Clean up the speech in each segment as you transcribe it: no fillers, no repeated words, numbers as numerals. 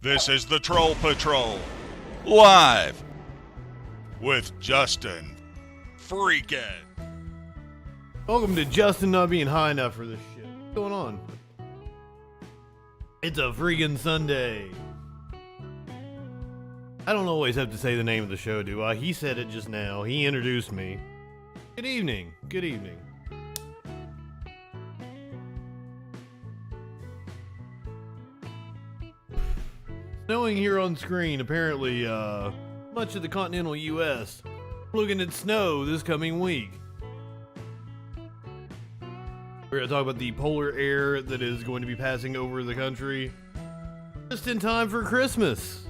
This is the Troll Patrol, live with Justin FREAKIN. Welcome to Justin not being high enough for this shit. What's going on? It's a freaking Sunday. I don't always have to say the name of the show, do I? He said it just now. He introduced me. Good evening. Good evening. Snowing here on screen, apparently, much of the continental U.S. looking at snow this coming week. We're going to talk about the polar air that is going to be passing over the country just in time for Christmas.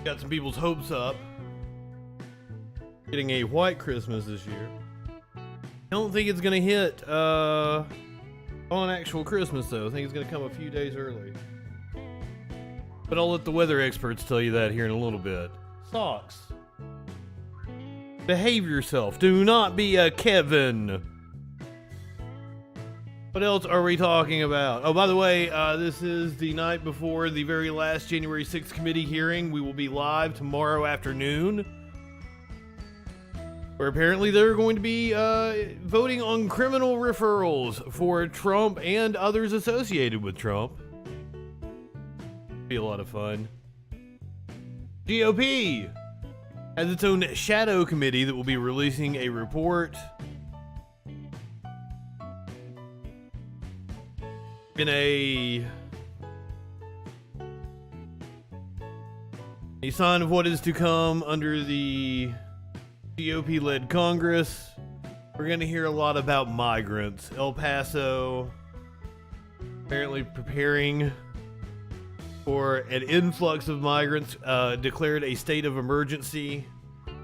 Got some people's hopes up. Getting a white Christmas this year. I don't think it's going to hit, on actual Christmas, though. I think it's going to come a few days early. But I'll let the weather experts tell you that here in a little bit. Socks. Behave yourself. Do not be a Kevin. What else are we talking about? Oh, by the way, this is the night before the very last January 6th committee hearing. We will be live tomorrow afternoon, where apparently they're going to be voting on criminal referrals for Trump and others associated with Trump. Be a lot of fun. GOP has its own shadow committee that will be releasing a report in a sign of what is to come under the GOP-led Congress. We're going to hear a lot about migrants. El Paso apparently preparing for an influx of migrants, declared a state of emergency.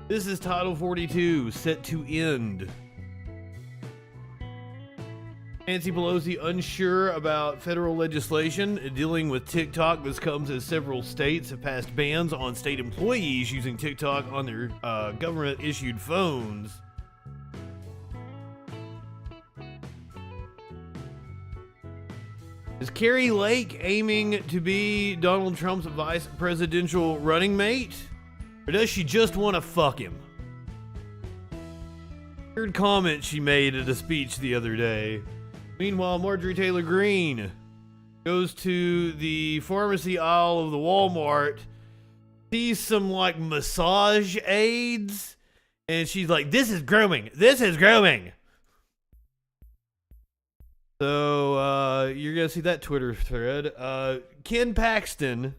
This is Title 42, set to end. Nancy Pelosi unsure about federal legislation dealing with TikTok. This comes as several states have passed bans on state employees using TikTok on their government-issued phones. Is Kari Lake aiming to be Donald Trump's vice presidential running mate? Or does she just want to fuck him? Weird comment she made at a speech the other day. Meanwhile, Marjorie Taylor Greene goes to the pharmacy aisle of the Walmart, sees some like massage aids, and she's like, "This is grooming. This is grooming." So you're gonna see that Twitter thread. Ken Paxton,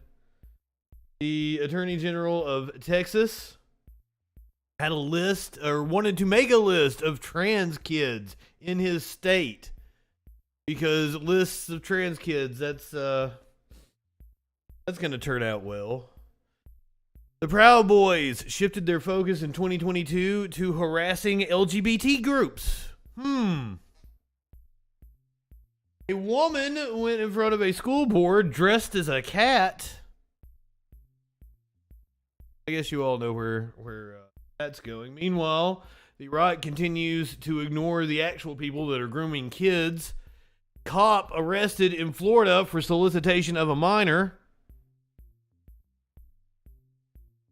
the Attorney General of Texas, had a list, or wanted to make a list of trans kids in his state. Because lists of trans kids, that's going to turn out well. The Proud Boys shifted their focus in 2022 to harassing LGBT groups. A woman went in front of a school board dressed as a cat. I guess you all know where that's going. Meanwhile, the right continues to ignore the actual people that are grooming kids. Cop arrested in Florida for solicitation of a minor.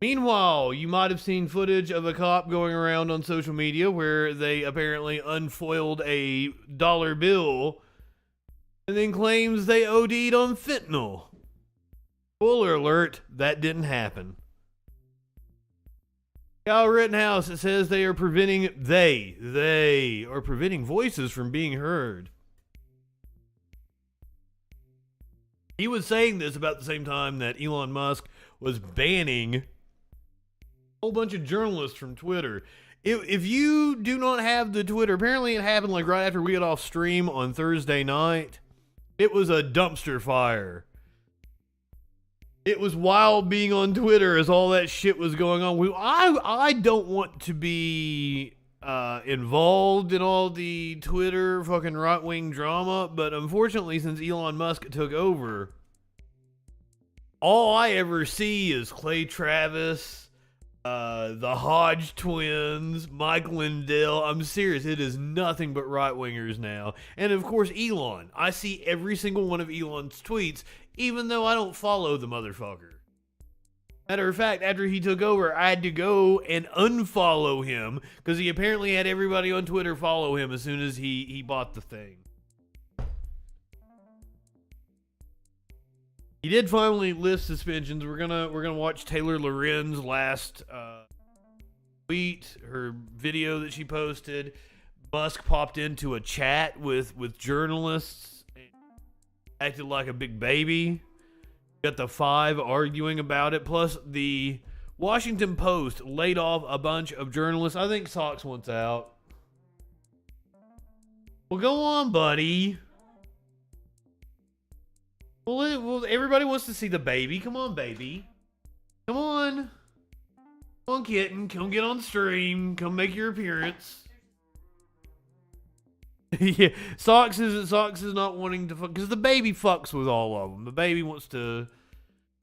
Meanwhile, you might have seen footage of a cop going around on social media where they apparently unfoiled a dollar bill and then claims they OD'd on fentanyl. Spoiler alert, that didn't happen. Kyle Rittenhouse says they are preventing voices from being heard. He was saying this about the same time that Elon Musk was banning a whole bunch of journalists from Twitter. If you do not have the Twitter, apparently it happened like right after we got off stream on Thursday night. It was a dumpster fire. It was wild being on Twitter as all that shit was going on. I don't want to be involved in all the Twitter fucking right-wing drama, but unfortunately, since Elon Musk took over, all I ever see is Clay Travis, the Hodge twins, Mike Lindell. I'm serious. It is nothing but right-wingers now. And of course, Elon. I see every single one of Elon's tweets, even though I don't follow the motherfucker. Matter of fact, after he took over, I had to go and unfollow him because he apparently had everybody on Twitter follow him as soon as he bought the thing. He did finally lift suspensions. We're gonna watch Taylor Loren's last tweet, her video that she posted. Musk popped into a chat with journalists, and acted like a big baby. Got the 5 arguing about it. Plus, the Washington Post laid off a bunch of journalists. I think Socks wants out. Well, go on, buddy. Well, everybody wants to see the baby. Come on, baby. Come on. Come on, kitten. Come get on stream. Come make your appearance. Yeah, Socks is not wanting to fuck because the baby fucks with all of them. The baby wants to.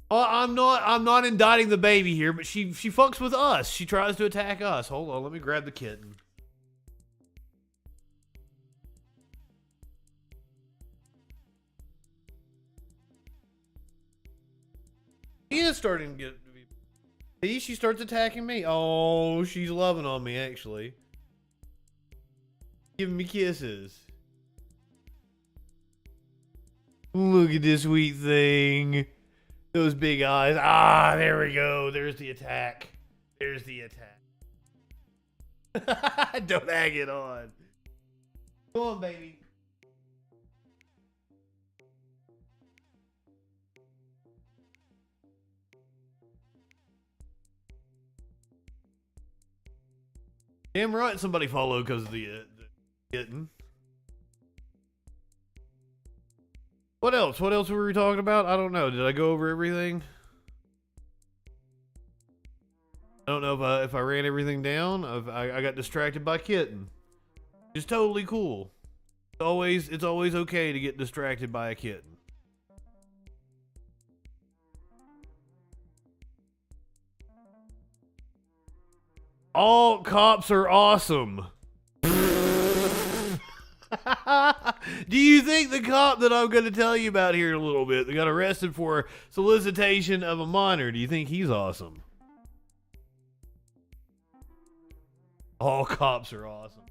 Oh, I'm not indicting the baby here, but she fucks with us. She tries to attack us. Hold on, let me grab the kitten. He is starting to get. See, she starts attacking me. Oh, she's loving on me actually. Giving me kisses. Look at this sweet thing. Those big eyes. Ah, there we go. There's the attack. There's the attack. Don't hang it on. Go on, baby. Damn right somebody followed because of the kitten. What else? What else were we talking about? I don't know. Did I go over everything? I don't know if I ran everything down. I got distracted by kitten. It's totally cool. It's always okay to get distracted by a kitten. All cops are awesome. Do you think the cop that I'm going to tell you about here in a little bit that got arrested for solicitation of a minor, do you think he's awesome? All cops are awesome.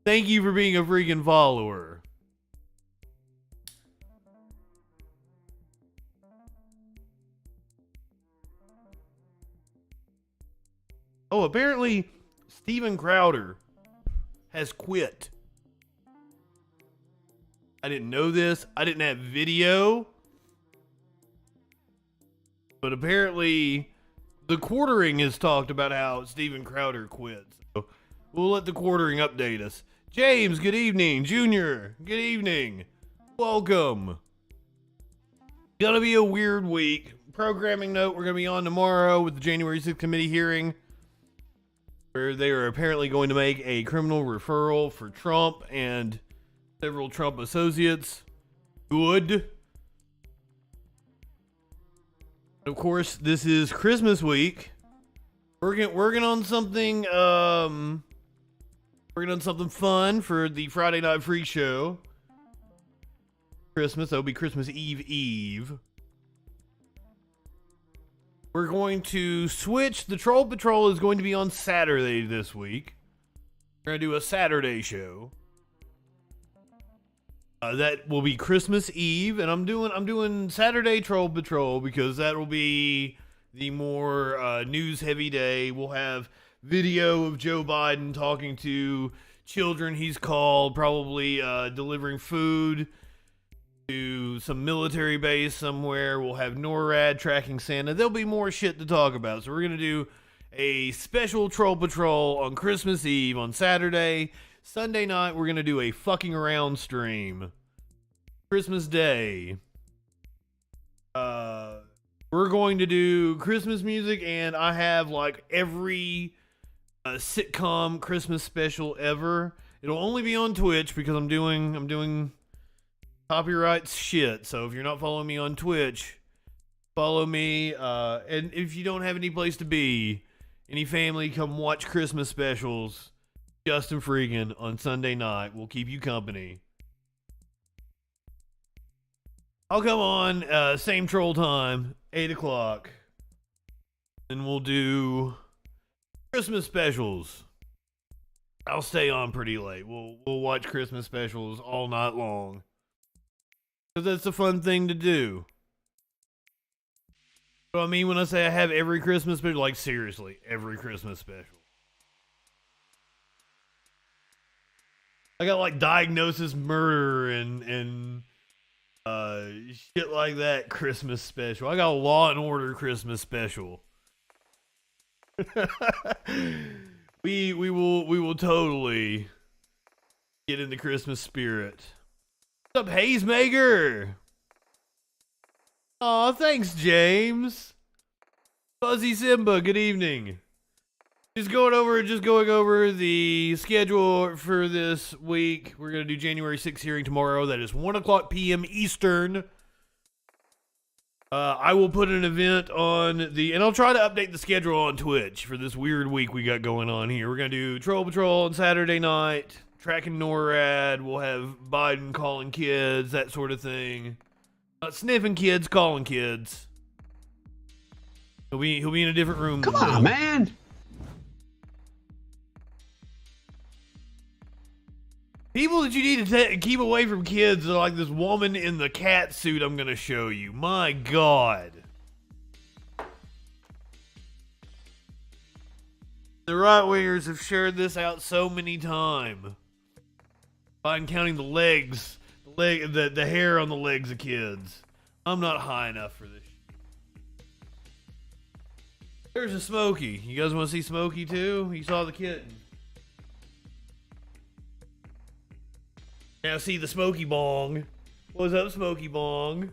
Thank you for being a freaking follower. Oh, apparently Steven Crowder has quit. I didn't know this. I didn't have video. But apparently the quartering has talked about how Steven Crowder quit. So we'll let the quartering update us. James, good evening. Junior, good evening. Welcome. Gonna be a weird week. Programming note, we're gonna be on tomorrow with the January 6th committee hearing, where they are apparently going to make a criminal referral for Trump and several Trump associates. Good. Of course, this is Christmas week. Working on something fun for the Friday Night Freak Show. Christmas, that'll be Christmas Eve. We're going to switch. The Troll Patrol is going to be on Saturday this week. We're going to do a Saturday show. That will be Christmas Eve, and I'm doing Saturday Troll Patrol because that will be the more news-heavy day. We'll have video of Joe Biden talking to children he's called, probably delivering food to some military base somewhere. We'll have NORAD tracking Santa. There'll be more shit to talk about. So we're going to do a special Troll Patrol on Christmas Eve on Saturday. Sunday night, we're going to do a fucking around stream. Christmas Day. We're going to do Christmas music, and I have like every sitcom Christmas special ever. It'll only be on Twitch because I'm doing copyright shit. So if you're not following me on Twitch, follow me. And if you don't have any place to be, Any family, come watch Christmas specials. Justin Freakin on Sunday night. We'll keep you company. I'll come on, same troll time, 8 o'clock. And we'll do Christmas specials. I'll stay on pretty late. We'll watch Christmas specials all night long. Because that's a fun thing to do. So I mean when I say I have every Christmas special, like seriously, every Christmas special. I got like Diagnosis Murder and shit like that Christmas special. I got a Law and Order Christmas special. we will totally get in the Christmas spirit. What's up, Hazemaker? Aw, thanks, James. Fuzzy Simba, good evening. Just going over the schedule for this week. We're going to do January 6th hearing tomorrow. That is 1 o'clock p.m. Eastern. I will put an event on and I'll try to update the schedule on Twitch for this weird week we got going on here. We're going to do Troll Patrol on Saturday night, tracking NORAD. We'll have Biden calling kids, that sort of thing. Sniffing kids, calling kids. He'll be in a different room. Come on, man. People that you need to keep away from kids are like this woman in the cat suit I'm going to show you. My God. The right-wingers have shared this out so many times. I'm counting the legs, the hair on the legs of kids. I'm not high enough for this. There's a Smokey. You guys want to see Smokey too? You saw the kitten. Now see the Smokey Bong. What's up, Smokey Bong? I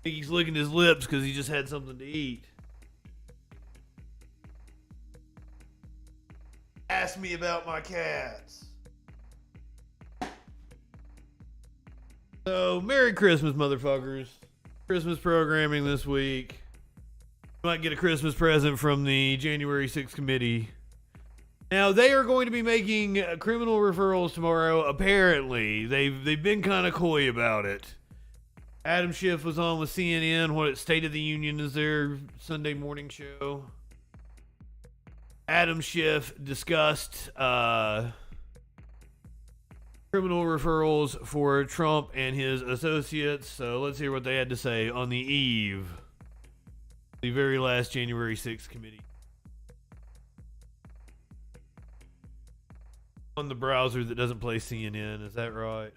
think he's licking his lips because he just had something to eat. Ask me about my cats. So, Merry Christmas, motherfuckers. Christmas programming this week. You might get a Christmas present from the January 6th committee. Now, they are going to be making criminal referrals tomorrow. Apparently, they've been kind of coy about it. Adam Schiff was on with CNN. State of the Union is their Sunday morning show. Adam Schiff discussed criminal referrals for Trump and his associates. So let's hear what they had to say on the eve, the very last January 6th committee. On the browser that doesn't play CNN, is that right?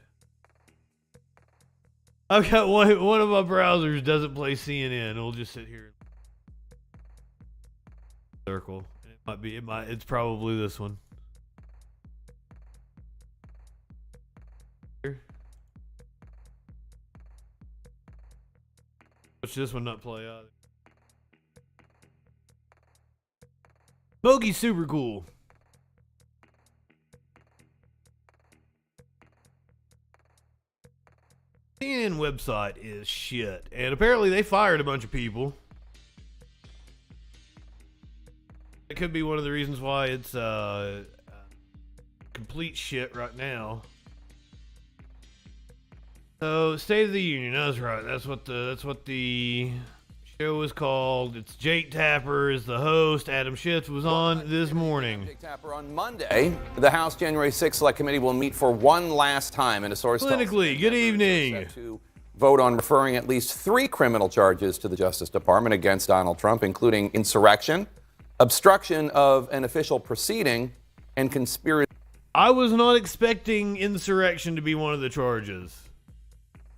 I've got one of my browsers doesn't play CNN. It'll just sit here. Circle. It's probably this one. Here. Watch this one not play either. Bogey's super cool. CNN website is shit, and apparently they fired a bunch of people. It could be one of the reasons why it's complete shit right now. So, State of the Union, that's right. That's what the show is called. It's Jake Tapper is the host. Adam Schiff was on this morning. Jake Tapper on Monday. The House January 6th Select Committee will meet for one last time, and a source Clinically, good evening. To vote on referring at least 3 criminal charges to the Justice Department against Donald Trump, including insurrection, obstruction of an official proceeding, and conspiracy. I was not expecting insurrection to be one of the charges.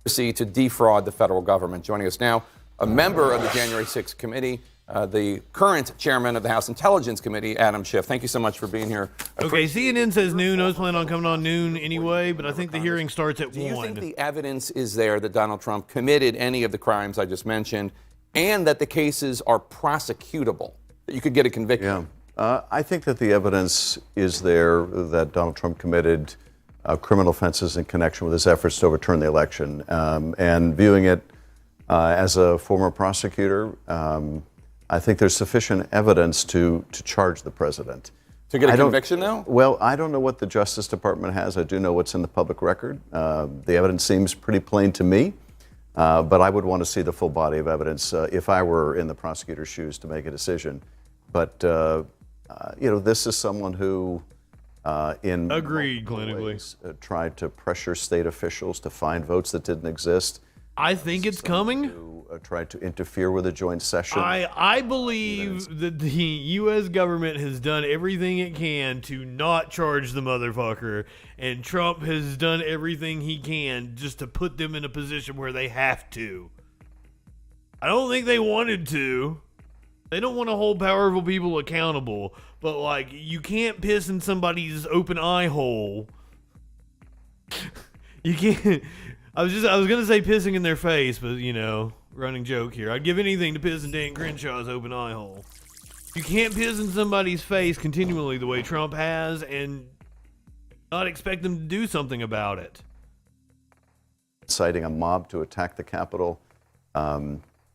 To defraud the federal government. Joining us now, a member of the January 6th committee, the current chairman of the House Intelligence Committee, Adam Schiff. Thank you so much for being here. Okay, CNN says noon. I was planning on coming on noon anyway, but I think the hearing starts at 1. Do you think the evidence is there that Donald Trump committed any of the crimes I just mentioned, and that the cases are prosecutable, that you could get a conviction? Yeah, I think that the evidence is there that Donald Trump committed criminal offenses in connection with his efforts to overturn the election. And viewing it as a former prosecutor, I think there's sufficient evidence to charge the president. To get a conviction now? Well, I don't know what the Justice Department has. I do know what's in the public record. The evidence seems pretty plain to me, but I would want to see the full body of evidence if I were in the prosecutor's shoes to make a decision. But, this is someone who, in Agreed, multiple clinically. ways, tried to pressure state officials to find votes that didn't exist. I think it's coming. Who tried to interfere with a joint session. I believe that the U.S. government has done everything it can to not charge the motherfucker, and Trump has done everything he can just to put them in a position where they have to. I don't think they wanted to. They don't want to hold powerful people accountable, but like, you can't piss in somebody's open eye hole. You can't. I was gonna say pissing in their face, but running joke here. I'd give anything to piss in Dan Crenshaw's open eye hole. You can't piss in somebody's face continually the way Trump has and not expect them to do something about it. Inciting a mob to attack the Capitol.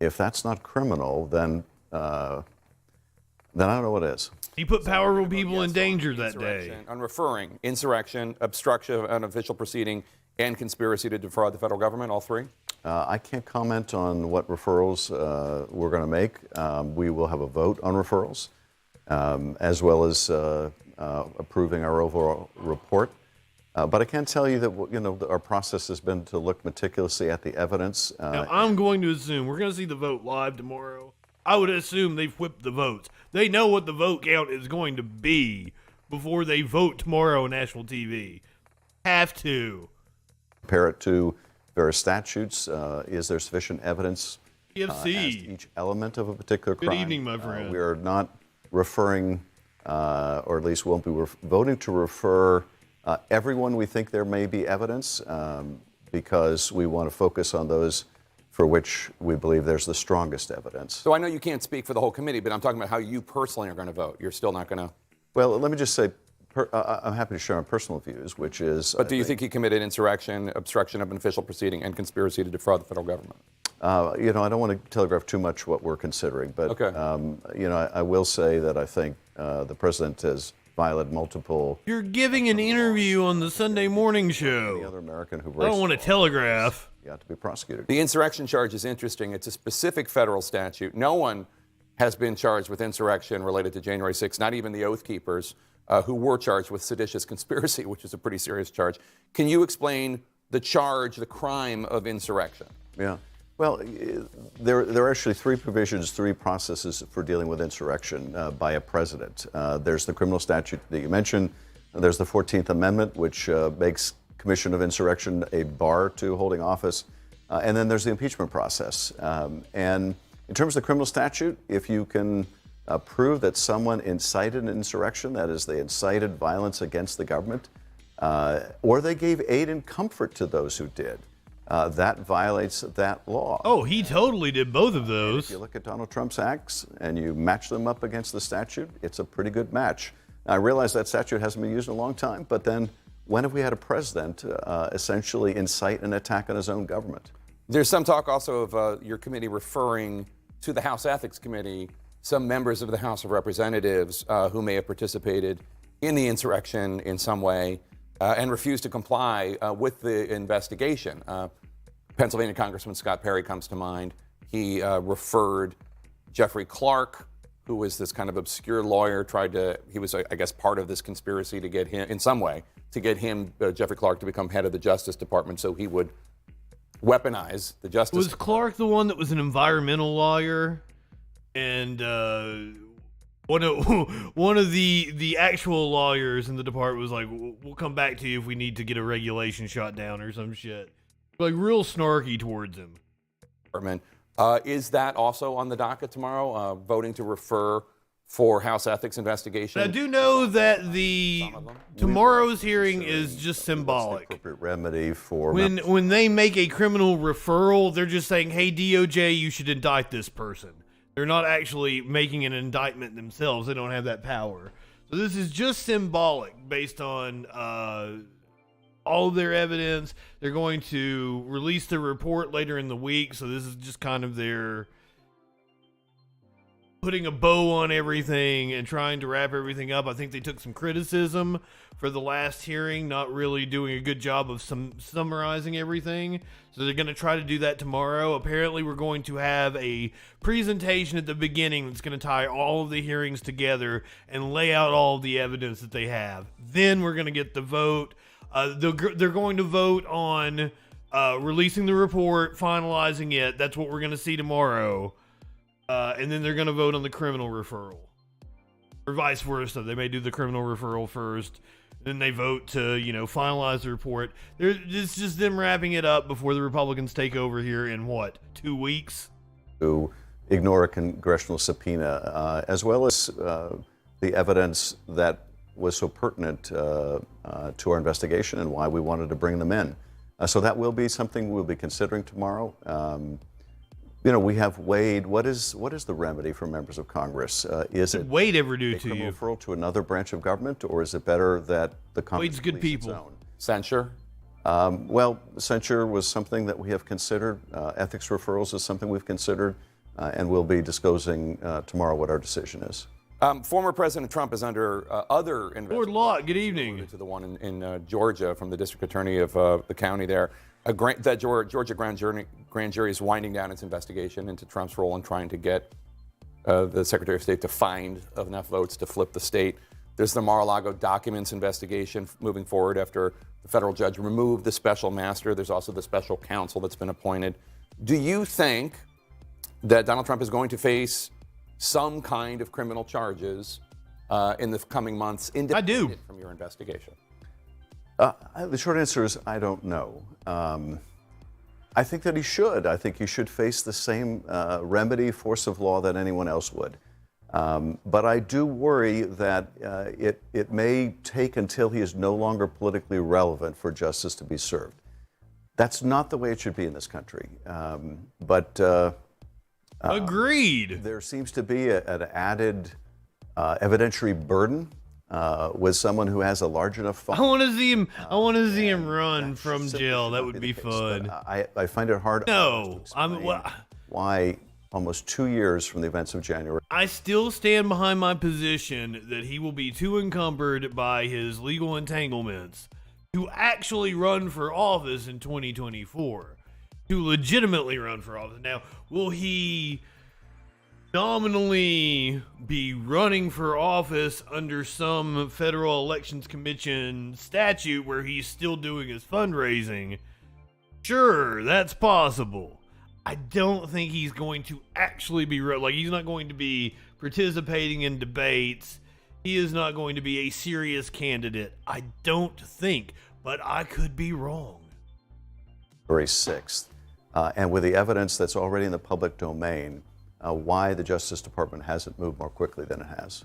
If that's not criminal, then I don't know what is. He put powerful people in danger that day. On referring, insurrection, obstruction of an official proceeding, and conspiracy to defraud the federal government, all three? I can't comment on what referrals we're going to make. We will have a vote on referrals, as well as approving our overall report. But I can tell you that our process has been to look meticulously at the evidence. Now, I'm going to assume we're going to see the vote live tomorrow. I would assume they've whipped the votes. They know what the vote count is going to be before they vote tomorrow on national TV. Have to. Compare it to various statutes. Is there sufficient evidence as to PFC. each element of a particular Good crime? evening, my friend. We are not referring, or at least won't be voting to refer everyone we think there may be evidence, because we want to focus on those for which we believe there's the strongest evidence. So I know you can't speak for the whole committee, but I'm talking about how you personally are going to vote. You're still not going to... Well, let me just say, I'm happy to share my personal views, which is... But do you think he committed insurrection, obstruction of an official proceeding, and conspiracy to defraud the federal government? I don't want to telegraph too much what we're considering, but Okay. I will say that I think the president has violated multiple... You're giving an interview on the Sunday morning Any show. other American who I don't want to telegraph. You have to be prosecuted. The insurrection charge is interesting. It's a specific federal statute. No one has been charged with insurrection related to January 6th, not even the Oath Keepers, who were charged with seditious conspiracy, which is a pretty serious charge. Can you explain the charge, the crime of insurrection? Yeah. Well, there are actually three provisions, three processes for dealing with insurrection by a president. There's the criminal statute that you mentioned. There's the 14th Amendment, which makes commission of insurrection a bar to holding office. And then there's the impeachment process. And in terms of the criminal statute, if you can prove that someone incited an insurrection, that is, they incited violence against the government, or they gave aid and comfort to those who did, that violates that law. Oh, he totally did both of those. If you look at Donald Trump's acts and you match them up against the statute, it's a pretty good match. Now, I realize that statute hasn't been used in a long time, but then when have we had a president essentially incite an attack on his own government? There's some talk also of your committee referring to the House Ethics Committee some members of the House of Representatives who may have participated in the insurrection in some way and refused to comply with the investigation. Pennsylvania Congressman Scott Perry comes to mind. He referred Jeffrey Clark, who was this kind of obscure lawyer, he was, I guess, part of this conspiracy to get him, in some way, to get him, Jeffrey Clark, to become head of the Justice Department so he would weaponize the Justice Was Department. Clark the one that was an environmental lawyer? And one of the actual lawyers in the department was like, we'll come back to you if we need to get a regulation shot down or some shit. Like, real snarky towards him. Is that also on the docket tomorrow, voting to refer for House ethics investigation? I do know that tomorrow's hearing is just symbolic. Appropriate remedy for When they make a criminal referral, they're just saying, hey, DOJ, you should indict this person. They're not actually making an indictment themselves. They don't have that power. So this is just symbolic based on all of their evidence. They're going to release the report later in the week. So this is just kind of their putting a bow on everything and trying to wrap everything up. I think they took some criticism for the last hearing, not really doing a good job of summarizing everything. So they're going to try to do that tomorrow. Apparently, we're going to have a presentation at the beginning that's going to tie all of the hearings together and lay out all of the evidence that they have. Then we're going to get the vote. They're going to vote on releasing the report, finalizing it. That's what we're going to see tomorrow. And then they're going to vote on the criminal referral. Or vice versa. They may do the criminal referral first. Then they vote to, finalize the report. It's just them wrapping it up before the Republicans take over here in 2 weeks? To ignore a congressional subpoena, as well as the evidence that was so pertinent to our investigation and why we wanted to bring them in. So that will be something we'll be considering tomorrow. We have Wade. What is the remedy for members of Congress? Is it Wade ever do a to criminal you? referral to another branch of government, or is it better that the Congress Wade's good police its people. own? Censure? Well, censure was something that we have considered. Ethics referrals is something we've considered, and we'll be disclosing tomorrow what our decision is. Former President Trump is under other investigations. Lord Lott, good evening. To the one in Georgia from the district attorney of the county there. That Georgia grand jury is winding down its investigation into Trump's role in trying to get the Secretary of State to find enough votes to flip the state. There's the Mar-a-Lago documents investigation moving forward after the federal judge removed the special master. There's also the special counsel that's been appointed. Do you think that Donald Trump is going to face some kind of criminal charges in the coming months, independent from your investigation? The short answer is I don't know. I think that he should. I think he should face the same remedy, force of law that anyone else would. But I do worry that it may take until he is no longer politically relevant for justice to be served. That's not the way it should be in this country. Agreed. There seems to be an added evidentiary burden with someone who has a large enough fund. I want to see him run from jail. That would be fun. I find it hard. No, why almost 2 years from the events of January. I still stand behind my position that he will be too encumbered by his legal entanglements to actually run for office in 2024. To legitimately run for office. Now, will he nominally be running for office under some Federal Elections Commission statute where he's still doing his fundraising? Sure, that's possible. I don't think he's going to actually be, he's not going to be participating in debates. He is not going to be a serious candidate. I don't think, but I could be wrong. February 6th. And with the evidence that's already in the public domain, why the Justice Department hasn't moved more quickly than it has.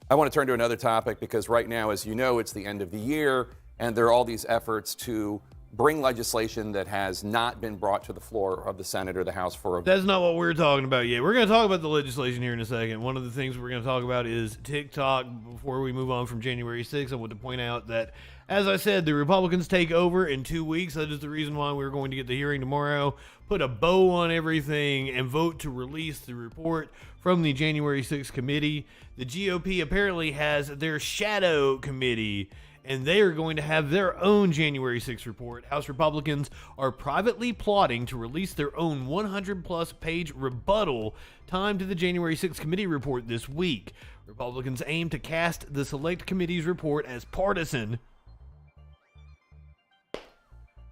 I want to turn to another topic because right now, as you know, it's the end of the year, and there are all these efforts to bring legislation that has not been brought to the floor of the Senate or the House for a vote. That's not what we're talking about yet. We're going to talk about the legislation here in a second. One of the things we're going to talk about is TikTok. Before we move on from January 6th, I want to point out that, as I said, the Republicans take over in 2 weeks. That is the reason why we're going to get the hearing tomorrow, put a bow on everything, and vote to release the report from the January 6th committee. The GOP apparently has their shadow committee, and they are going to have their own January 6th report. House Republicans are privately plotting to release their own 100-plus page rebuttal timed to the January 6th committee report this week. Republicans aim to cast the Select Committee's report as partisan.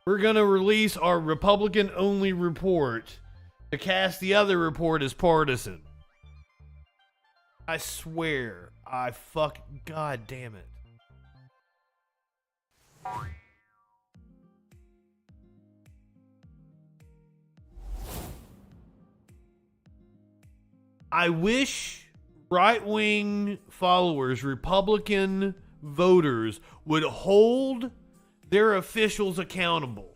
We're going to release our Republican-only report to cast the other report as partisan. I swear. God damn it. I wish right-wing followers, Republican voters, would hold their officials accountable.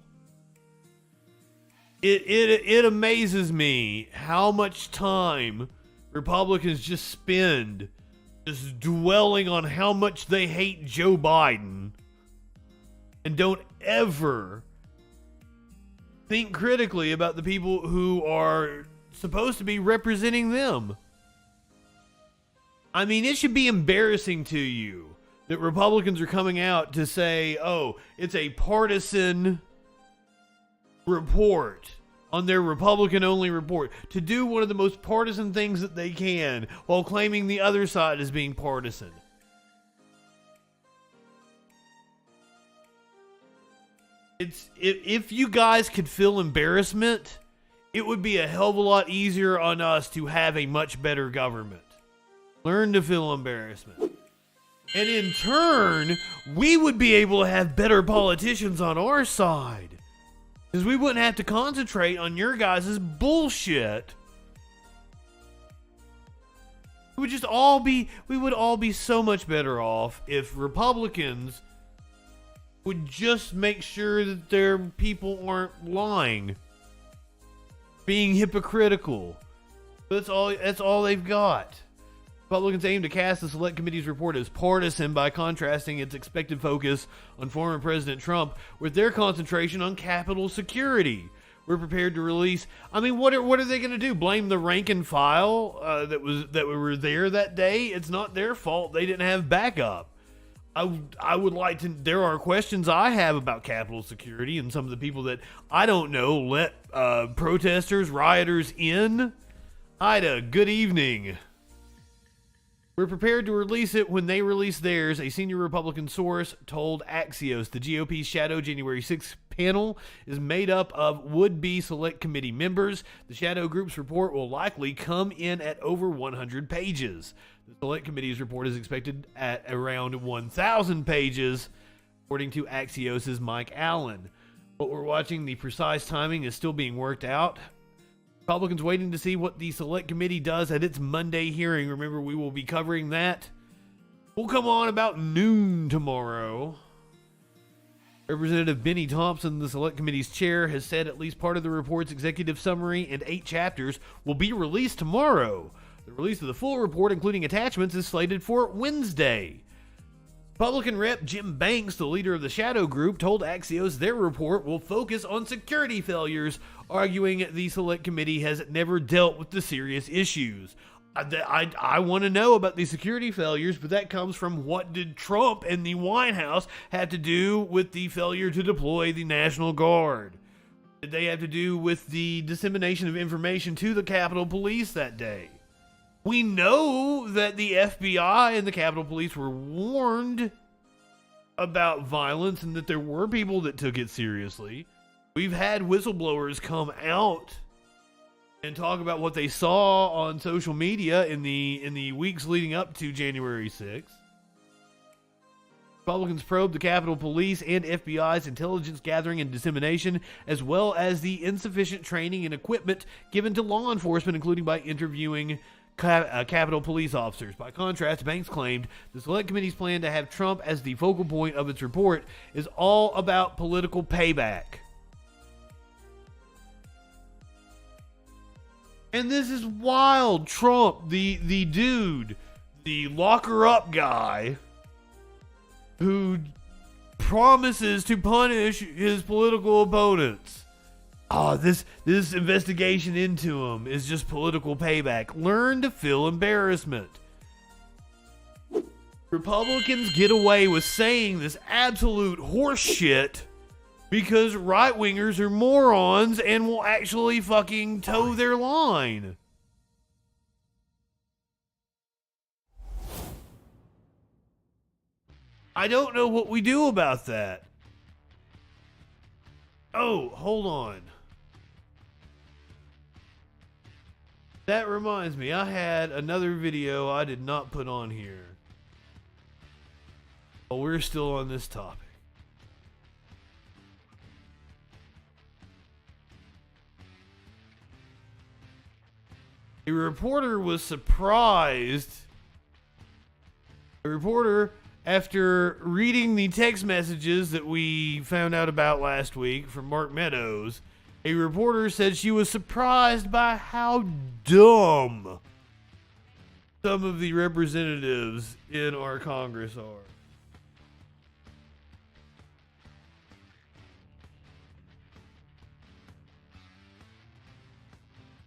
It amazes me how much time Republicans just spend just dwelling on how much they hate Joe Biden and don't ever think critically about the people who are supposed to be representing them. I mean, it should be embarrassing to you that Republicans are coming out to say, oh, it's a partisan report on their Republican-only report, to do one of the most partisan things that they can while claiming the other side is being partisan. If you guys could feel embarrassment, it would be a hell of a lot easier on us to have a much better government. Learn to feel embarrassment. And in turn, we would be able to have better politicians on our side. Because we wouldn't have to concentrate on your guys' bullshit. We would all be so much better off if Republicans would just make sure that their people aren't lying, being hypocritical. That's all they've got. Republicans aim to cast the Select Committee's report as partisan by contrasting its expected focus on former President Trump with their concentration on Capitol security. We're prepared to release. I mean, what are they going to do? Blame the rank and file that were there that day? It's not their fault. They didn't have backup. I would like to. There are questions I have about Capitol security and some of the people that I don't know let protesters, rioters in. Ida, good evening. We're prepared to release it when they release theirs, a senior Republican source told Axios. The GOP's Shadow January 6th panel is made up of would-be Select Committee members. The Shadow Group's report will likely come in at over 100 pages. The Select Committee's report is expected at around 1,000 pages, according to Axios' Mike Allen. What we're watching, the precise timing is still being worked out. Republicans waiting to see what the Select Committee does at its Monday hearing. Remember, we will be covering that. We'll come on about noon tomorrow. Representative Benny Thompson, the Select Committee's chair, has said at least part of the report's executive summary and 8 chapters will be released tomorrow. The release of the full report, including attachments, is slated for Wednesday. Republican Rep. Jim Banks, the leader of the Shadow Group, told Axios their report will focus on security failures, arguing the Select Committee has never dealt with the serious issues. I want to know about these security failures, but that comes from what did Trump and the White House have to do with the failure to deploy the National Guard? What did they have to do with the dissemination of information to the Capitol Police that day? We know that the FBI and the Capitol Police were warned about violence and that there were people that took it seriously. We've had whistleblowers come out and talk about what they saw on social media in the weeks leading up to January 6th. Republicans probed the Capitol Police and FBI's intelligence gathering and dissemination, as well as the insufficient training and equipment given to law enforcement, including by interviewing Capitol Police officers. By contrast, Banks claimed the Select Committee's plan to have Trump as the focal point of its report is all about political payback. And this is wild. Trump, the dude, the locker up guy who promises to punish his political opponents. Oh, this investigation into him is just political payback. Learn to feel embarrassment. Republicans get away with saying this absolute horse shit because right-wingers are morons and will actually fucking toe their line. I don't know what we do about that. Oh, hold on. That reminds me, I had another video I did not put on here. But we're still on this topic. A reporter was surprised. A reporter, after reading the text messages that we found out about last week from Mark Meadows, a reporter said she was surprised by how dumb some of the representatives in our Congress are.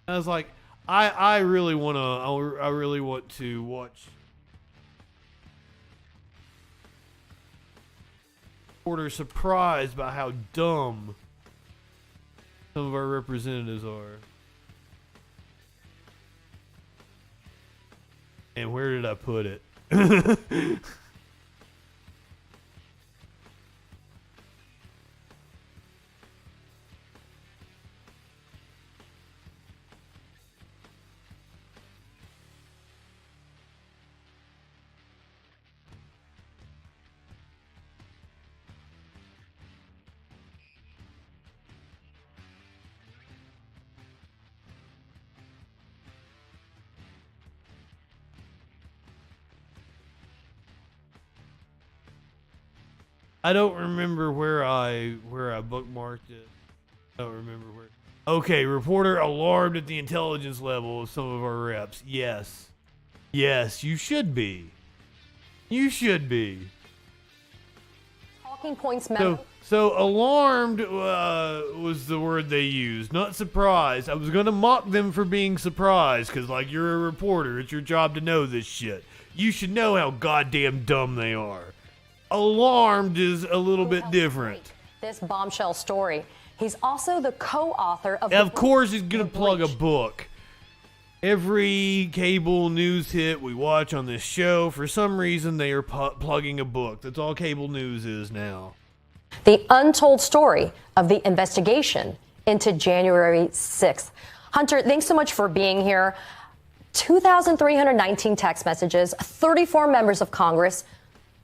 I was like, I really want to watch reporter surprised by how dumb some of our representatives are. And where did I put it? I don't remember where I bookmarked it. I don't remember where. Okay, reporter alarmed at the intelligence level of some of our reps. Yes. Yes, you should be. You should be. Talking points memo. So alarmed was the word they used, not surprised. I was going to mock them for being surprised because, like, you're a reporter. It's your job to know this shit. You should know how goddamn dumb they are. Alarmed is a little bit different. This bombshell story. He's also the co-author of. Of course, he's gonna plug a book. Every cable news hit we watch on this show, for some reason, they are plugging a book. That's all cable news is now. The untold story of the investigation into January 6th. Hunter, thanks so much for being here. 2,319 text messages, 34 members of Congress.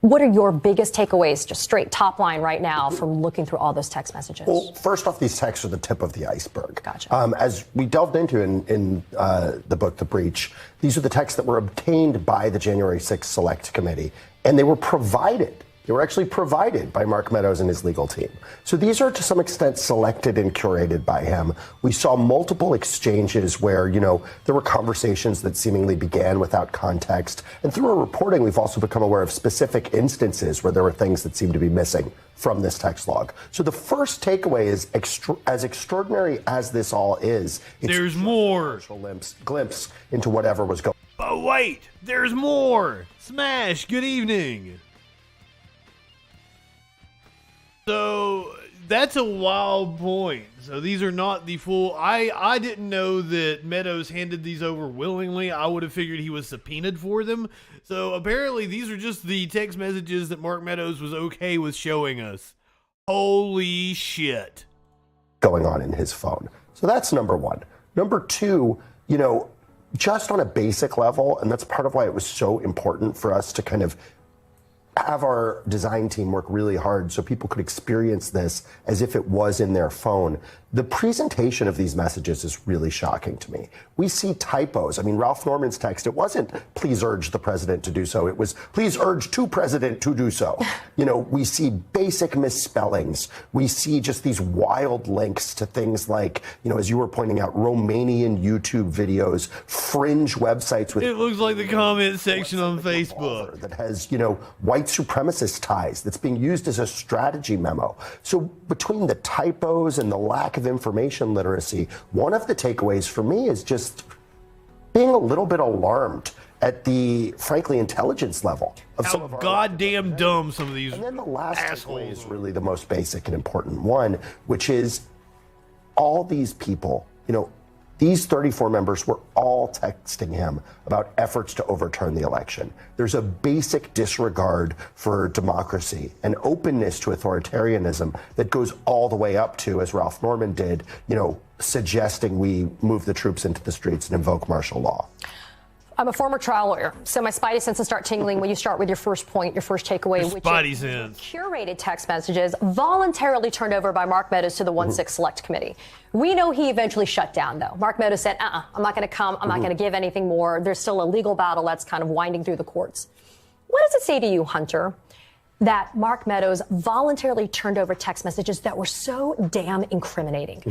What are your biggest takeaways, just straight top line right now, from looking through all those text messages? Well, first off, these texts are the tip of the iceberg. Gotcha. As we delved into in the book, The Breach, these are the texts that were obtained by the January 6th Select Committee, and they were provided. They were actually provided by Mark Meadows and his legal team. So these are to some extent selected and curated by him. We saw multiple exchanges where, there were conversations that seemingly began without context. And through our reporting, we've also become aware of specific instances where there were things that seemed to be missing from this text log. So the first takeaway is as extraordinary as this all is, There's more. A glimpse into whatever was going on. Oh, wait, there's more. Smash, good evening. So that's a wild point. So these are not the full. I didn't know that Meadows handed these over willingly. I would have figured he was subpoenaed for them. So apparently these are just the text messages that Mark Meadows was okay with showing us. Holy shit. Going on in his phone. So that's number one. Number two, just on a basic level, and that's part of why it was so important for us to kind of have our design team work really hard so people could experience this as if it was in their phone. The presentation of these messages is really shocking to me. We see typos. I mean, Ralph Norman's text, it wasn't, please urge the president to do so. It was, please urge to president to do so. We see basic misspellings. We see just these wild links to things like, as you were pointing out, Romanian YouTube videos, fringe websites with... It looks like the comment section on Facebook. That has, white supremacist ties that's being used as a strategy memo. So between the typos and the lack of information literacy, one of the takeaways for me is just being a little bit alarmed at the, frankly, intelligence level of some of our goddamn dumb some of these assholes. And then the last takeaway is really the most basic and important one, which is all these people, these 34 members were all texting him about efforts to overturn the election. There's a basic disregard for democracy and openness to authoritarianism that goes all the way up to, as Ralph Norman did, suggesting we move the troops into the streets and invoke martial law. I'm a former trial lawyer, so my spidey senses start tingling when you start with your first point, your first takeaway, which is curated text messages voluntarily turned over by Mark Meadows to the 1-6 Select Committee. We know he eventually shut down, though. Mark Meadows said, I'm not going to come. I'm not going to give anything more. There's still a legal battle that's kind of winding through the courts. What does it say to you, Hunter, that Mark Meadows voluntarily turned over text messages that were so damn incriminating?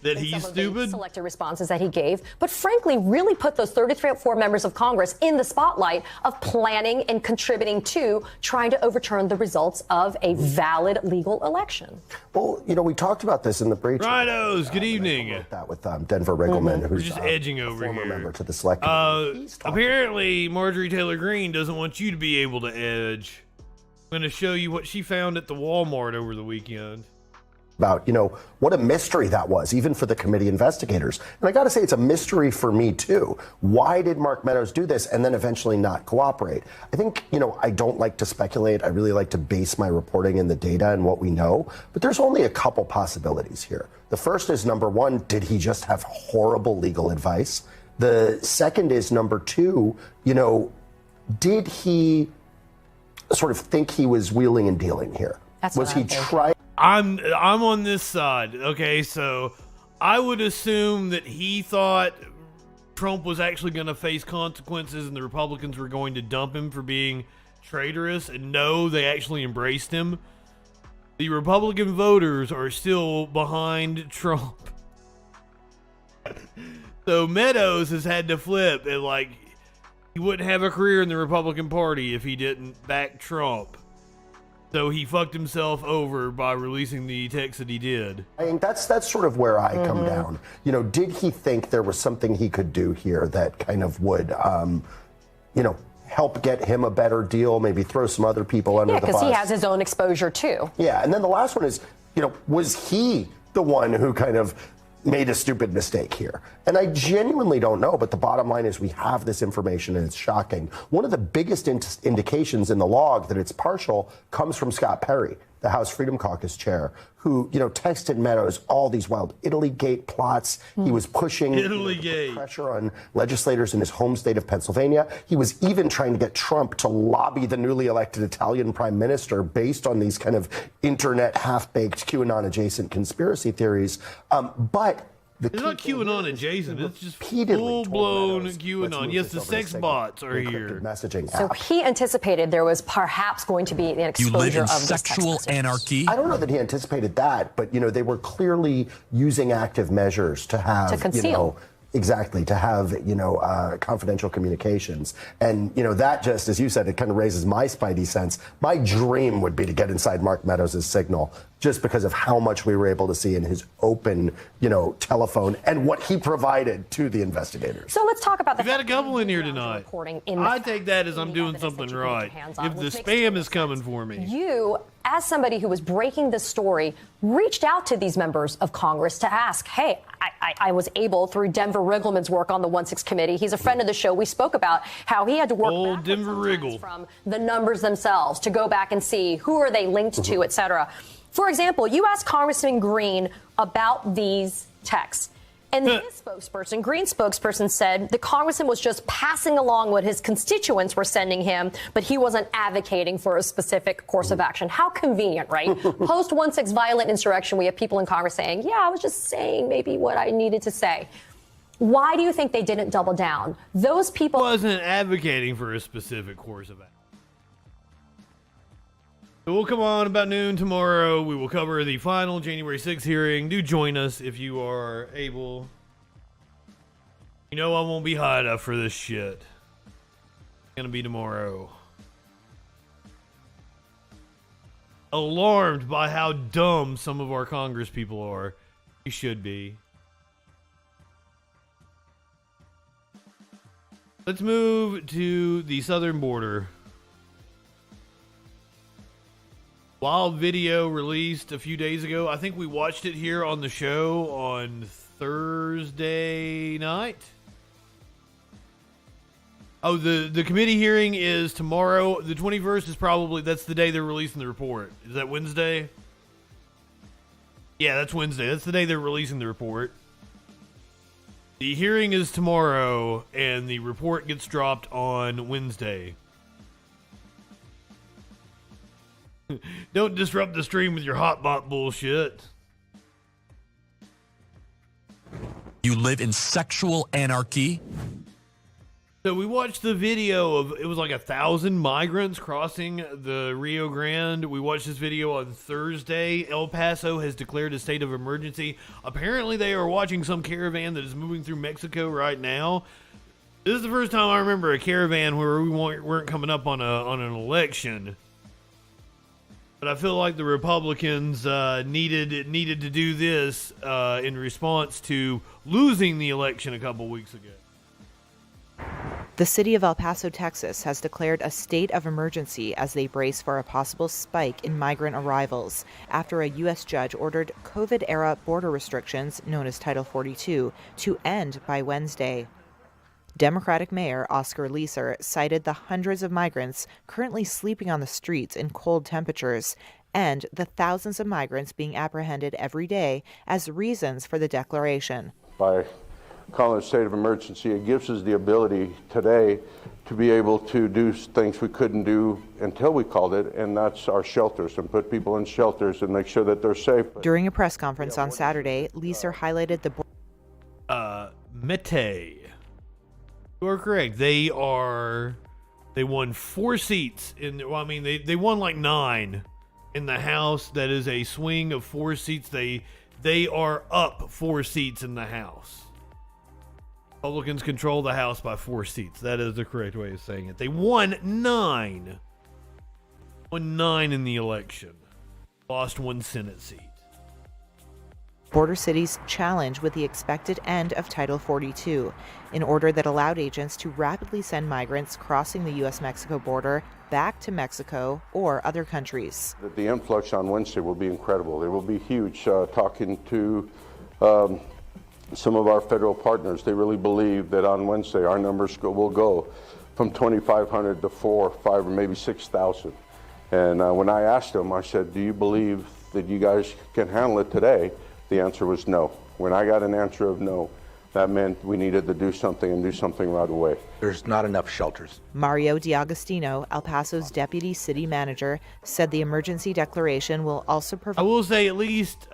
That he's stupid? Selected responses that he gave, but frankly, really put those 34 members of Congress in the spotlight of planning and contributing to trying to overturn the results of a valid legal election. Well, we talked about this in the breach. Rhinos, good evening. That with Denver Riggleman, who's just edging over former here. member to the Select Committee. Apparently, Marjorie Taylor Greene doesn't want you to be able to edge. I'm going to show you what she found at the Walmart over the weekend. About, what a mystery that was, even for the committee investigators. And I got to say, it's a mystery for me, too. Why did Mark Meadows do this and then eventually not cooperate? I think, I don't like to speculate. I really like to base my reporting in the data and what we know. But there's only a couple possibilities here. The first is, number one, did he just have horrible legal advice? The second is, number two, did he sort of think he was wheeling and dealing here? Was he trying? I'm on this side. Okay, so I would assume that he thought Trump was actually going to face consequences and the Republicans were going to dump him for being traitorous, and no, they actually embraced him. The Republican voters are still behind Trump. So Meadows has had to flip, and he wouldn't have a career in the Republican Party if he didn't back Trump. So he fucked himself over by releasing the text that he did. I think that's sort of where I come down. Did he think there was something he could do here that kind of would, help get him a better deal, maybe throw some other people under the bus? Yeah, because he has his own exposure, too. Yeah, and then the last one is, was he the one who kind of made a stupid mistake here? And I genuinely don't know, but the bottom line is we have this information and it's shocking. One of the biggest indications in the log that it's partial comes from Scott Perry, the House Freedom Caucus chair, who, texted Meadows all these wild Italy-gate plots. He was pushing pressure on legislators in his home state of Pennsylvania. He was even trying to get Trump to lobby the newly elected Italian prime minister based on these kind of internet half-baked QAnon-adjacent conspiracy theories. But it's not QAnon adjacent. It's just full-blown QAnon. Yes, the sex bots are here. Messaging so he anticipated there was perhaps going to be an exposure of sexual anarchy. I don't know that he anticipated that, but they were clearly using active measures to have to conceal. Exactly, to have, confidential communications. And, that just, as you said, it kind of raises my spidey sense. My dream would be to get inside Mark Meadows' signal just because of how much we were able to see in his open, telephone and what he provided to the investigators. So let's talk about the We've got a couple in here tonight. I take that as I'm doing something right. If the spam is coming for me. You, as somebody who was breaking this story, reached out to these members of Congress to ask, hey, I was able, through Denver Riggleman's work on the 1-6 committee, he's a friend of the show, we spoke about how he had to work from the numbers themselves to go back and see who are they linked to, et cetera. For example, you asked Congressman Green about these texts. And his spokesperson, Green's spokesperson, said the congressman was just passing along what his constituents were sending him, but he wasn't advocating for a specific course of action. How convenient, right? Post 1-6 violent insurrection, we have people in Congress saying, yeah, I was just saying maybe what I needed to say. Why do you think they didn't double down? Those people wasn't advocating for a specific course of action. So we'll come on about noon tomorrow. We will cover the final January 6th hearing. Do join us if you are able. I won't be high enough for this shit. It's gonna be tomorrow. Alarmed by how dumb some of our Congress people are. You should be. Let's move to the southern border. Wild video released a few days ago. I think we watched it here on the show on Thursday night. Oh, the committee hearing is tomorrow. The 21st is probably, that's the day they're releasing the report. Is that Wednesday? Yeah, that's Wednesday. That's the day they're releasing the report. The hearing is tomorrow, and the report gets dropped on Wednesday. Don't disrupt the stream with your hotbot bullshit. You live in sexual anarchy. So we watched the video of, it was like 1,000 migrants crossing the Rio Grande. We watched this video on Thursday. El Paso has declared a state of emergency. Apparently they are watching some caravan that is moving through Mexico right now. This is the first time I remember a caravan where we weren't coming up on an election. But I feel like the Republicans needed to do this in response to losing the election a couple weeks ago. The city of El Paso, Texas, has declared a state of emergency as they brace for a possible spike in migrant arrivals after a U.S. judge ordered COVID-era border restrictions, known as Title 42, to end by Wednesday. Democratic Mayor Oscar Leeser cited the hundreds of migrants currently sleeping on the streets in cold temperatures and the thousands of migrants being apprehended every day as reasons for the declaration. By calling a state of emergency, it gives us the ability today to be able to do things we couldn't do until we called it, and that's our shelters, and put people in shelters and make sure that they're safe. During a press conference on Saturday, Leeser highlighted the Mete. You are correct. They won 4 seats they won like 9 in the House. That is a swing of 4 seats. They are up 4 seats in the House. Republicans control the House by 4 seats. That is the correct way of saying it. They won 9. Won 9 in the election. Lost 1 Senate seat. border cities' challenge with the expected end of Title 42, an order that allowed agents to rapidly send migrants crossing the U.S.-Mexico border back to Mexico or other countries. The influx on Wednesday will be incredible. It will be huge. Talking to some of our federal partners, they really believe that on Wednesday our numbers will go from 2,500 to 4,000, 5,000, or maybe 6,000. And when I asked them, I said, do you believe that you guys can handle it today? The answer was no. When I got an answer of no, that meant we needed to do something and do something right away. There's not enough shelters. Mario D'Agostino, El Paso's deputy city manager, said the emergency declaration will also provide... I will say, at least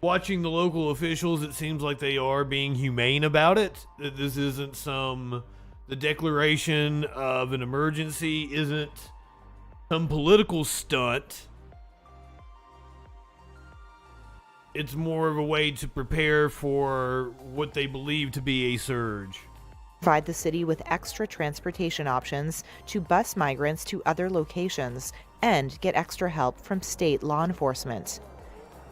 watching the local officials, it seems like they are being humane about it. That this isn't the declaration of an emergency isn't some political stunt. It's more of a way to prepare for what they believe to be a surge. Provide the city with extra transportation options to bus migrants to other locations and get extra help from state law enforcement.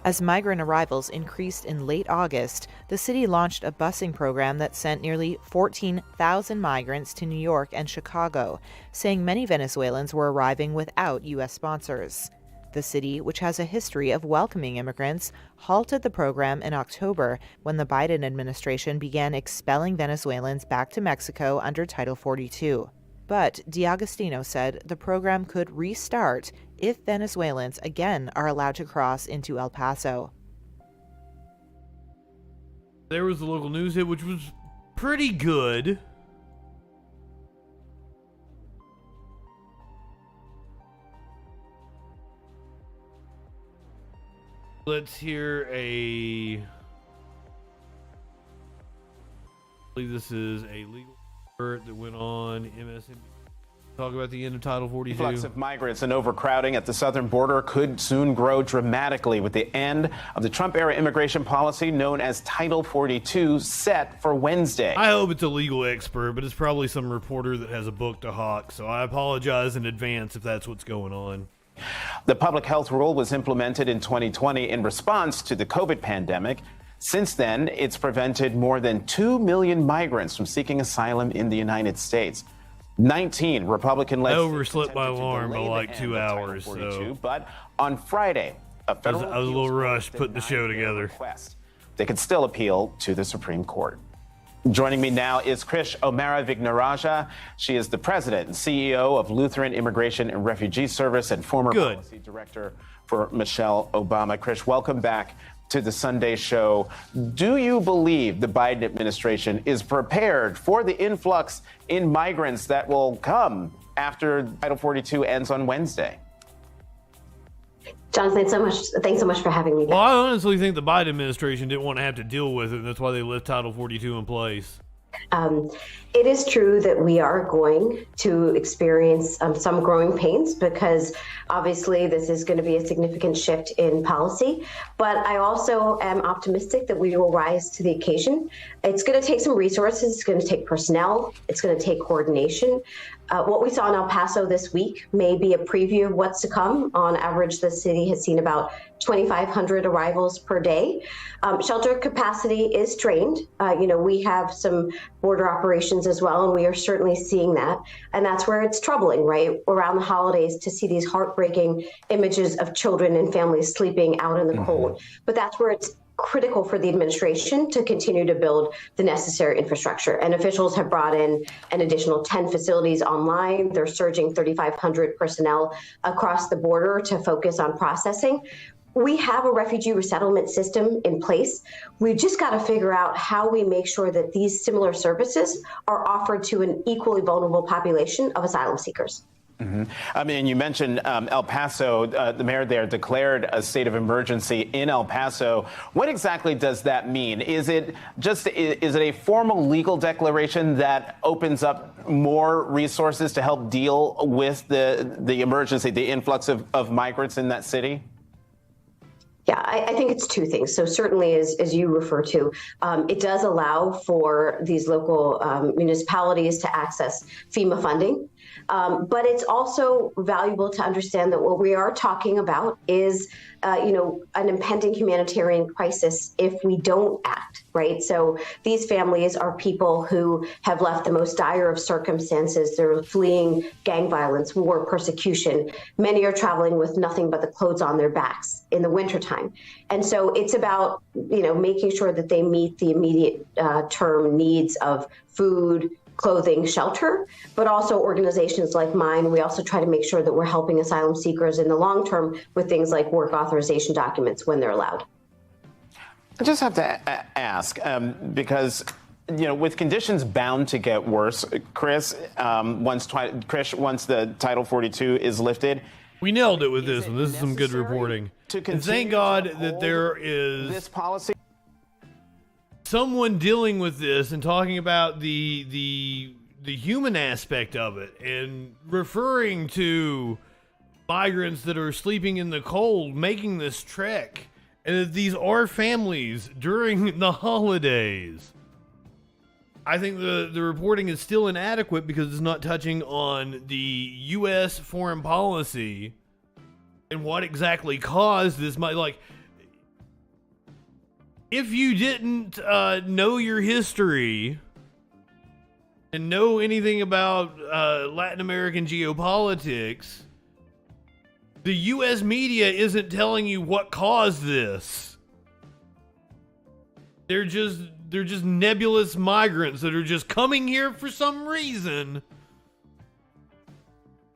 As migrant arrivals increased in late August, the city launched a busing program that sent nearly 14,000 migrants to New York and Chicago, saying many Venezuelans were arriving without U.S. sponsors. The city, which has a history of welcoming immigrants, halted the program in October when the Biden administration began expelling Venezuelans back to Mexico under Title 42. But D'Agostino said the program could restart if Venezuelans again are allowed to cross into El Paso. There was the local news hit, which was pretty good. Let's hear I believe this is a legal alert that went on MSNBC. Talk about the end of Title 42. Influx of migrants and overcrowding at the southern border could soon grow dramatically with the end of the Trump-era immigration policy known as Title 42 set for Wednesday. I hope it's a legal expert, but it's probably some reporter that has a book to hawk, so I apologize in advance if that's what's going on. The public health rule was implemented in 2020 in response to the COVID pandemic. Since then, it's prevented more than 2 million migrants from seeking asylum in the United States. 19 Republican legislators overslept my alarm by like 2 hours. But on Friday, a federal I was a little rushed putting the show together. They could still appeal to the Supreme Court. Joining me now is Krish Omaravagnaraja. She is the president and CEO of Lutheran Immigration and Refugee Service and former policy director for Michelle Obama. Krish, welcome back to the Sunday show. Do you believe the Biden administration is prepared for the influx in migrants that will come after Title 42 ends on Wednesday? John, thanks so much for having me back. Well, I honestly think the Biden administration didn't want to have to deal with it, and that's why they left Title 42 in place. It is true that we are going to experience some growing pains because obviously this is going to be a significant shift in policy. But I also am optimistic that we will rise to the occasion. It's going to take some resources. It's going to take personnel. It's going to take coordination. What we saw in El Paso this week may be a preview of what's to come. On average, the city has seen about 2,500 arrivals per day. Shelter capacity is strained. We have some border operations as well, and we are certainly seeing that. And that's where it's troubling, right, around the holidays to see these heartbreaking images of children and families sleeping out in the cold. But that's where it's critical for the administration to continue to build the necessary infrastructure. And officials have brought in an additional 10 facilities online. They're surging 3,500 personnel across the border to focus on processing. We have a refugee resettlement system in place. We've just got to figure out how we make sure that these similar services are offered to an equally vulnerable population of asylum seekers. I mean, you mentioned El Paso. The mayor there declared a state of emergency in El Paso. What exactly does that mean? Is it a formal legal declaration that opens up more resources to help deal with the emergency, the influx of migrants in that city? Yeah, I think it's two things. So certainly, as you refer to, it does allow for these local municipalities to access FEMA funding. But it's also valuable to understand that what we are talking about is, an impending humanitarian crisis if we don't act, right? So these families are people who have left the most dire of circumstances. They're fleeing gang violence, war, persecution. Many are traveling with nothing but the clothes on their backs in the wintertime. And so it's about, making sure that they meet the immediate term needs of food, clothing, shelter, but also organizations like mine. We also try to make sure that we're helping asylum seekers in the long term with things like work authorization documents when they're allowed. I just have to ask, because, with conditions bound to get worse, Chris, once the Title 42 is lifted. We nailed it with this one. This is some good reporting. And thank God that there is this policy. Someone dealing with this and talking about the human aspect of it and referring to migrants that are sleeping in the cold, making this trek, and that these are families during the holidays. I think the reporting is still inadequate because it's not touching on the U.S. foreign policy and what exactly caused this. If you didn't know your history and know anything about Latin American geopolitics, the U.S. media isn't telling you what caused this. They're just nebulous migrants that are just coming here for some reason.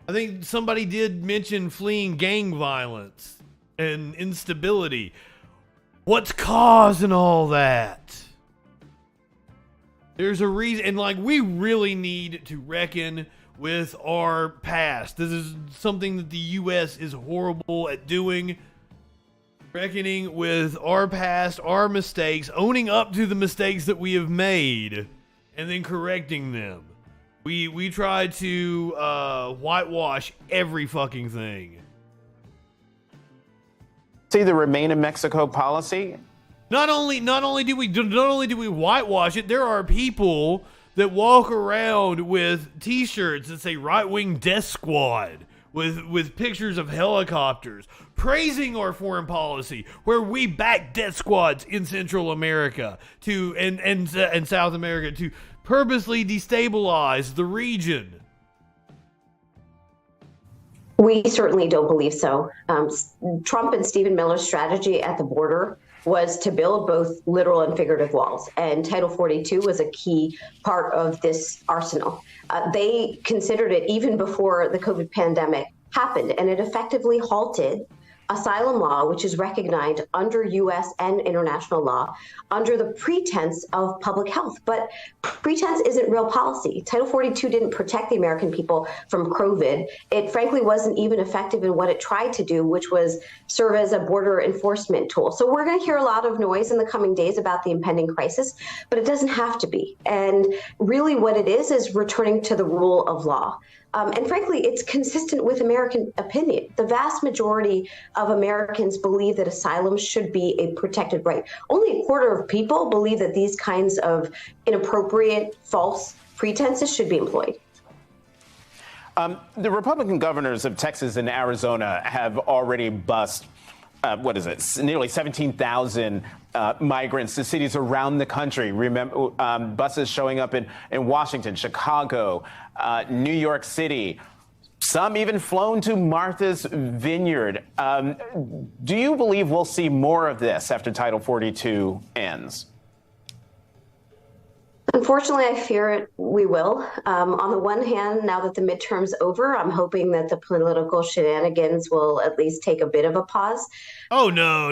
I think somebody did mention fleeing gang violence and instability. What's causing all that? There's a reason, and we really need to reckon with our past. This is something that the U.S. is horrible at doing. Reckoning with our past, our mistakes, owning up to the mistakes that we have made, and then correcting them. We try to whitewash every fucking thing. See the Remain in Mexico policy? Not only do we whitewash it, there are people that walk around with T-shirts that say right-wing death squad with pictures of helicopters praising our foreign policy, where we back death squads in Central America and South America to purposely destabilize the region. We certainly don't believe so. Trump and Stephen Miller's strategy at the border was to build both literal and figurative walls, and Title 42 was a key part of this arsenal. They considered it even before the COVID pandemic happened, and it effectively halted asylum law, which is recognized under U.S. and international law under the pretense of public health. But pretense isn't real policy. Title 42 didn't protect the American people from COVID. It frankly wasn't even effective in what it tried to do, which was serve as a border enforcement tool. So we're going to hear a lot of noise in the coming days about the impending crisis, but it doesn't have to be. And really what it is returning to the rule of law. And frankly, it's consistent with American opinion. The vast majority of Americans believe that asylum should be a protected right. Only a quarter of people believe that these kinds of inappropriate, false pretenses should be employed. The Republican governors of Texas and Arizona have already bussed nearly 17,000 migrants to cities around the country. Remember, buses showing up in Washington, Chicago, New York City, some even flown to Martha's Vineyard. Do you believe we'll see more of this after Title 42 ends? Unfortunately, I fear we will. On the one hand, now that the midterm's over, I'm hoping that the political shenanigans will at least take a bit of a pause. Oh, no.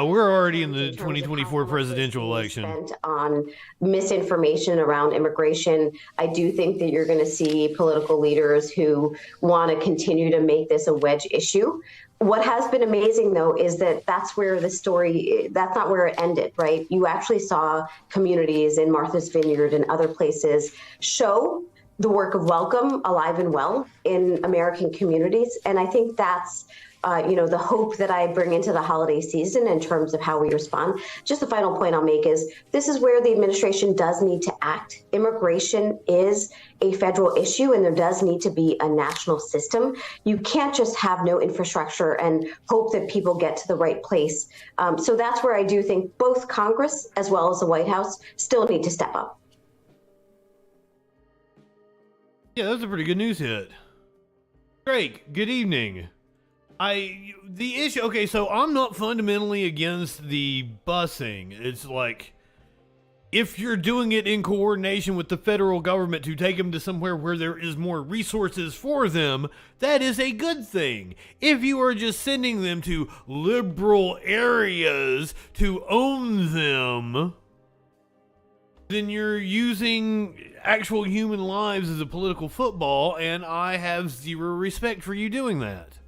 We're already in the 2024 presidential election. Spent on misinformation around immigration. I do think that you're going to see political leaders who want to continue to make this a wedge issue. What has been amazing, though, is that that's where the story, that's not where it ended, right? You actually saw communities in Martha's Vineyard and other places show the work of welcome alive and well in American communities. And I think that's, the hope that I bring into the holiday season in terms of how we respond. Just the final point I'll make is this is where the administration does need to act. Immigration is a federal issue, and there does need to be a national system. You can't just have no infrastructure and hope that people get to the right place. So that's where I do think both Congress as well as the White House still need to step up. Yeah, that's a pretty good news hit. Drake, good evening. The issue, okay, so I'm not fundamentally against the busing. It's like, if you're doing it in coordination with the federal government to take them to somewhere where there is more resources for them, that is a good thing. If you are just sending them to liberal areas to own them, then you're using actual human lives as a political football, and I have zero respect for you doing that.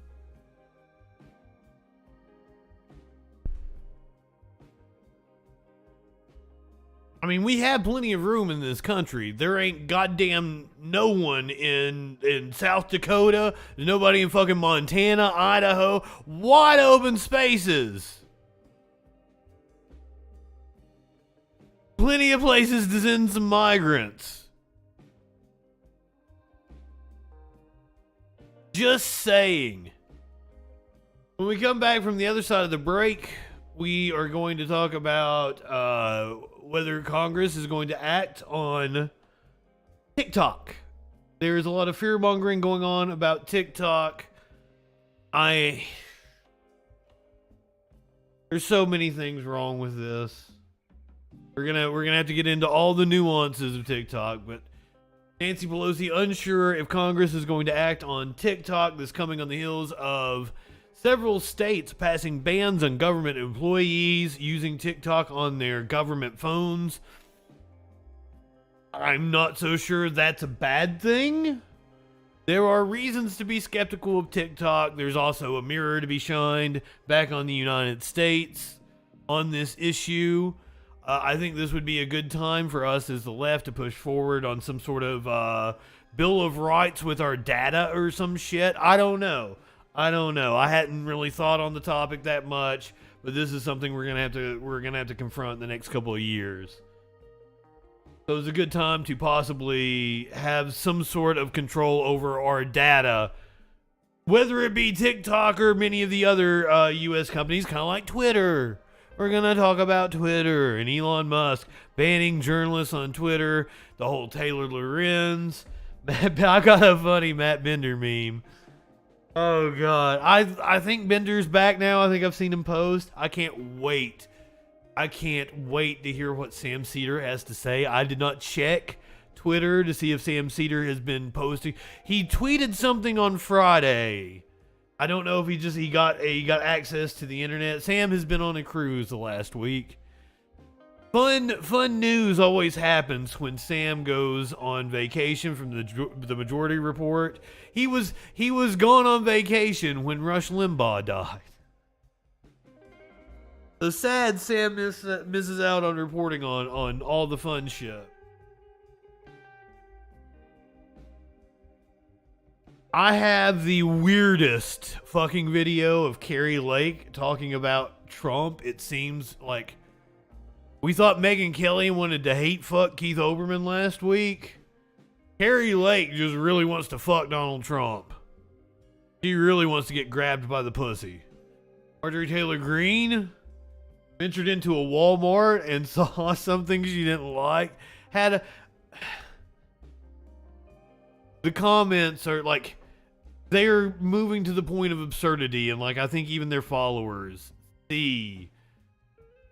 I mean, we have plenty of room in this country. There ain't goddamn no one in South Dakota, nobody in fucking Montana, Idaho, wide open spaces. Plenty of places to send some migrants. Just saying. When we come back from the other side of the break, we are going to talk about whether Congress is going to act on TikTok. There's a lot of fear-mongering going on about TikTok. There's so many things wrong with this. We're gonna have to get into all the nuances of TikTok, but Nancy Pelosi unsure if Congress is going to act on TikTok. This coming on the heels of several states passing bans on government employees using TikTok on their government phones. I'm not so sure that's a bad thing. There are reasons to be skeptical of TikTok. There's also a mirror to be shined back on the United States on this issue. I think this would be a good time for us as the left to push forward on some sort of Bill of Rights with our data or some shit. I don't know. I hadn't really thought on the topic that much, but this is something we're gonna have to confront in the next couple of years. So it's a good time to possibly have some sort of control over our data, whether it be TikTok or many of the other U.S. companies, kind of like Twitter. We're gonna talk about Twitter and Elon Musk banning journalists on Twitter, the whole Taylor Lorenz. I got a funny Matt Bender meme. Oh God, I think Bender's back now. I think I've seen him post. I can't wait to hear what Sam Cedar has to say. I did not check Twitter to see if Sam Cedar has been posting. He tweeted something on Friday. I don't know if he got access to the internet. Sam has been on a cruise the last week. Fun news always happens when Sam goes on vacation from the Majority Report. He was gone on vacation when Rush Limbaugh died. So sad Sam misses out on reporting on all the fun shit. I have the weirdest fucking video of Kari Lake talking about Trump. It seems like we thought Megyn Kelly wanted to hate fuck Keith Olbermann last week. Kari Lake just really wants to fuck Donald Trump. She really wants to get grabbed by the pussy. Marjorie Taylor Greene ventured into a Walmart and saw something she didn't like. The comments are like, they're moving to the point of absurdity, and like I think even their followers see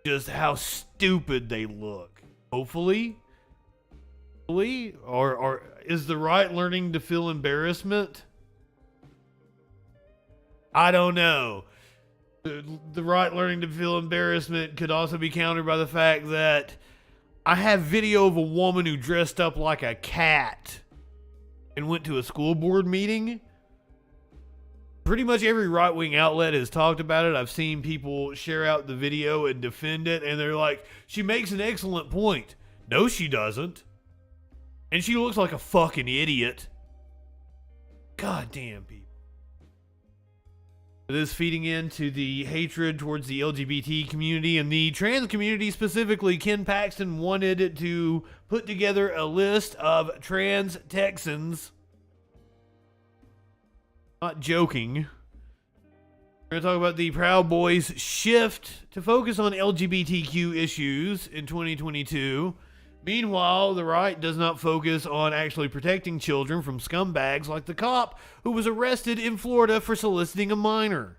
just how stupid they look. Hopefully, or is the right learning to feel embarrassment? I don't know. The right learning to feel embarrassment could also be countered by the fact that I have video of a woman who dressed up like a cat and went to a school board meeting. Pretty much every right-wing outlet has talked about it. I've seen people share out the video and defend it, and they're like, she makes an excellent point. No, she doesn't. And she looks like a fucking idiot. God damn people. This is feeding into the hatred towards the LGBT community and the trans community specifically. Ken Paxton wanted to put together a list of trans Texans. Not joking. We're going to talk about the Proud Boys' shift to focus on LGBTQ issues in 2022. Meanwhile, the right does not focus on actually protecting children from scumbags like the cop who was arrested in Florida for soliciting a minor.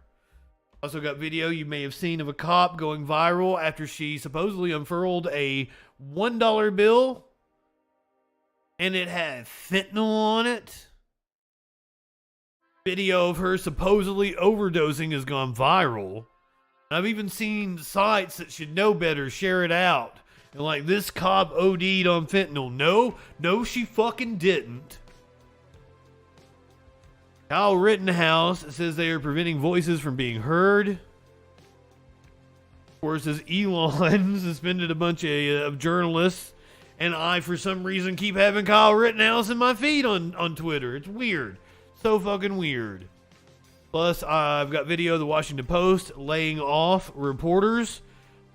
Also got video you may have seen of a cop going viral after she supposedly unfurled a $1 bill and it had fentanyl on it. Video of her supposedly overdosing has gone viral. I've even seen sites that should know better share it out. And like, this cop OD'd on fentanyl. No, she fucking didn't. Kyle Rittenhouse says they are preventing voices from being heard. Of course, as Elon suspended a bunch of journalists. And I, for some reason, keep having Kyle Rittenhouse in my feed on Twitter. It's weird. So fucking weird. Plus, I've got video of the Washington Post laying off reporters.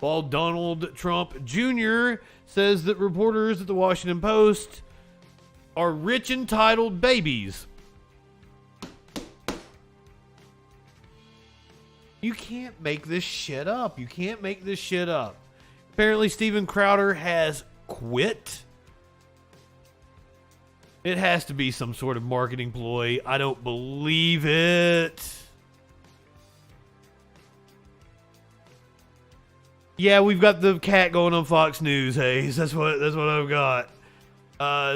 While Donald Trump Jr. says that reporters at the Washington Post are rich, entitled babies. You can't make this shit up. You can't make this shit up. Apparently, Steven Crowder has quit. It has to be some sort of marketing ploy. I don't believe it. Yeah, we've got the cat going on Fox News, Hayes. That's what I've got.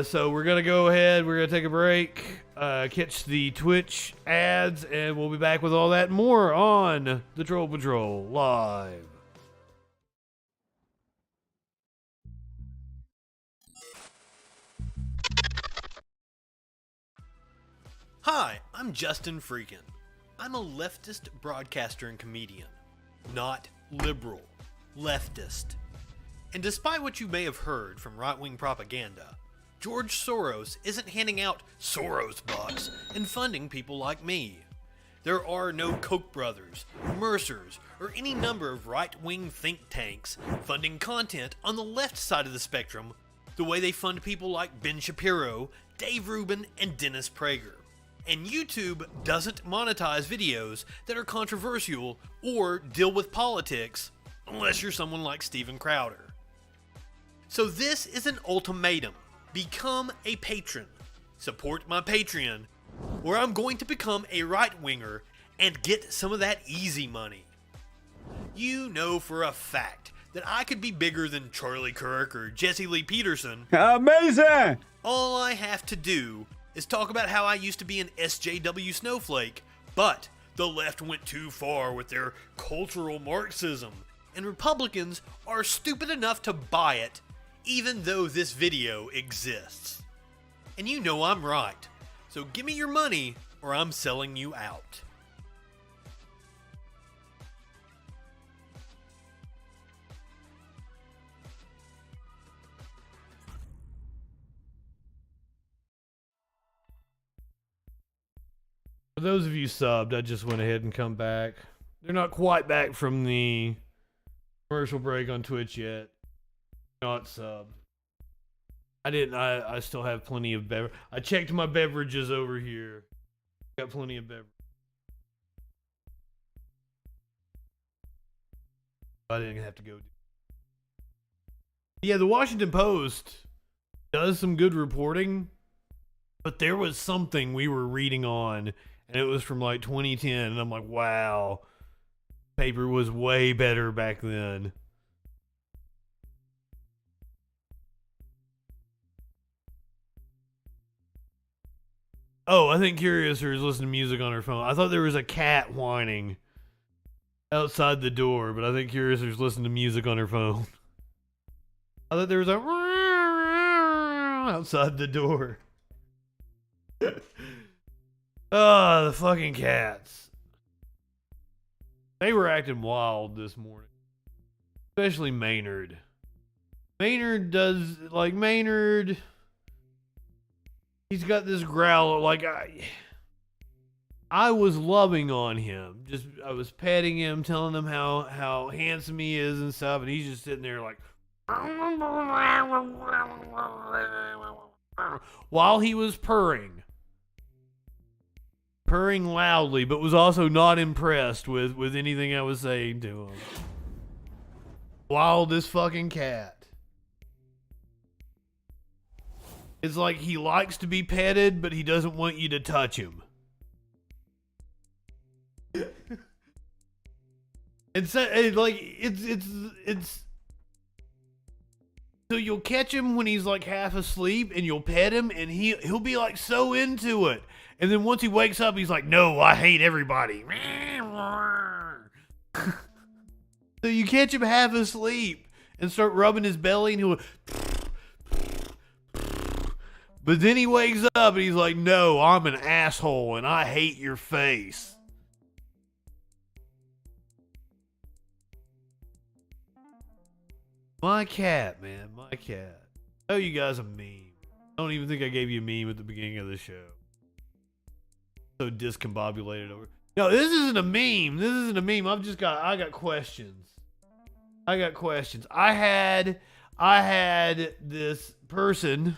So we're going to go ahead. We're going to take a break, catch the Twitch ads, and we'll be back with all that and more on the Troll Patrol Live. Hi, I'm Justin FREAKIN. I'm a leftist broadcaster and comedian, not liberal. Leftist. And despite what you may have heard from right-wing propaganda, George Soros isn't handing out Soros bucks and funding people like me. There are no Koch brothers, Mercers, or any number of right-wing think tanks funding content on the left side of the spectrum the way they fund people like Ben Shapiro, Dave Rubin, and Dennis Prager. And YouTube doesn't monetize videos that are controversial or deal with politics unless you're someone like Steven Crowder. So this is an ultimatum. Become a patron. Support my Patreon, where I'm going to become a right-winger and get some of that easy money. You know for a fact that I could be bigger than Charlie Kirk or Jesse Lee Peterson. Amazing! All I have to do is talk about how I used to be an SJW snowflake, but the left went too far with their cultural Marxism, and Republicans are stupid enough to buy it, even though this video exists. And you know I'm right, so give me your money or I'm selling you out. For those of you subbed, I just went ahead and come back. They're not quite back from the commercial break on Twitch yet. Not sub. I still have plenty of beverage. I checked my beverages over here. Got plenty of beverage. I didn't have to go. Yeah, the Washington Post does some good reporting, but there was something we were reading on, and it was from like 2010, and I'm like, wow, paper was way better back then. Oh, I think Curiouser is listening to music on her phone. I thought there was a cat whining outside the door, but I think Curiouser's listening to music on her phone. I thought there was a outside the door. Oh, the fucking cats. They were acting wild this morning. Especially Maynard. Maynard, he's got this growl, like, I was loving on him. I was petting him, telling him how handsome he is and stuff, and he's just sitting there like, while he was purring loudly, but was also not impressed with anything I was saying to him. Wild as fucking cat. It's like he likes to be petted, but he doesn't want you to touch him. It's so you'll catch him when he's like half asleep, and you'll pet him, and he'll be like so into it, and then once he wakes up, he's like, "No, I hate everybody." So you catch him half asleep and start rubbing his belly, and he'll. But then he wakes up and he's like, "No, I'm an asshole and I hate your face." My cat, man, my cat. Oh, you guys a meme. I don't even think I gave you a meme at the beginning of the show. So discombobulated over. No, this isn't a meme. This isn't a meme. I got questions. I had this person.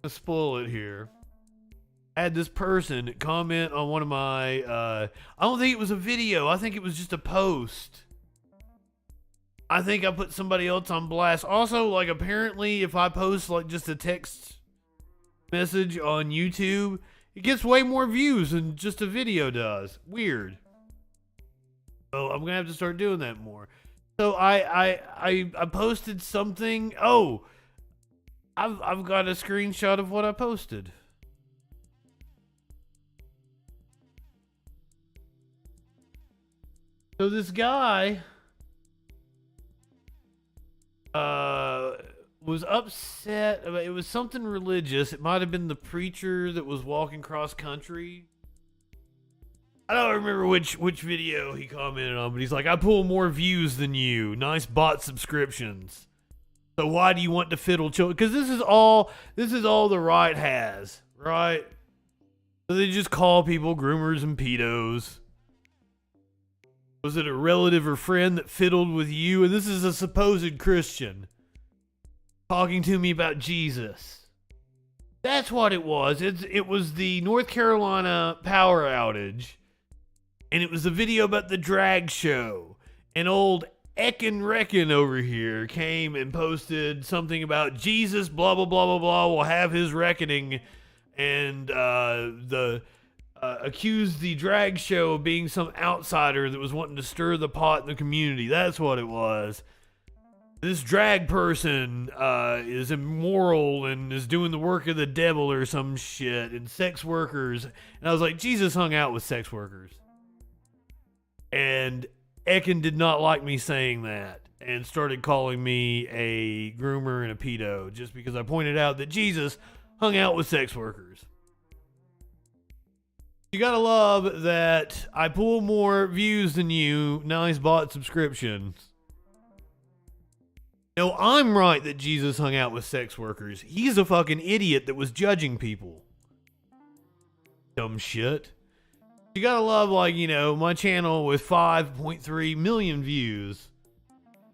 Let's spoil it here. I had this person comment on one of my, I don't think it was a video. I think it was just a post. I think I put somebody else on blast. Also, like, apparently if I post like just a text message on YouTube, it gets way more views than just a video does. Weird. So I'm gonna have to start doing that more. So I posted something. Oh, I've got a screenshot of what I posted. So this guy was upset about, it was something religious. It might have been the preacher that was walking cross country. I don't remember which video he commented on, but he's like, "I pull more views than you. Nice bot subscriptions. So why do you want to fiddle children?" Because this is all the right has, right? So they just call people groomers and pedos. Was it a relative or friend that fiddled with you? And this is a supposed Christian talking to me about Jesus. That's what it was. It was the North Carolina power outage. And it was a video about the drag show. And old Reckon over here came and posted something about Jesus, blah, blah, blah, blah, blah, will have his reckoning. And accused the drag show of being some outsider that was wanting to stir the pot in the community. That's what it was. This drag person is immoral and is doing the work of the devil or some shit, and sex workers. And I was like, Jesus hung out with sex workers. And Ekin did not like me saying that and started calling me a groomer and a pedo just because I pointed out that Jesus hung out with sex workers. You gotta love that I pull more views than you. Nice bot subscriptions. No, I'm right that Jesus hung out with sex workers. He's a fucking idiot that was judging people. Dumb shit. You gotta love, like, you know, my channel with 5.3 million views.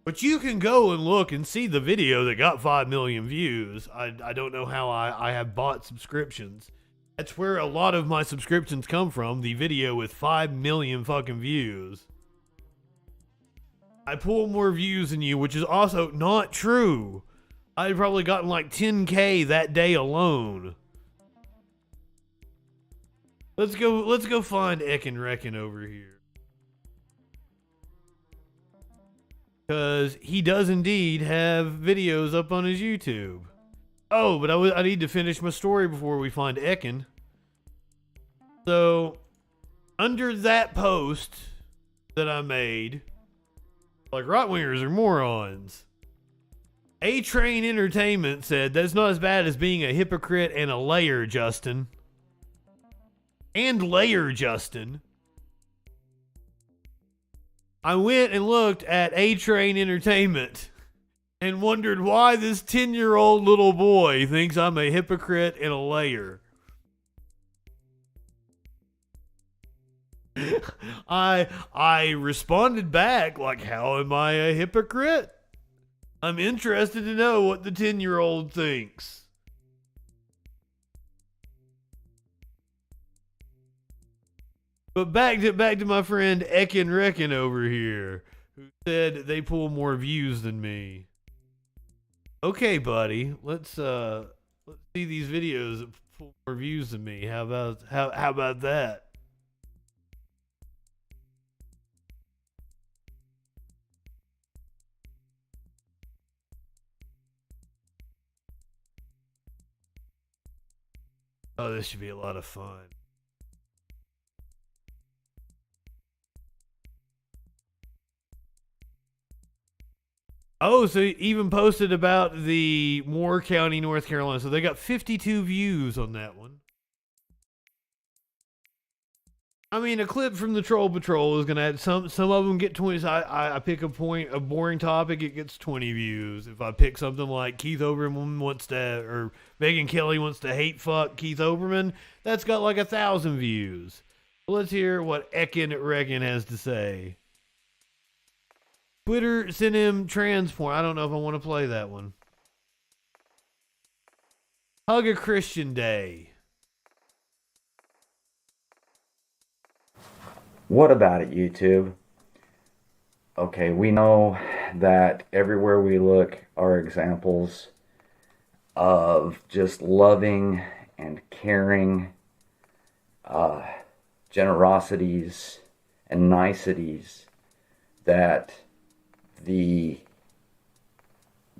But you can go and look and see the video that got 5 million views. I don't know how I have bought subscriptions. That's where a lot of my subscriptions come from. The video with 5 million fucking views. I pull more views than you, which is also not true. I've probably gotten like 10K that day alone. Let's go find Ekin Reckon over here. Because he does indeed have videos up on his YouTube. Oh, but I need to finish my story before we find Ekin. So, under that post that I made, like, right-wingers are morons, A-Train Entertainment said, that's not as bad as being a hypocrite and a layer, Justin. And layer, Justin. I went and looked at A-Train Entertainment and wondered why this 10-year-old little boy thinks I'm a hypocrite and a layer. I responded back like, how am I a hypocrite? I'm interested to know what the 10-year-old thinks. But back to my friend Ekin Reckon over here, who said they pull more views than me. Okay, buddy, let's see these videos that pull more views than me. How about that? Oh, this should be a lot of fun. Oh, so he even posted about the Moore County, North Carolina. So they got 52 views on that one. I mean, a clip from the Troll Patrol is going to add some of them get 20. So I pick a boring topic, it gets 20 views. If I pick something like Keith Olbermann or Megyn Kelly wants to hate fuck Keith Olbermann, that's got like 1,000 views. Well, let's hear what Ekin Reckon has to say. Twitter sent him trans porn. I don't know if I want to play that one. Hug a Christian Day. What about it, YouTube? Okay, we know that everywhere we look are examples of just loving and caring, generosities and niceties that the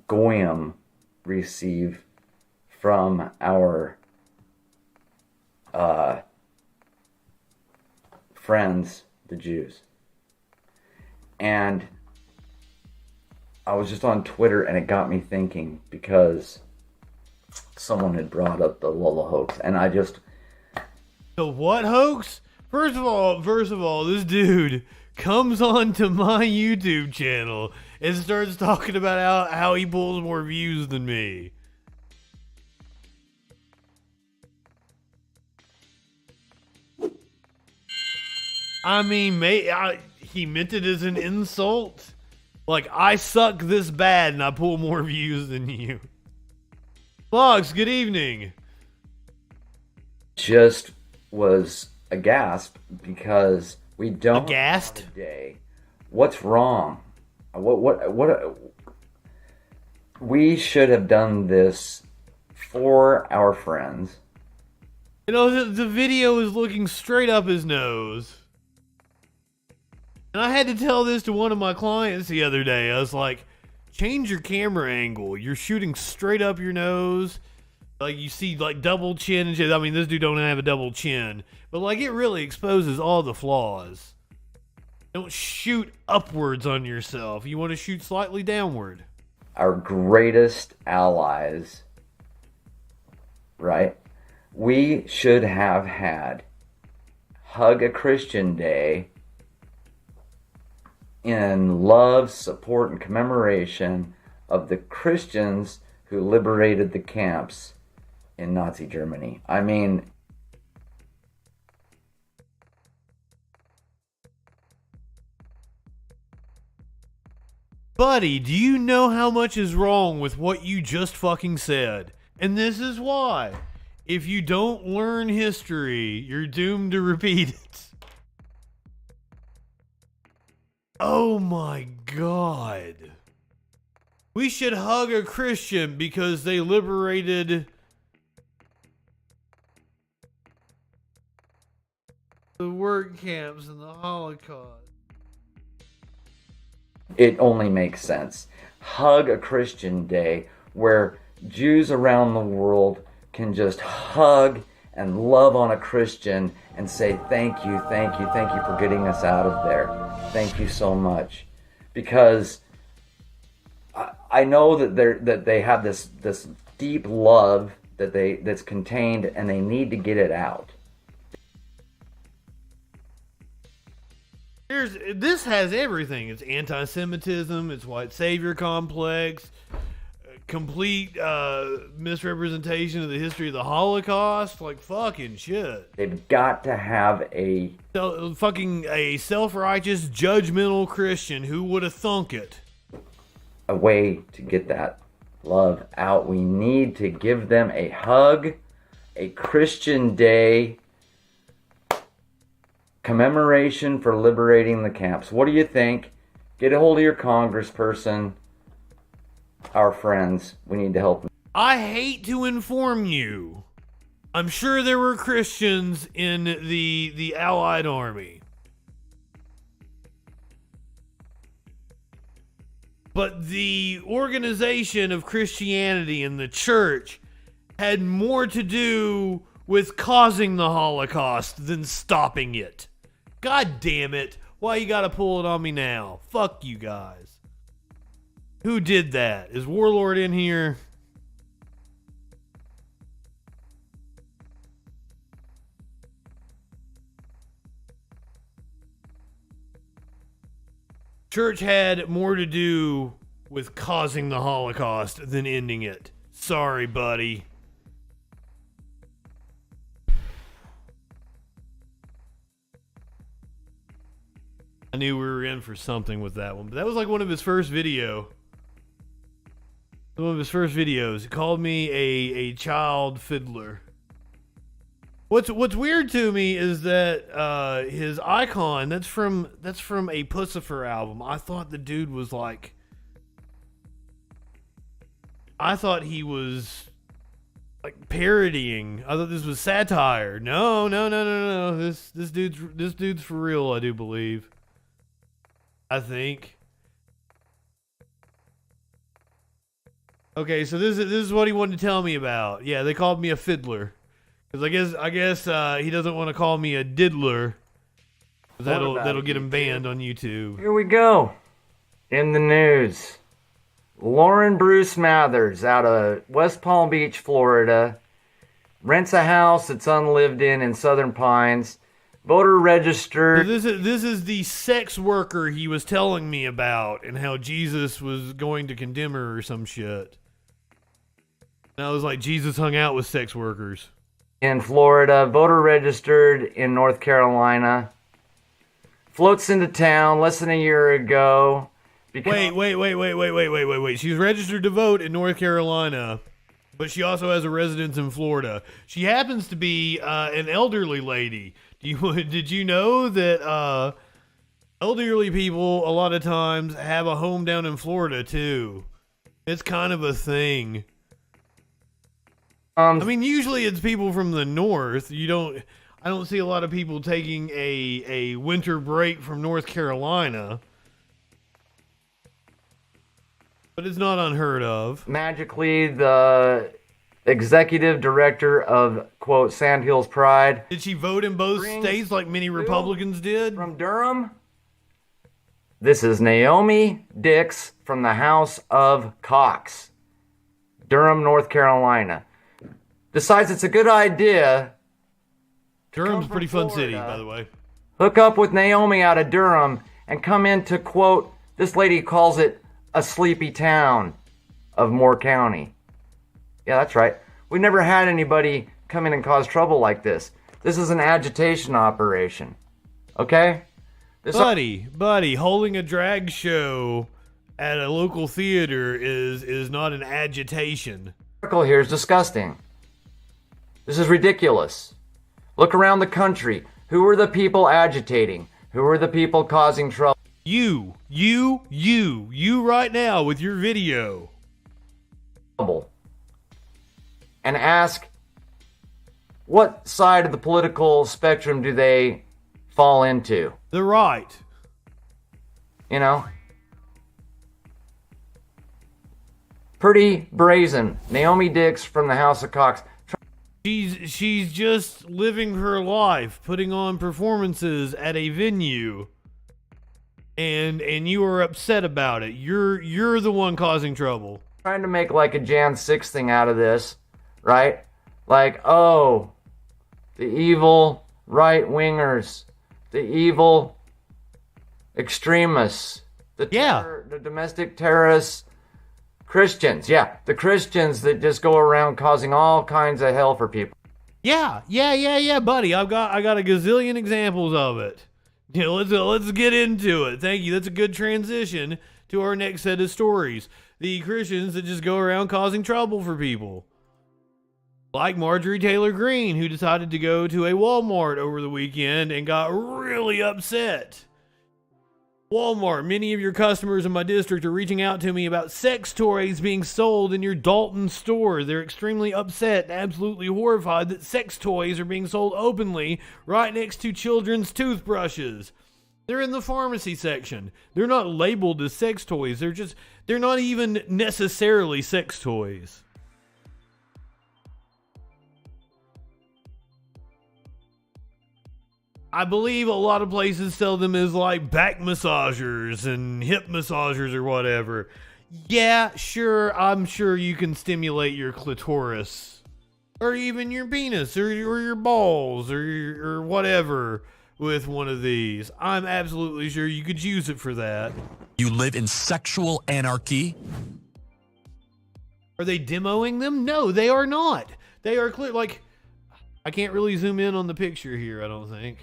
Goyim receive from our friends, the Jews. And I was just on Twitter and it got me thinking because someone had brought up the Lola hoax, and I just... The what hoax? First of all, this dude comes on to my YouTube channel and starts talking about how he pulls more views than me. I mean, he meant it as an insult. Like, I suck this bad and I pull more views than you. Vlogs, good evening. Just was aghast because we don't aghast? have a day. What's wrong? What we should have done this for our friends. You know, the video is looking straight up his nose. And I had to tell this to one of my clients the other day. I was like, change your camera angle. You're shooting straight up your nose. Like, you see, like, double chin and shit. I mean, this dude don't have a double chin. But, like, it really exposes all the flaws. Don't shoot upwards on yourself. You want to shoot slightly downward. Our greatest allies, right? We should have had Hug a Christian Day in love, support, and commemoration of the Christians who liberated the camps in Nazi Germany. I mean, buddy, do you know how much is wrong with what you just fucking said? And this is why. If you don't learn history, you're doomed to repeat it. Oh my God. We should hug a Christian because they liberated the work camps and the Holocaust. It only makes sense. Hug a Christian Day where Jews around the world can just hug and love on a Christian and say, thank you for getting us out of there. Thank you so much. Because I know that they have this deep love that's contained, and they need to get it out. This has everything. It's anti-Semitism, it's white savior complex, complete misrepresentation of the history of the Holocaust, like fucking shit. They've got to have a self-righteous, judgmental Christian who would have thunk it. A way to get that love out. We need to give them a hug, a Christian Day commemoration for liberating the camps. What do you think? Get a hold of your congressperson. Our friends, we need to help them. I hate to inform you. I'm sure there were Christians in the Allied Army. But the organization of Christianity and the church had more to do with causing the Holocaust than stopping it. God damn it. Why you gotta pull it on me now? Fuck you guys. Who did that? Is Warlord in here? Church had more to do with causing the Holocaust than ending it. Sorry, buddy. I knew we were in for something with that one, but that was like one of his first videos. He called me a child fiddler. What's weird to me is that his icon, that's from a Pussifer album. I thought the dude was like, I thought he was like parodying. I thought this was satire. No. This dude's for real, I do believe. I think. Okay, so this is what he wanted to tell me about. Yeah, they called me a fiddler. Because I guess he doesn't want to call me a diddler. That'll get him banned on YouTube. Here we go. In the news. Lauren Bruce Mathers out of West Palm Beach, Florida, rents a house that's unlived in Southern Pines. Voter registered. So this is the sex worker he was telling me about and how Jesus was going to condemn her or some shit. And I was like, Jesus hung out with sex workers. In Florida, voter registered in North Carolina. Floats into town less than a year ago. Wait. She was registered to vote in North Carolina, but she also has a residence in Florida. She happens to be an elderly lady. Did you know that elderly people a lot of times have a home down in Florida too? It's kind of a thing. I mean, usually it's people from the north. I don't see a lot of people taking a winter break from North Carolina. But it's not unheard of. Magically, the executive director of, quote, Sandhills Pride. Did she vote in both states like many Republicans did? From Durham. This is Naomi Dix from the House of Cox, Durham, North Carolina. Decides it's a good idea. Durham's a pretty fun city, by the way. Hook up with Naomi out of Durham and come into, quote, this lady calls it a sleepy town of Moore County. Yeah, that's right. We never had anybody come in and cause trouble like this. This is an agitation operation. Okay? Buddy, holding a drag show at a local theater is not an agitation. The article here is disgusting. This is ridiculous. Look around the country. Who are the people agitating? Who are the people causing trouble? You right now with your video. And ask, what side of the political spectrum do they fall into? The right. You know? Pretty brazen. Naomi Dix from the House of Cox. She's just living her life, putting on performances at a venue. And you are upset about it. You're the one causing trouble. Trying to make like a Jan 6 thing out of this, right? Like, oh, the evil right-wingers, the evil extremists, the domestic terrorists, Christians. Yeah, the Christians that just go around causing all kinds of hell for people. Yeah, buddy. I got a gazillion examples of it. You know, let's get into it. Thank you. That's a good transition to our next set of stories. The Christians that just go around causing trouble for people. Like Marjorie Taylor Greene, who decided to go to a Walmart over the weekend and got really upset. Walmart, many of your customers in my district are reaching out to me about sex toys being sold in your Dalton store. They're extremely upset and absolutely horrified that sex toys are being sold openly right next to children's toothbrushes. They're in the pharmacy section. They're not labeled as sex toys. They're not even necessarily sex toys. I believe a lot of places sell them as like back massagers and hip massagers or whatever. Yeah, sure, I'm sure you can stimulate your clitoris. Or even your penis or your balls or whatever with one of these. I'm absolutely sure you could use it for that. You live in sexual anarchy? Are they demoing them? No, they are not. They are clear. Like, I can't really zoom in on the picture here, I don't think.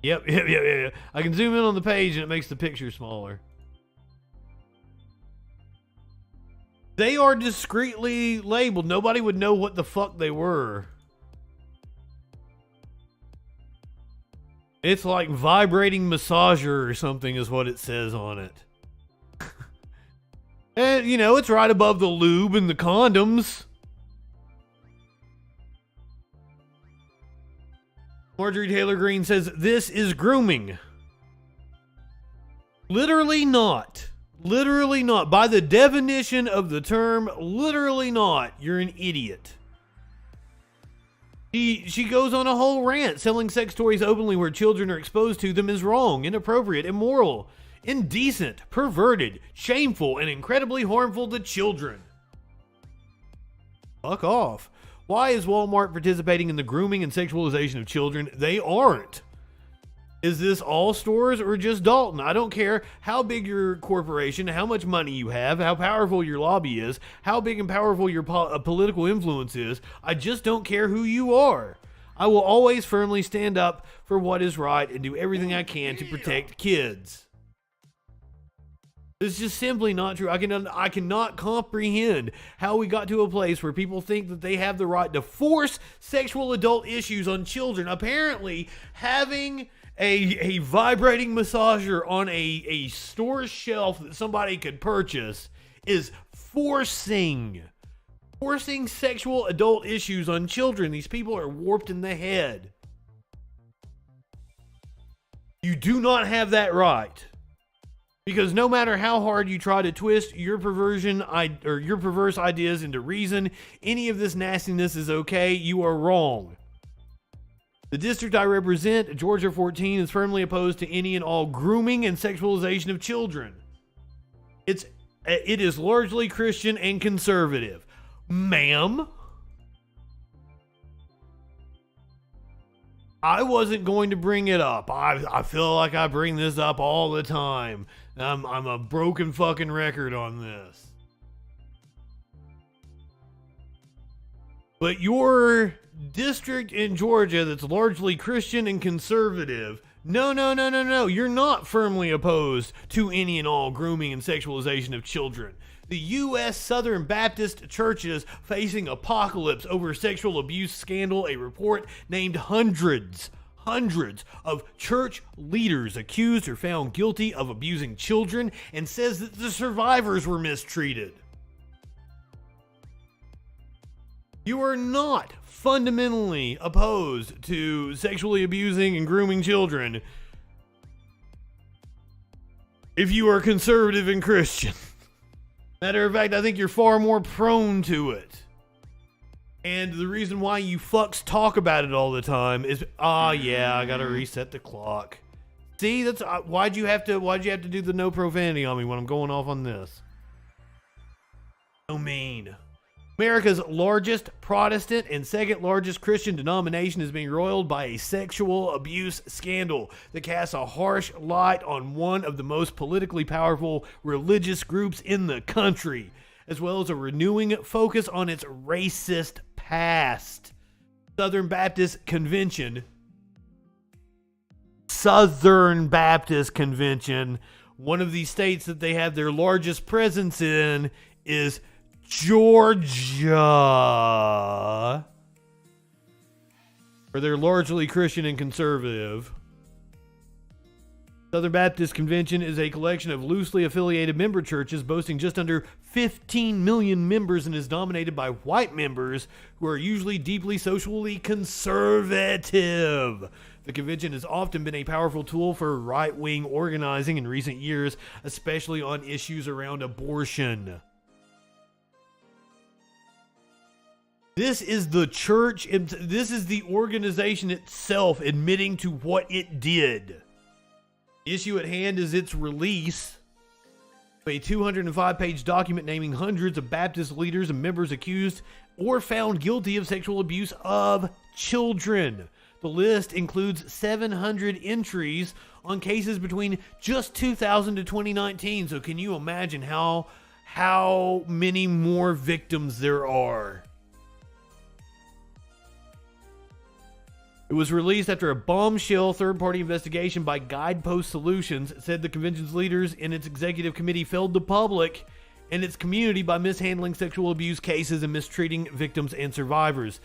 Yep. I can zoom in on the page and it makes the picture smaller. They are discreetly labeled. Nobody would know what the fuck they were. It's like vibrating massager or something is what it says on it. And, you know, it's right above the lube and the condoms. Marjorie Taylor Greene says, this is grooming. Literally not. Literally not. By the definition of the term, literally not. You're an idiot. She goes on a whole rant. Selling sex toys openly where children are exposed to them is wrong, inappropriate, immoral, indecent, perverted, shameful, and incredibly harmful to children. Fuck off. Why is Walmart participating in the grooming and sexualization of children? They aren't. Is this all stores or just Dalton? I don't care how big your corporation, how much money you have, how powerful your lobby is, how big and powerful your political influence is. I just don't care who you are. I will always firmly stand up for what is right and do everything I can to protect kids. It's just simply not true. I cannot comprehend how we got to a place where people think that they have the right to force sexual adult issues on children. Apparently, having a vibrating massager on a store shelf that somebody could purchase is forcing sexual adult issues on children. These people are warped in the head. You do not have that right. Because no matter how hard you try to twist your perversion or your perverse ideas into reason, any of this nastiness is okay. You are wrong. The district I represent, Georgia 14, is firmly opposed to any and all grooming and sexualization of children. It is largely Christian and conservative. Ma'am, I wasn't going to bring it up. I feel like I bring this up all the time. I'm a broken fucking record on this. But your district in Georgia that's largely Christian and conservative, no. You're not firmly opposed to any and all grooming and sexualization of children. The U.S. Southern Baptist churches facing apocalypse over sexual abuse scandal, a report named hundreds hundreds of church leaders accused or found guilty of abusing children and says that the survivors were mistreated. You are not fundamentally opposed to sexually abusing and grooming children if you are conservative and Christian. Matter of fact, I think you're far more prone to it. And the reason why you fucks talk about it all the time is, yeah, I gotta reset the clock. See, that's why'd you have to do the no profanity on me when I'm going off on this? So mean. America's largest Protestant and second largest Christian denomination is being roiled by a sexual abuse scandal that casts a harsh light on one of the most politically powerful religious groups in the country, as well as a renewing focus on its racist past. Southern Baptist Convention, one of the states that they have their largest presence in is Georgia, where they're largely Christian and conservative. Southern Baptist Convention is a collection of loosely affiliated member churches boasting just under 15 million members and is dominated by white members who are usually deeply socially conservative. The convention has often been a powerful tool for right-wing organizing in recent years, especially on issues around abortion. This is the church, this is the organization itself admitting to what it did. The issue at hand is its release of a 205-page document naming hundreds of Baptist leaders and members accused or found guilty of sexual abuse of children. The list includes 700 entries on cases between just 2000 to 2019. So can you imagine how many more victims there are? It was released after a bombshell third-party investigation by Guidepost Solutions said the convention's leaders in its executive committee failed the public and its community by mishandling sexual abuse cases and mistreating victims and survivors.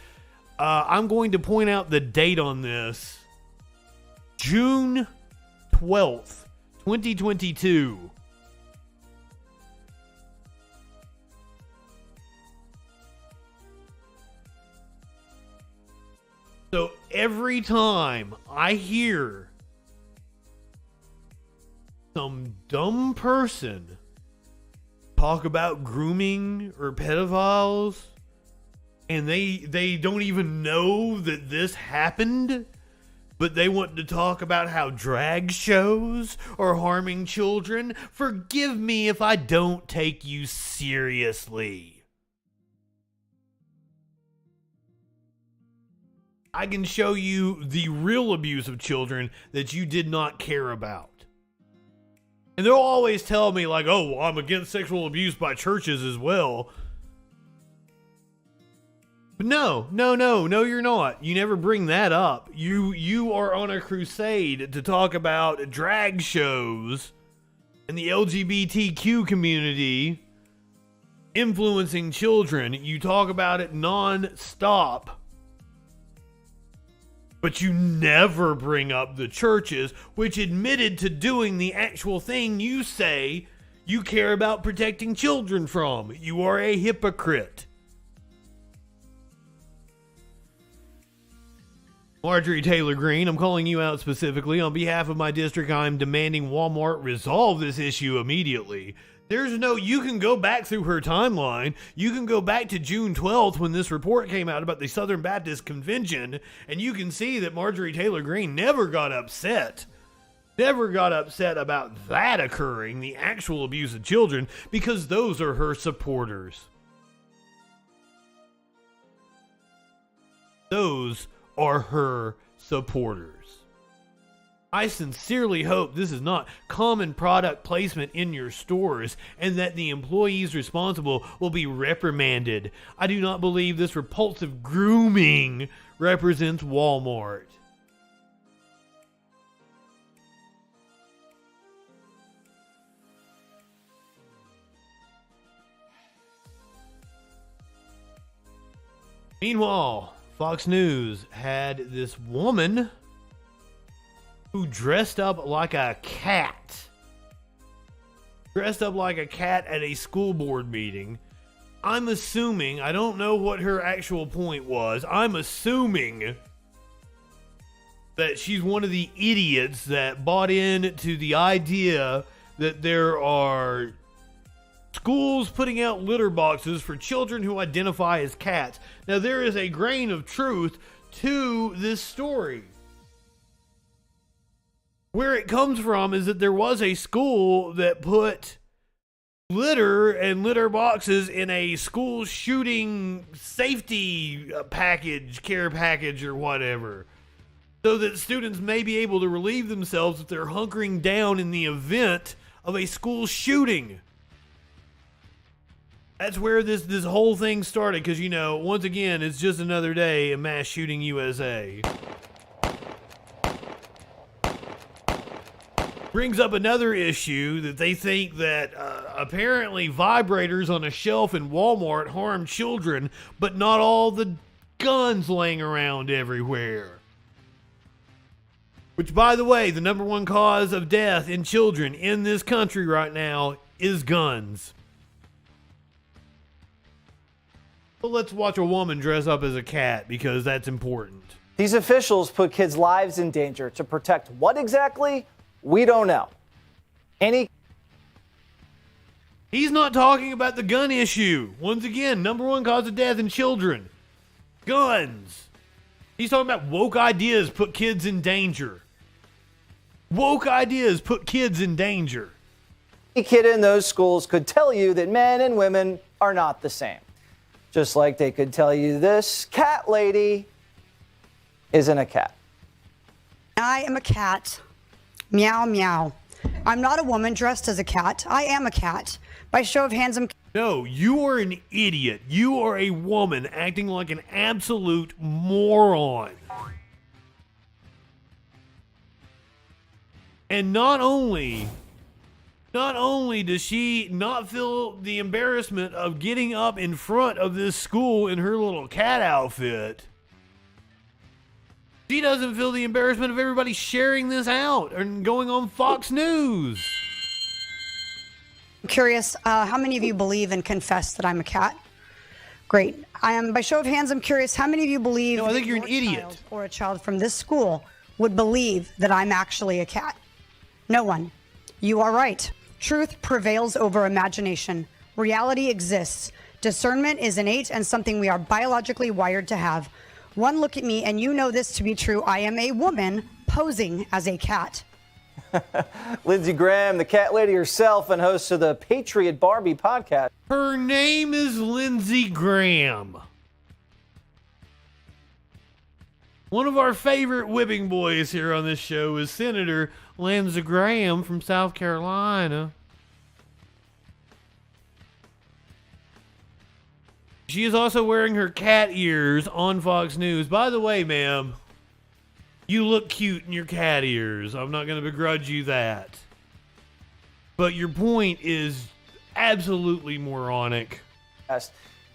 I'm going to point out the date on this. June 12th, 2022. So every time I hear some dumb person talk about grooming or pedophiles, and they don't even know that this happened, but they want to talk about how drag shows are harming children, forgive me if I don't take you seriously. I can show you the real abuse of children that you did not care about. And they'll always tell me like, oh, well, I'm against sexual abuse by churches as well. But no, you're not. You never bring that up. You are on a crusade to talk about drag shows and the LGBTQ community influencing children. You talk about it non-stop. But you never bring up the churches, which admitted to doing the actual thing you say you care about protecting children from. You are a hypocrite. Marjorie Taylor Greene, I'm calling you out specifically. On behalf of my district, I'm demanding Walmart resolve this issue immediately. You can go back through her timeline. You can go back to June 12th when this report came out about the Southern Baptist Convention, and you can see that Marjorie Taylor Greene never got upset. Never got upset about that occurring, the actual abuse of children, because those are her supporters. Those are her supporters. I sincerely hope this is not common product placement in your stores and that the employees responsible will be reprimanded. I do not believe this repulsive grooming represents Walmart. Meanwhile, Fox News had this woman who dressed up like a cat. Dressed up like a cat at a school board meeting. I'm assuming, I don't know what her actual point was. I'm assuming that she's one of the idiots that bought into the idea that there are schools putting out litter boxes for children who identify as cats. Now, there is a grain of truth to this story. Where it comes from is that there was a school that put litter and litter boxes in a school shooting safety package, care package or whatever, so that students may be able to relieve themselves if they're hunkering down in the event of a school shooting. That's where this whole thing started, because, you know, once again, it's just another day in mass shooting USA. Brings up another issue that they think that apparently vibrators on a shelf in Walmart harm children, but not all the guns laying around everywhere. Which, by the way, the number one cause of death in children in this country right now is guns. Well, let's watch a woman dress up as a cat, because that's important. These officials put kids' lives in danger to protect what exactly? We don't know. He's not talking about the gun issue. Once again, number one cause of death in children. Guns. He's talking about woke ideas put kids in danger. Woke ideas put kids in danger. Any kid in those schools could tell you that men and women are not the same. Just like they could tell you this cat lady isn't a cat. I am a cat. Meow, meow. I'm not a woman dressed as a cat. I am a cat. By show of hands, No, you are an idiot. You are a woman acting like an absolute moron. And not only does she not feel the embarrassment of getting up in front of this school in her little cat outfit, she doesn't feel the embarrassment of everybody sharing this out and going on Fox News. I'm curious, how many of you believe and confess that I'm a cat? Great. By show of hands, I'm curious, how many of you believe I think you're an idiot. Or a child from this school would believe that I'm actually a cat? No one. You are right. Truth prevails over imagination. Reality exists. Discernment is innate and something we are biologically wired to have. One look at me and you know this to be true. I am a woman posing as a cat. Lindsey Graham, the cat lady herself and host of the Patriot Barbie podcast. Her name is Lindsey Graham. One of our favorite whipping boys here on this show is Senator Lindsey Graham from South Carolina. She is also wearing her cat ears on Fox News. By the way, ma'am, you look cute in your cat ears. I'm not going to begrudge you that. But your point is absolutely moronic. Yes.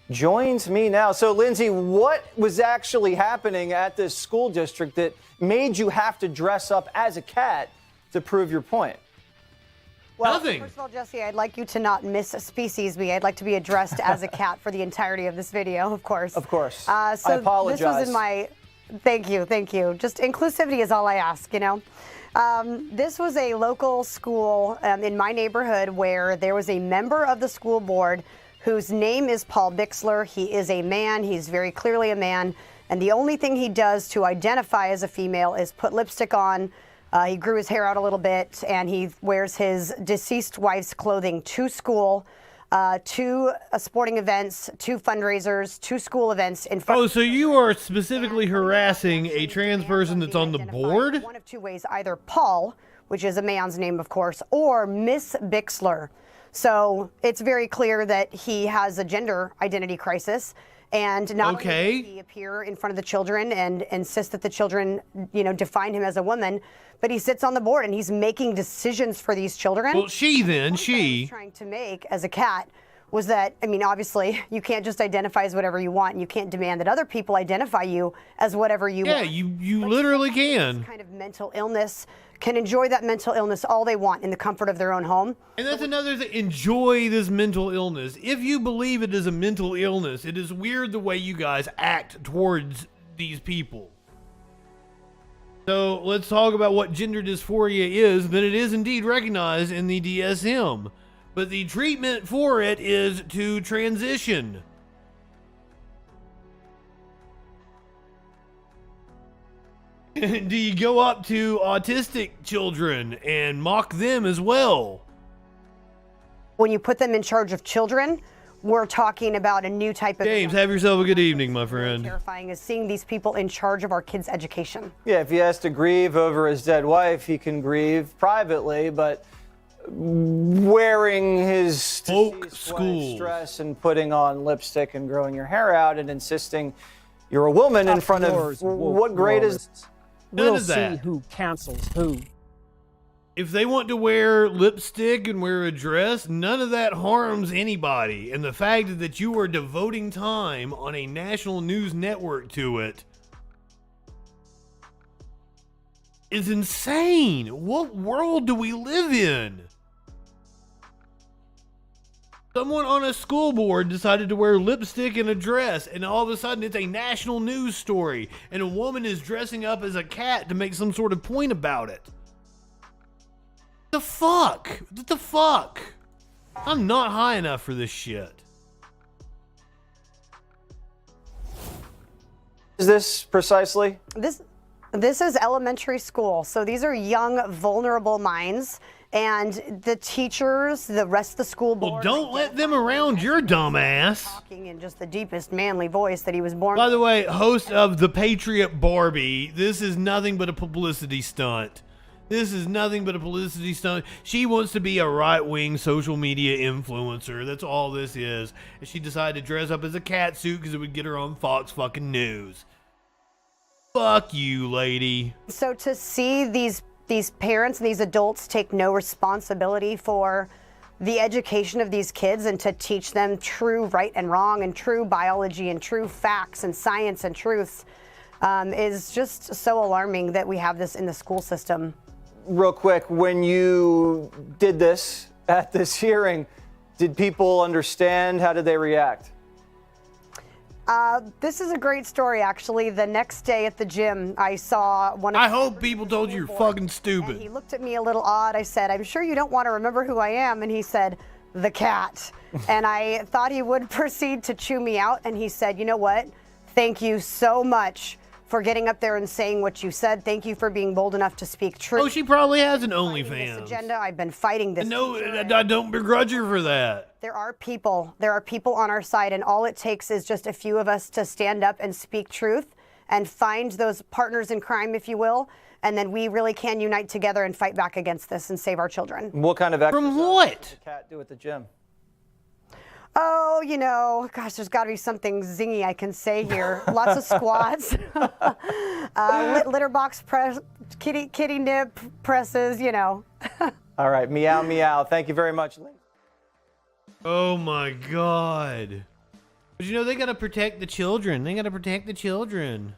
Joins me now. So, Lindsey, what was actually happening at this school district that made you have to dress up as a cat to prove your point? Well, Nothing. First of all, Jesse, I'd like you to not misspecies me. I'd like to be addressed as a cat for the entirety of this video, of course. Of course. So I apologize. This was in my... Thank you. Just inclusivity is all I ask, you know. This was a local school in my neighborhood where there was a member of the school board whose name is Paul Bixler. He is a man. He's very clearly a man. And the only thing he does to identify as a female is put lipstick on. He grew his hair out a little bit, and he wears his deceased wife's clothing to school, to sporting events, to fundraisers, to school events. Oh, so you are specifically harassing a trans person that's on the board? One of two ways, either Paul, which is a man's name, of course, or Miss Bixler. So it's very clear that he has a gender identity crisis. And not only does he appear in front of the children and insist that the children, define him as a woman, but he sits on the board and he's making decisions for these children. Well, she he's trying to make as a cat was that, I mean, obviously, you can't just identify as whatever you want, and you can't demand that other people identify you as whatever you want. Yeah, you literally can. Kind of mental illness can enjoy that mental illness all they want in the comfort of their own home. And that's another thing. Enjoy this mental illness. If you believe it is a mental illness, it is weird the way you guys act towards these people. So let's talk about what gender dysphoria is. That it is indeed recognized in the DSM. But the treatment for it is to transition. Do you go up to autistic children and mock them as well? When you put them in charge of children, we're talking about a new type of... James, have yourself a good evening, my friend. Terrifying is seeing these people in charge of our kids' education. Yeah, if he has to grieve over his dead wife, he can grieve privately, but wearing his school dress and putting on lipstick and growing your hair out and insisting you're a woman in front of what grade is... None of that. See who cancels who. If they want to wear lipstick and wear a dress, none of that harms anybody. And the fact that you are devoting time on a national news network to it is insane. What world do we live in? Someone on a school board decided to wear lipstick and a dress, and all of a sudden it's a national news story, and a woman is dressing up as a cat to make some sort of point about it. The fuck? What the fuck? I'm not high enough for this shit. Is this precisely? This is elementary school, so these are young, vulnerable minds. And the teachers, the rest of the school board... Well, don't let them around your dumb ass. Talking in just the deepest manly voice that he was born... By the way, host of The Patriot Barbie, this is nothing but a publicity stunt. This is nothing but a publicity stunt. She wants to be a right-wing social media influencer. That's all this is. And she decided to dress up as a cat suit because it would get her on Fox fucking News. Fuck you, lady. So to see these parents and these adults take no responsibility for the education of these kids and to teach them true right and wrong and true biology and true facts and science and truths is just so alarming that we have this in the school system. Real quick, when you did this at this hearing, did people understand? How did they react? This is a great story, actually. The next day at the gym, I saw one of... I hope people told you you're fucking stupid. He looked at me a little odd. I said, I'm sure you don't want to remember who I am. And he said, the cat. And I thought he would proceed to chew me out. And he said, you know what? Thank you so much for getting up there and saying what you said. Thank you for being bold enough to speak truth. Oh, she probably has an OnlyFans. Agenda. I've been fighting this. No, I don't begrudge her for that. There are people on our side, and all it takes is just a few of us to stand up and speak truth and find those partners in crime, if you will, and then we really can unite together and fight back against this and save our children. What kind of exercise From what? does the cat do at the gym? Oh, you know, gosh, there's got to be something zingy I can say here. Lots of squats, litter box press, kitty nip presses, you know. All right, meow, meow. Thank you very much, Lee. Oh, my God. But, you know, they got to protect the children. They got to protect the children.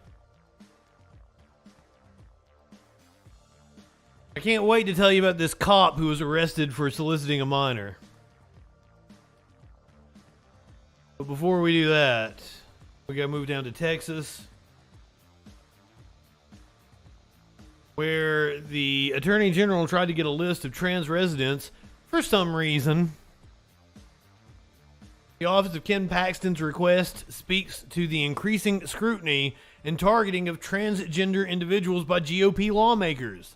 I can't wait to tell you about this cop who was arrested for soliciting a minor. But before we do that, we got to move down to Texas, where the Attorney General tried to get a list of trans residents for some reason. The Office of Ken Paxton's request speaks to the increasing scrutiny and targeting of transgender individuals by GOP lawmakers.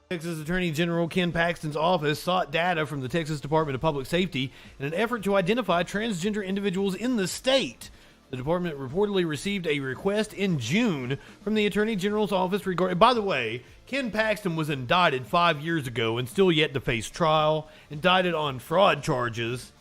Texas Attorney General Ken Paxton's office sought data from the Texas Department of Public Safety in an effort to identify transgender individuals in the state. The department reportedly received a request in June from the Attorney General's office regarding... By the way, Ken Paxton was indicted 5 years ago and still yet to face trial, indicted on fraud charges.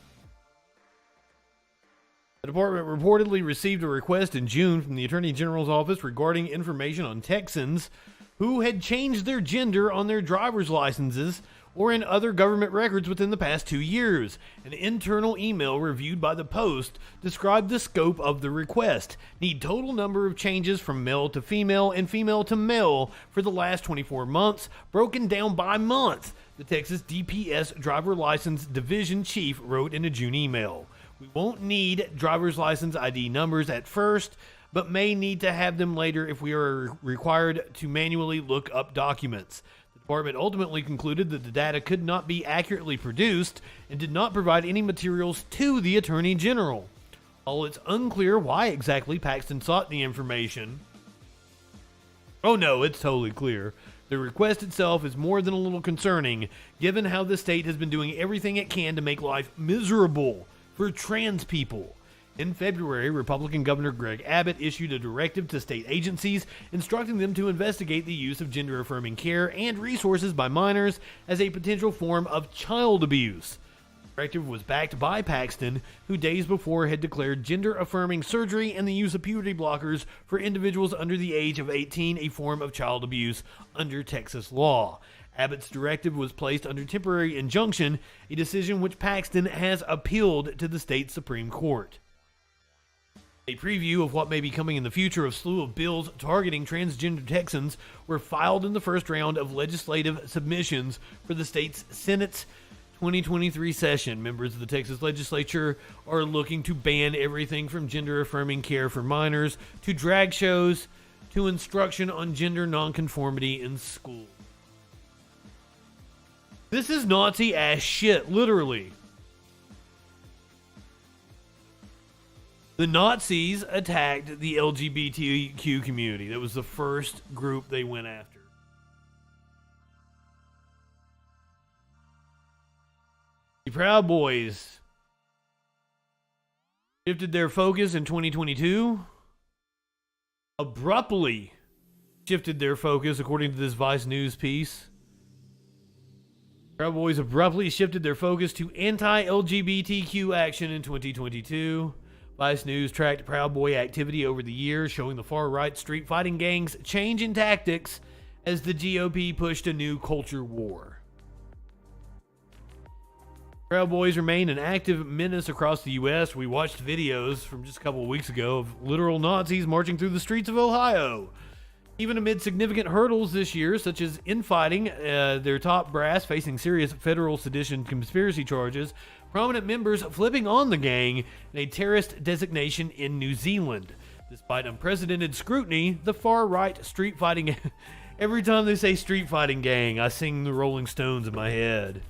The department reportedly received a request in June from the Attorney General's office regarding information on Texans who had changed their gender on their driver's licenses or in other government records within the past 2 years. An internal email reviewed by the Post described the scope of the request. Need total number of changes from male to female and female to male for the last 24 months, broken down by month, the Texas DPS Driver License Division Chief wrote in a June email. We won't need driver's license ID numbers at first, but may need to have them later if we are required to manually look up documents. The department ultimately concluded that the data could not be accurately produced and did not provide any materials to the Attorney General. While it's unclear why exactly Paxton sought the information, oh no, it's totally clear. The request itself is more than a little concerning, given how the state has been doing everything it can to make life miserable for trans people. In February, Republican Governor Greg Abbott issued a directive to state agencies instructing them to investigate the use of gender-affirming care and resources by minors as a potential form of child abuse. The directive was backed by Paxton, who days before had declared gender-affirming surgery and the use of puberty blockers for individuals under the age of 18 a form of child abuse under Texas law. Abbott's directive was placed under temporary injunction, a decision which Paxton has appealed to the state Supreme Court. A preview of what may be coming in the future of slew of bills targeting transgender Texans were filed in the first round of legislative submissions for the state's Senate's 2023 session. Members of the Texas legislature are looking to ban everything from gender-affirming care for minors to drag shows to instruction on gender nonconformity in school. This is Nazi-ass shit, literally. The Nazis attacked the LGBTQ community. That was the first group they went after. The Proud Boys shifted their focus in 2022. Abruptly shifted their focus, according to this Vice News piece. Proud Boys abruptly shifted their focus to anti-LGBTQ action in 2022. Vice News tracked Proud Boy activity over the years, showing the far-right street fighting gangs change in tactics as the GOP pushed a new culture war. Proud Boys remain an active menace across the U.S. We watched videos from just a couple of weeks ago of literal Nazis marching through the streets of Ohio. Even amid significant hurdles this year, such as infighting, their top brass facing serious federal sedition conspiracy charges, prominent members flipping on the gang, and a terrorist designation in New Zealand. Despite unprecedented scrutiny, the far-right street fighting... Every time they say street fighting gang, I sing the Rolling Stones in my head.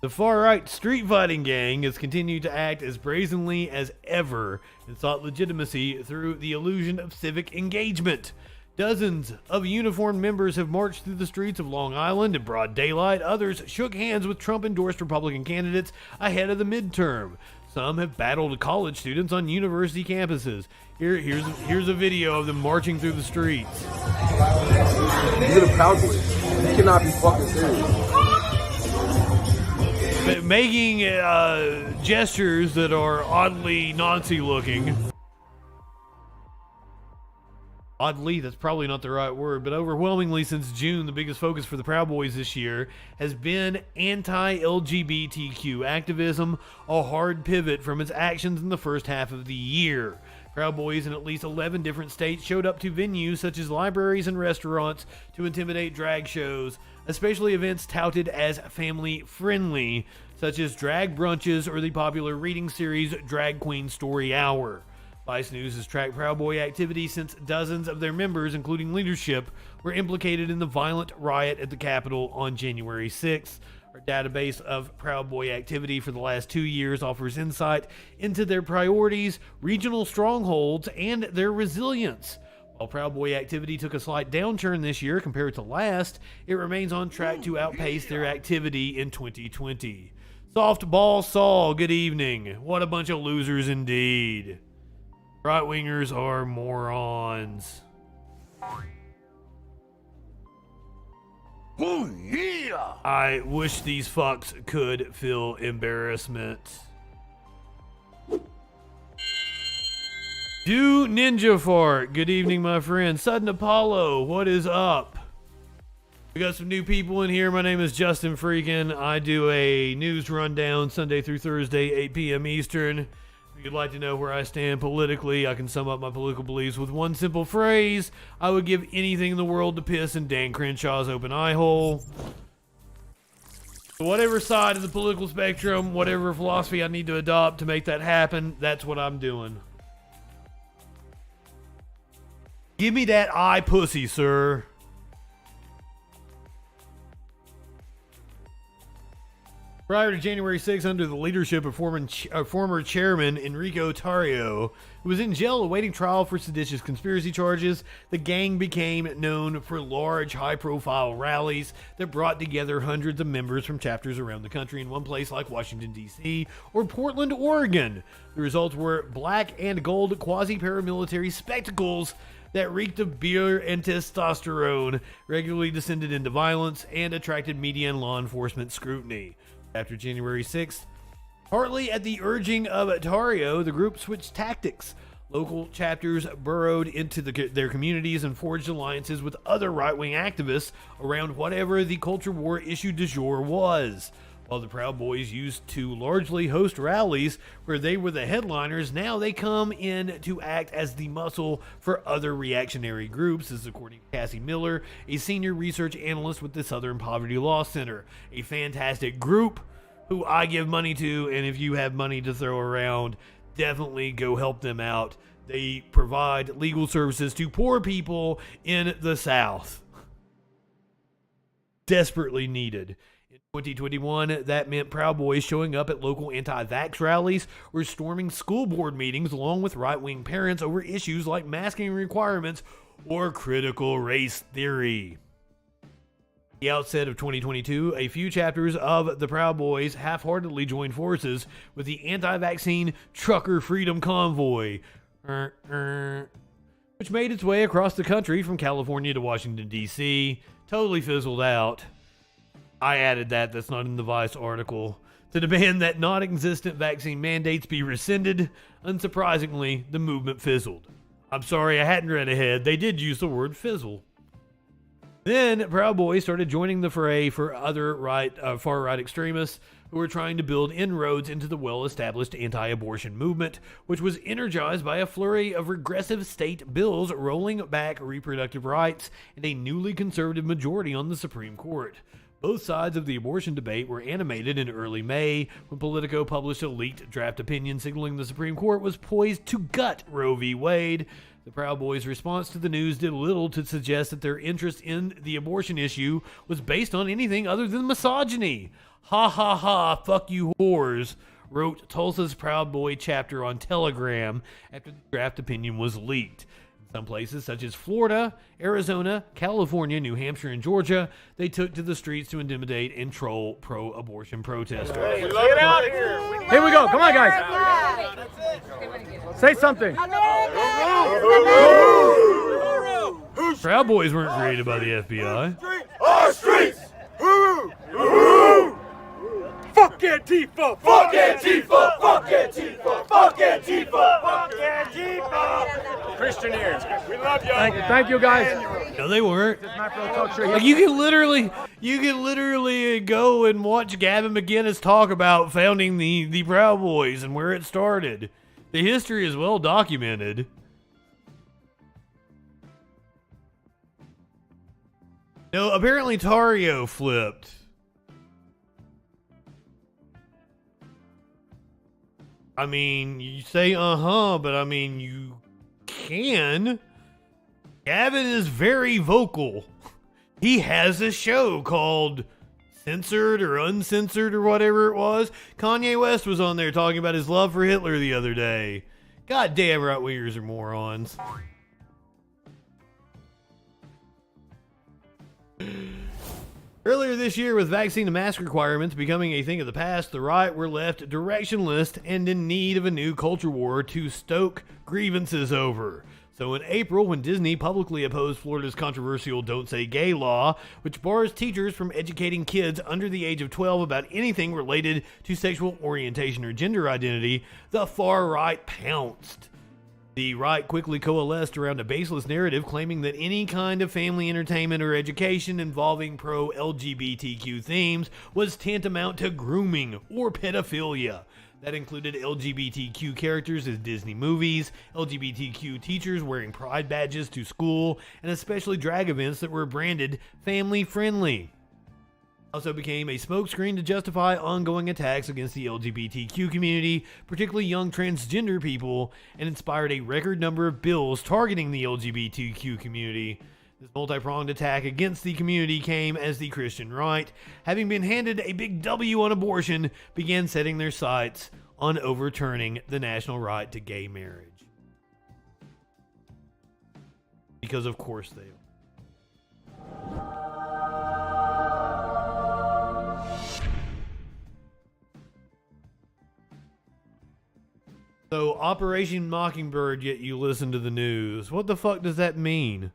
The far-right street fighting gang has continued to act as brazenly as ever and sought legitimacy through the illusion of civic engagement. Dozens of uniformed members have marched through the streets of Long Island in broad daylight. Others shook hands with Trump-endorsed Republican candidates ahead of the midterm. Some have battled college students on university campuses. Here's a video of them marching through the streets. These are the Proud Boys. You cannot be fucking serious. Making gestures that are oddly Nazi-looking. Oddly, that's probably not the right word, but overwhelmingly since June, the biggest focus for the Proud Boys this year has been anti-LGBTQ activism, a hard pivot from its actions in the first half of the year. Proud Boys in at least 11 different states showed up to venues such as libraries and restaurants to intimidate drag shows, especially events touted as family-friendly, such as drag brunches or the popular reading series Drag Queen Story Hour. Vice News has tracked Proud Boy activity since dozens of their members, including leadership, were implicated in the violent riot at the Capitol on January 6th. Our database of Proud Boy activity for the last 2 years offers insight into their priorities, regional strongholds, and their resilience. While Proud Boy activity took a slight downturn this year compared to last, it remains on track to outpace their activity in 2020. Softball Saul, good evening. What a bunch of losers indeed. Right-wingers are morons. Oh, yeah! I wish these fucks could feel embarrassment. Do Ninja Fart. Good evening, my friend. Sudden Apollo, what is up? We got some new people in here. My name is Justin Freakin. I do a news rundown Sunday through Thursday, 8 p.m. Eastern. If you'd like to know where I stand politically, I can sum up my political beliefs with one simple phrase. I would give anything in the world to piss in Dan Crenshaw's open eye hole. Whatever side of the political spectrum, whatever philosophy I need to adopt to make that happen, that's what I'm doing. Give me that eye pussy, sir. Prior to January 6th, under the leadership of former chairman Enrico Tarrio, who was in jail awaiting trial for seditious conspiracy charges, the gang became known for large, high-profile rallies that brought together hundreds of members from chapters around the country in one place like Washington, D.C. or Portland, Oregon. The results were black and gold quasi-paramilitary spectacles that reeked of beer and testosterone, regularly descended into violence, and attracted media and law enforcement scrutiny. After January 6th, partly at the urging of Tarrio, the group switched tactics. Local chapters burrowed into their communities and forged alliances with other right-wing activists around whatever the culture war issue du jour was. While the Proud Boys used to largely host rallies where they were the headliners, now they come in to act as the muscle for other reactionary groups, as according to Cassie Miller, a senior research analyst with the Southern Poverty Law Center. A fantastic group who I give money to, and if you have money to throw around, definitely go help them out. They provide legal services to poor people in the South. Desperately needed. 2021, that meant Proud Boys showing up at local anti-vax rallies or storming school board meetings along with right-wing parents over issues like masking requirements or critical race theory. At the outset of 2022, a few chapters of the Proud Boys half-heartedly joined forces with the anti-vaccine Trucker Freedom Convoy, which made its way across the country from California to Washington, D.C., totally fizzled out. I added that's not in the Vice article, to demand that non-existent vaccine mandates be rescinded. Unsurprisingly, the movement fizzled. I'm sorry, I hadn't read ahead. They did use the word fizzle. Then Proud Boys started joining the fray for other far-right extremists who were trying to build inroads into the well-established anti-abortion movement, which was energized by a flurry of regressive state bills rolling back reproductive rights and a newly conservative majority on the Supreme Court. Both sides of the abortion debate were animated in early May when Politico published a leaked draft opinion signaling the Supreme Court was poised to gut Roe v. Wade. The Proud Boys' response to the news did little to suggest that their interest in the abortion issue was based on anything other than misogyny. Ha ha ha, fuck you whores, wrote Tulsa's Proud Boy chapter on Telegram after the draft opinion was leaked. Some places, such as Florida, Arizona, California, New Hampshire, and Georgia, they took to the streets to intimidate and troll pro-abortion protesters. Get out of here! Here we go. Come on, guys. Say something. Proud Boys weren't created by the FBI. Our streets! Fuck Antifa! Fuck Antifa! Fuck Antifa! Fuck Antifa! Fuck Antifa! Christian ears. We love you. Thank you, guys. No, they weren't. Like, you can literally go and watch Gavin McInnes talk about founding the Proud Boys and where it started. The history is well documented. No, apparently Tarrio flipped. I mean, you say but I mean, you can. Gavin is very vocal. He has a show called Censored or Uncensored or whatever it was. Kanye West was on there talking about his love for Hitler the other day. God damn, right-wingers are morons. Earlier this year, with vaccine and mask requirements becoming a thing of the past, the right were left directionless and in need of a new culture war to stoke grievances over. So in April, when Disney publicly opposed Florida's controversial Don't Say Gay law, which bars teachers from educating kids under the age of 12 about anything related to sexual orientation or gender identity, the far right pounced. The right quickly coalesced around a baseless narrative claiming that any kind of family entertainment or education involving pro-LGBTQ themes was tantamount to grooming or pedophilia. That included LGBTQ characters in Disney movies, LGBTQ teachers wearing pride badges to school, and especially drag events that were branded family-friendly. Also became a smokescreen to justify ongoing attacks against the LGBTQ community, particularly young transgender people, and inspired a record number of bills targeting the LGBTQ community. This multi-pronged attack against the community came as the Christian right, having been handed a big W on abortion, began setting their sights on overturning the national right to gay marriage. Because of course they are. So, Operation Mockingbird, yet you listen to the news. What the fuck does that mean?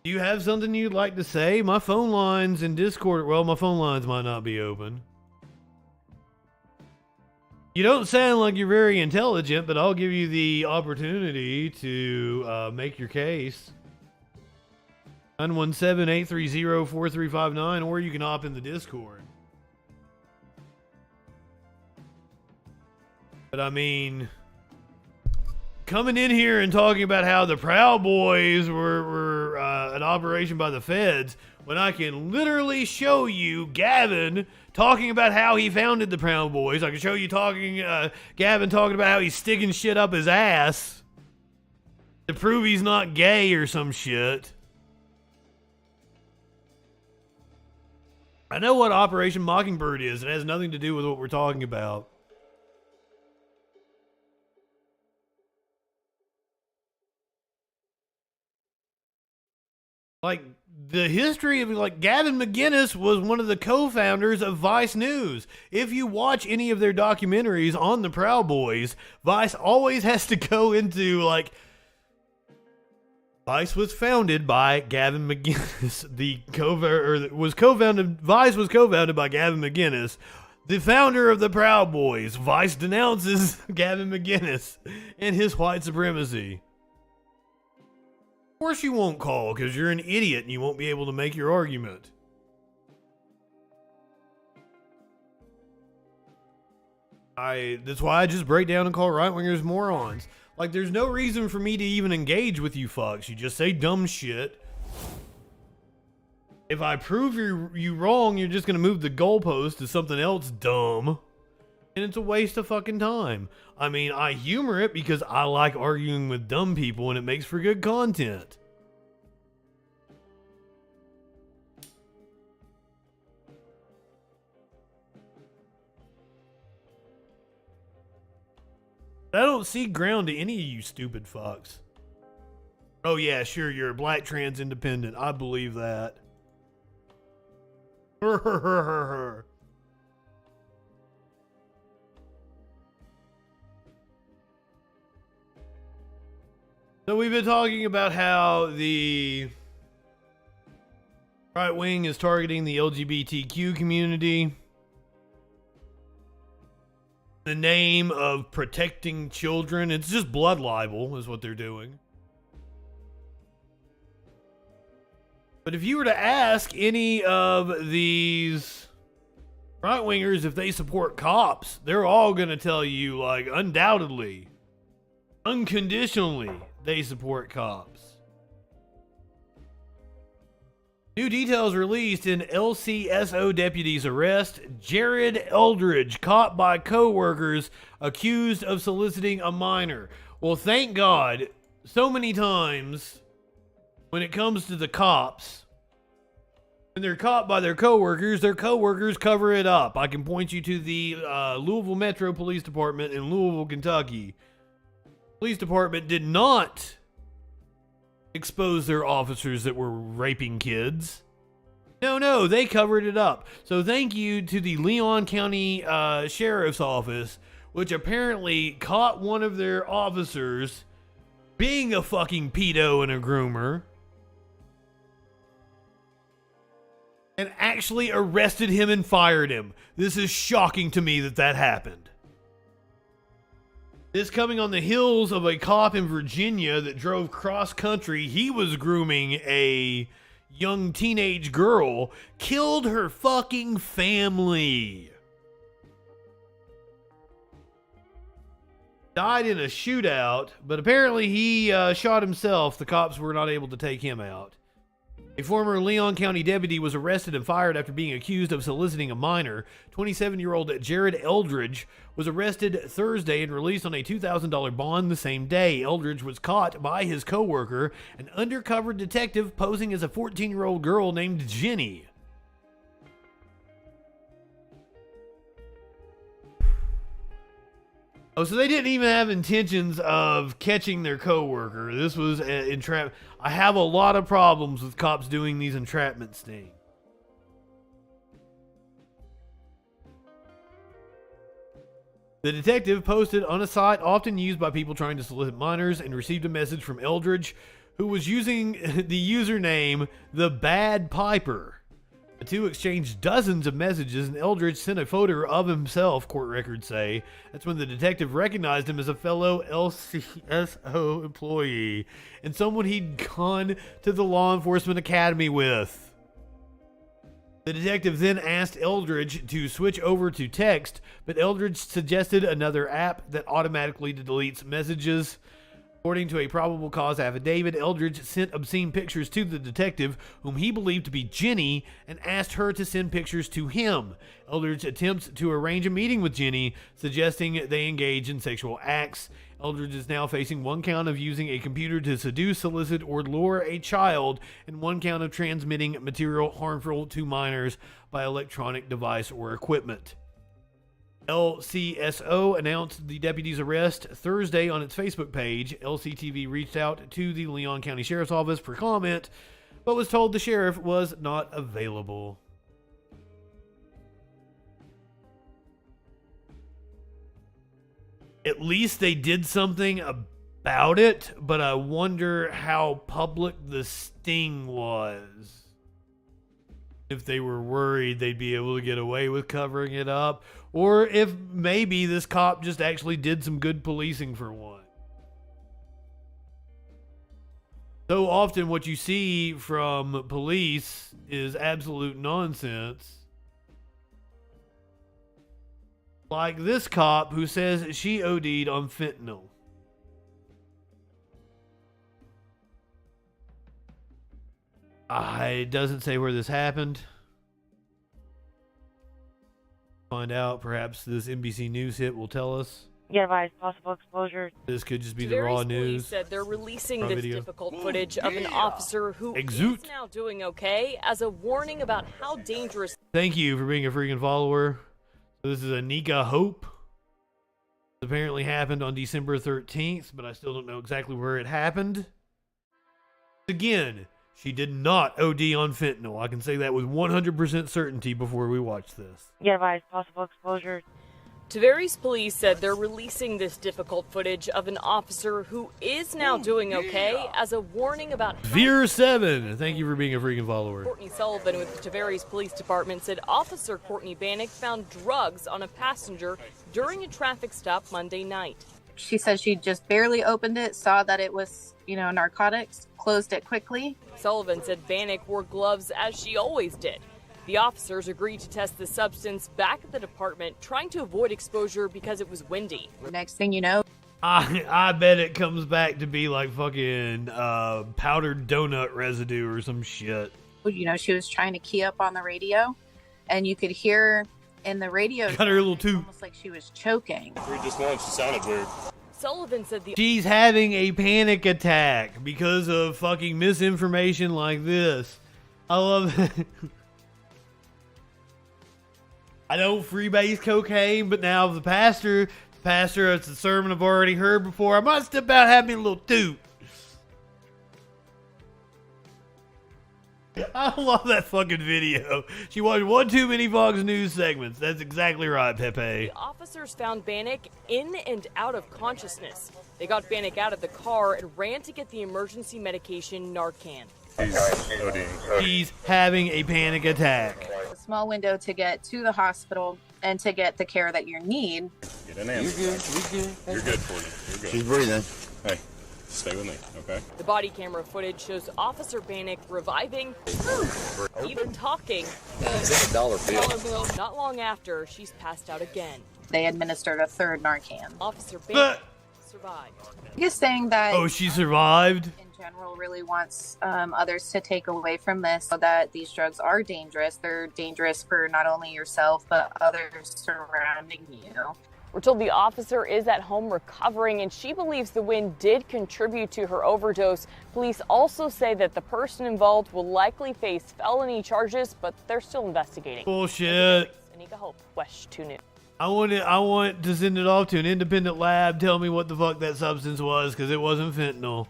Do you have something you'd like to say? My phone lines in Discord, well, my phone lines might not be open. You don't sound like you're very intelligent, but I'll give you the opportunity to make your case. 917-830-4359, or you can hop in the Discord. But I mean, coming in here and talking about how the Proud Boys were an operation by the feds, when I can literally show you Gavin talking about how he founded the Proud Boys. I can show you Gavin talking about how he's sticking shit up his ass to prove he's not gay or some shit. I know what Operation Mockingbird is. It has nothing to do with what we're talking about. Like, the history of, like, Gavin McInnes was one of the co-founders of Vice News. If you watch any of their documentaries on the Proud Boys, Vice always has to go into, like, Vice was founded by Gavin McInnes. Vice was co-founded by Gavin McInnes, the founder of the Proud Boys. Vice denounces Gavin McInnes and his white supremacy. Of course you won't call, because you're an idiot and you won't be able to make your argument. That's why I just break down and call right-wingers morons. Like, there's no reason for me to even engage with you fucks. You just say dumb shit. If I prove you wrong, you're just going to move the goalpost to something else dumb. And it's a waste of fucking time. I mean, I humor it because I like arguing with dumb people and it makes for good content. I don't see ground to any of you stupid fucks. Oh yeah, sure, you're a black trans independent. I believe that. So we've been talking about how the right wing is targeting the LGBTQ community in the name of protecting children. It's just blood libel is what they're doing. But if you were to ask any of these right wingers if they support cops, they're all going to tell you, like, undoubtedly, unconditionally, they support cops. New details released in LCSO deputies arrest Jared Eldridge, caught by co-workers accused of soliciting a minor. Well, thank God, so many times when it comes to the cops, when they're caught by their co-workers cover it up. I can point you to the Louisville Metro Police Department in Louisville, Kentucky. Police department did not expose their officers that were raping kids. No, they covered it up. So thank you to the Leon County Sheriff's Office, which apparently caught one of their officers being a fucking pedo and a groomer, and actually arrested him and fired him. This is shocking to me that happened. This coming on the heels of a cop in Virginia that drove cross country. He was grooming a young teenage girl, killed her fucking family. Died in a shootout, but apparently he shot himself. The cops were not able to take him out. A former Leon County deputy was arrested and fired after being accused of soliciting a minor. 27-year-old Jared Eldridge was arrested Thursday and released on a $2,000 bond the same day. Eldridge was caught by his coworker, an undercover detective posing as a 14-year-old girl named Jenny. Oh, so they didn't even have intentions of catching their coworker. This was an entrapment. I have a lot of problems with cops doing these entrapment stings. The detective posted on a site often used by people trying to solicit minors and received a message from Eldridge, who was using the username The Bad Piper. The two exchanged dozens of messages, and Eldridge sent a photo of himself, court records say. That's when the detective recognized him as a fellow LCSO employee and someone he'd gone to the law enforcement academy with. The detective then asked Eldridge to switch over to text, but Eldridge suggested another app that automatically deletes messages. According to a probable cause affidavit, Eldridge sent obscene pictures to the detective, whom he believed to be Jenny, and asked her to send pictures to him. Eldridge attempts to arrange a meeting with Jenny, suggesting they engage in sexual acts. Eldridge is now facing 1 count of using a computer to seduce, solicit, or lure a child, and 1 count of transmitting material harmful to minors by electronic device or equipment. LCSO announced the deputy's arrest Thursday on its Facebook page. LCTV reached out to the Leon County Sheriff's Office for comment, but was told the sheriff was not available. At least they did something about it, but I wonder how public the sting was. If they were worried they'd be able to get away with covering it up, or if maybe this cop just actually did some good policing for one. So often what you see from police is absolute nonsense. Like this cop who says she OD'd on fentanyl. It doesn't say where this happened. Find out. Perhaps this NBC News hit will tell us. Get advised, possible exposure. This could just be the raw news. Said they're releasing this video. difficult footage of an officer who is now doing okay as a warning about how dangerous. Thank you for being a freaking follower. So this is Anika Hope. It apparently happened on December 13th, but I still don't know exactly where it happened. Again, she did not OD on fentanyl. I can say that with 100% certainty before we watch this. Get advised, possible exposure. Tavares police said they're releasing this difficult footage of an officer who is now doing okay as a warning about. Veer7, thank you for being a freaking follower. Courtney Sullivan with the Tavares Police Department said Officer Courtney Bannock found drugs on a passenger during a traffic stop Monday night. She said she just barely opened it, saw that it was, narcotics, closed it quickly. Sullivan said Bannock wore gloves as she always did. The officers agreed to test the substance back at the department, trying to avoid exposure because it was windy. Next thing you know, I bet it comes back to be like fucking powdered donut residue or some shit. She was trying to key up on the radio, and you could hear in the radio got her little toot, almost like she was choking. Just once, she sounded weird. Sullivan said she's having a panic attack because of fucking misinformation like this. I love it. I don't freebase cocaine, but now the pastor, it's a sermon I've already heard before. I might step out and have me a little toot. I love that fucking video. She watched one too many Fox News segments. That's exactly right, Pepe. The officers found Bannock in and out of consciousness. They got Bannock out of the car and ran to get the emergency medication Narcan. He's ODing. He's having a panic attack. A small window to get to the hospital and to get the care that you need. Get an ambulance. You're good. You're good, Courtney. You're good. She's breathing. Hey, stay with me, okay? The body camera footage shows Officer Bannock reviving, even talking. It's a $1 bill. Not long after, she's passed out again. They administered a third Narcan. Officer Bannock survived. Biggest thing that Oh, she survived? in general really wants others to take away from this, so that these drugs are dangerous. They're dangerous for not only yourself, but others surrounding you. We're told the officer is at home recovering, and she believes the wind did contribute to her overdose. Police also say that the person involved will likely face felony charges, but they're still investigating. Bullshit. Anika Hope, Wesh 2 News. I want to send it off to an independent lab. Tell me what the fuck that substance was, because it wasn't fentanyl.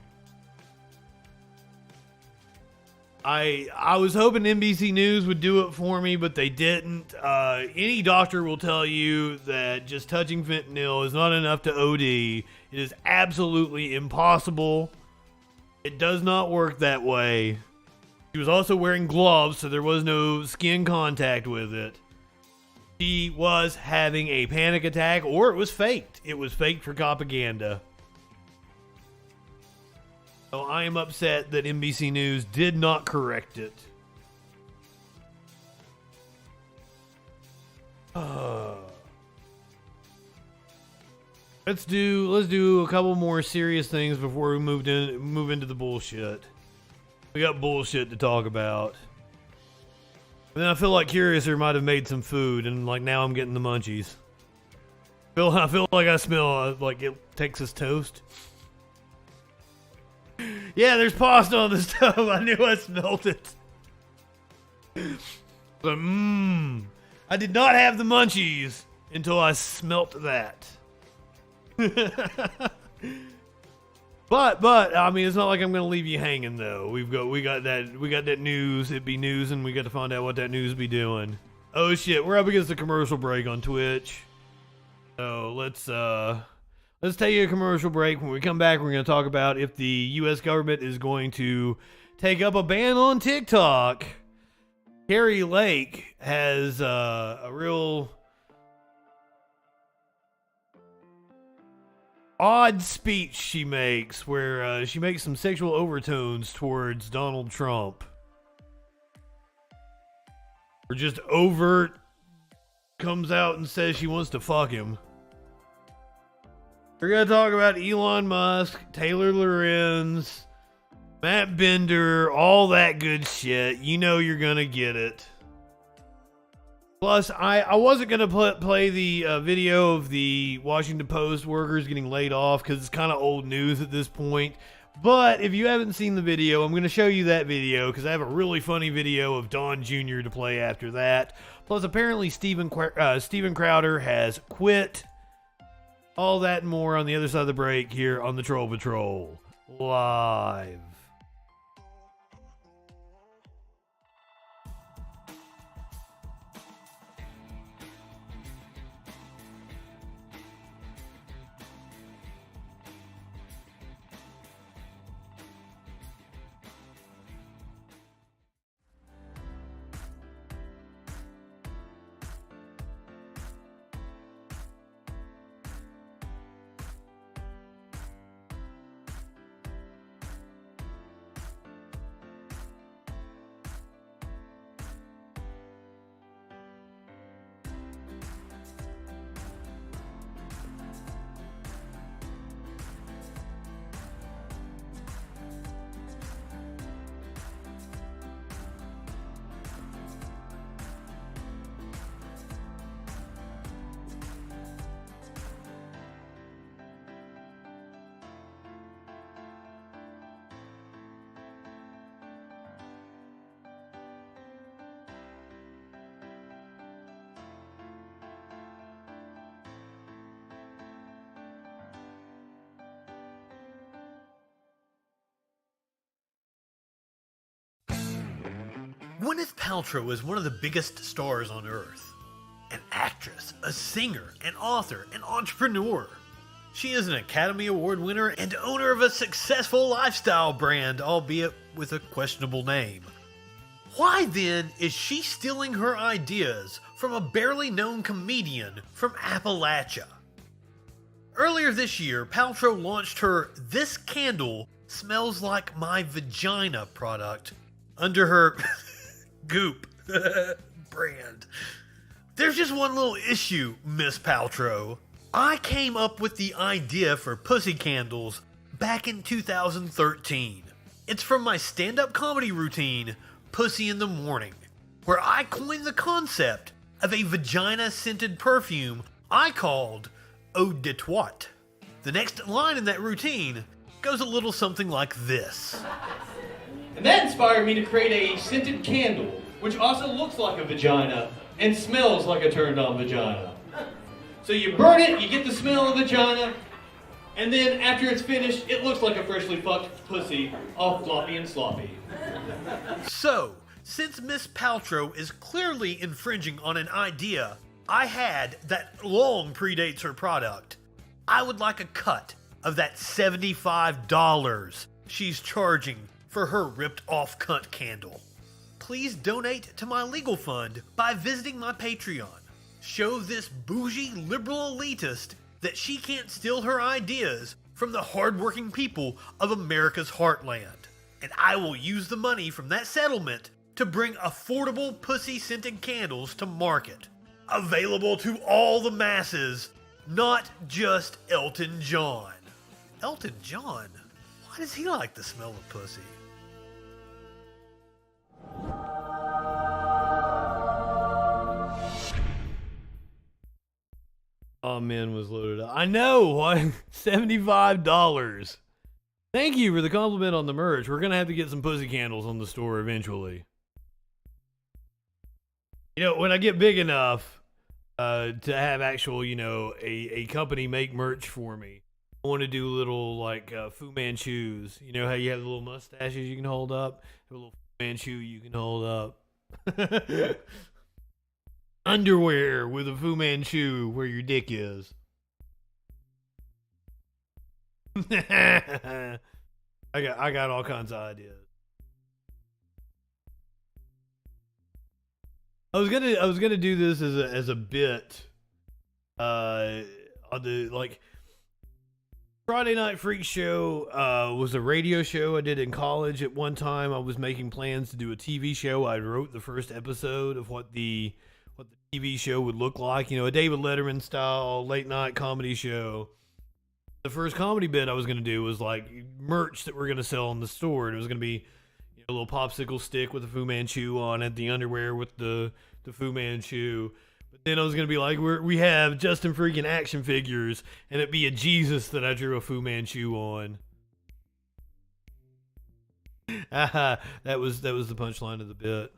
I was hoping NBC News would do it for me, but they didn't. Any doctor will tell you that just touching fentanyl is not enough to OD. It is absolutely impossible. It does not work that way. She was also wearing gloves, so there was no skin contact with it. She was having a panic attack, or it was faked. It was faked for propaganda. So I am upset that NBC News did not correct it. Let's do a couple more serious things before we move into the bullshit. We got bullshit to talk about. And then I feel like Curiouser might have made some food, and like now I'm getting the munchies. I feel like I smell like Texas toast. Yeah, there's pasta on the stove. I knew I smelled it. But I did not have the munchies until I smelt that. But I mean, it's not like I'm gonna leave you hanging though. We got that news. It be news, and we got to find out what that news be doing. Oh shit, we're up against the commercial break on Twitch. So let's take a commercial break. When we come back, we're gonna talk about if the U.S. government is going to take up a ban on TikTok. Kari Lake has a real odd speech she makes where she makes some sexual overtones towards Donald Trump. Or just overt comes out and says she wants to fuck him. We're going to talk about Elon Musk, Taylor Lorenz, Matt Bender, all that good shit. You know you're going to get it. Plus, I wasn't going to play the video of the Washington Post workers getting laid off because it's kind of old news at this point. But if you haven't seen the video, I'm going to show you that video because I have a really funny video of Don Jr. to play after that. Plus, apparently Steven Crowder has quit. All that and more on the other side of the break here on the Troll Patrol Live. Gwyneth Paltrow is one of the biggest stars on Earth. An actress, a singer, an author, an entrepreneur. She is an Academy Award winner and owner of a successful lifestyle brand, albeit with a questionable name. Why then is she stealing her ideas from a barely known comedian from Appalachia? Earlier this year, Paltrow launched her This Candle Smells Like My Vagina product under her Goop brand. There's just one little issue, Miss Paltrow. I came up with the idea for pussy candles back in 2013. It's from my stand-up comedy routine, Pussy in the Morning, where I coined the concept of a vagina-scented perfume I called Eau de Twat. The next line in that routine goes a little something like this. And that inspired me to create a scented candle, which also looks like a vagina and smells like a turned-on vagina. So you burn it, you get the smell of vagina, and then after it's finished, it looks like a freshly fucked pussy, all floppy and sloppy. So, since Miss Paltrow is clearly infringing on an idea I had that long predates her product, I would like a cut of that $75 she's charging for her ripped-off cunt candle. Please donate to my legal fund by visiting my Patreon. Show this bougie liberal elitist that she can't steal her ideas from the hardworking people of America's heartland. And I will use the money from that settlement to bring affordable pussy-scented candles to market. Available to all the masses, not just Elton John. Elton John? Why does he like the smell of pussy? Oh, man, was loaded up. I know! $75. Thank you for the compliment on the merch. We're going to have to get some pussy candles on the store eventually. You know, when I get big enough to have actual, you know, a company make merch for me, I want to do little, like, Fu Manchus. You know how you have the little mustaches you can hold up? A little Fu Manchu you can hold up. Underwear with a Fu Manchu where your dick is. I got all kinds of ideas. I was gonna do this as a bit on the like Friday Night Freak Show was a radio show I did in college at one time. I was making plans to do a TV show. I wrote the first episode of what the TV show would look like, you know, a David Letterman style late night comedy show. The first comedy bit I was going to do was like merch that we're going to sell in the store. And it was going to be, you know, a little popsicle stick with a Fu Manchu on it, the underwear with the Fu Manchu. But then I was going to be like, we have Justin Freakin action figures, and it'd be a Jesus that I drew a Fu Manchu on. that was the punchline of the bit.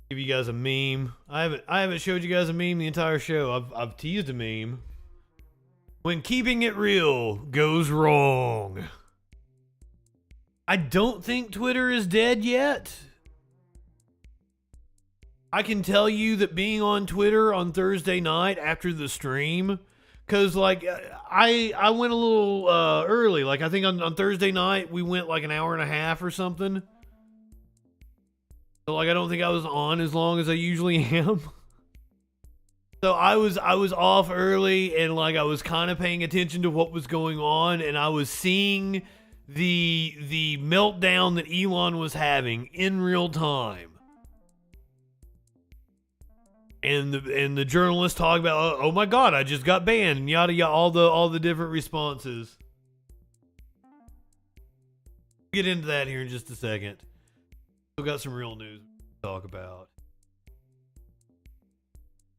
Give you guys a meme. I haven't showed you guys a meme the entire show. I've teased a meme. When keeping it real goes wrong. I don't think Twitter is dead yet. I can tell you that being on Twitter on Thursday night after the stream, because like I went a little early. Like I think on Thursday night we went like an hour and a half or something. Like I don't think I was on as long as I usually am. So I was off early, and like I was kind of paying attention to what was going on, and I was seeing the meltdown that Elon was having in real time. And the journalists talk about, oh my god, I just got banned, and yada yada, all the different responses. Get into that here in just a second. We've got some real news to talk about.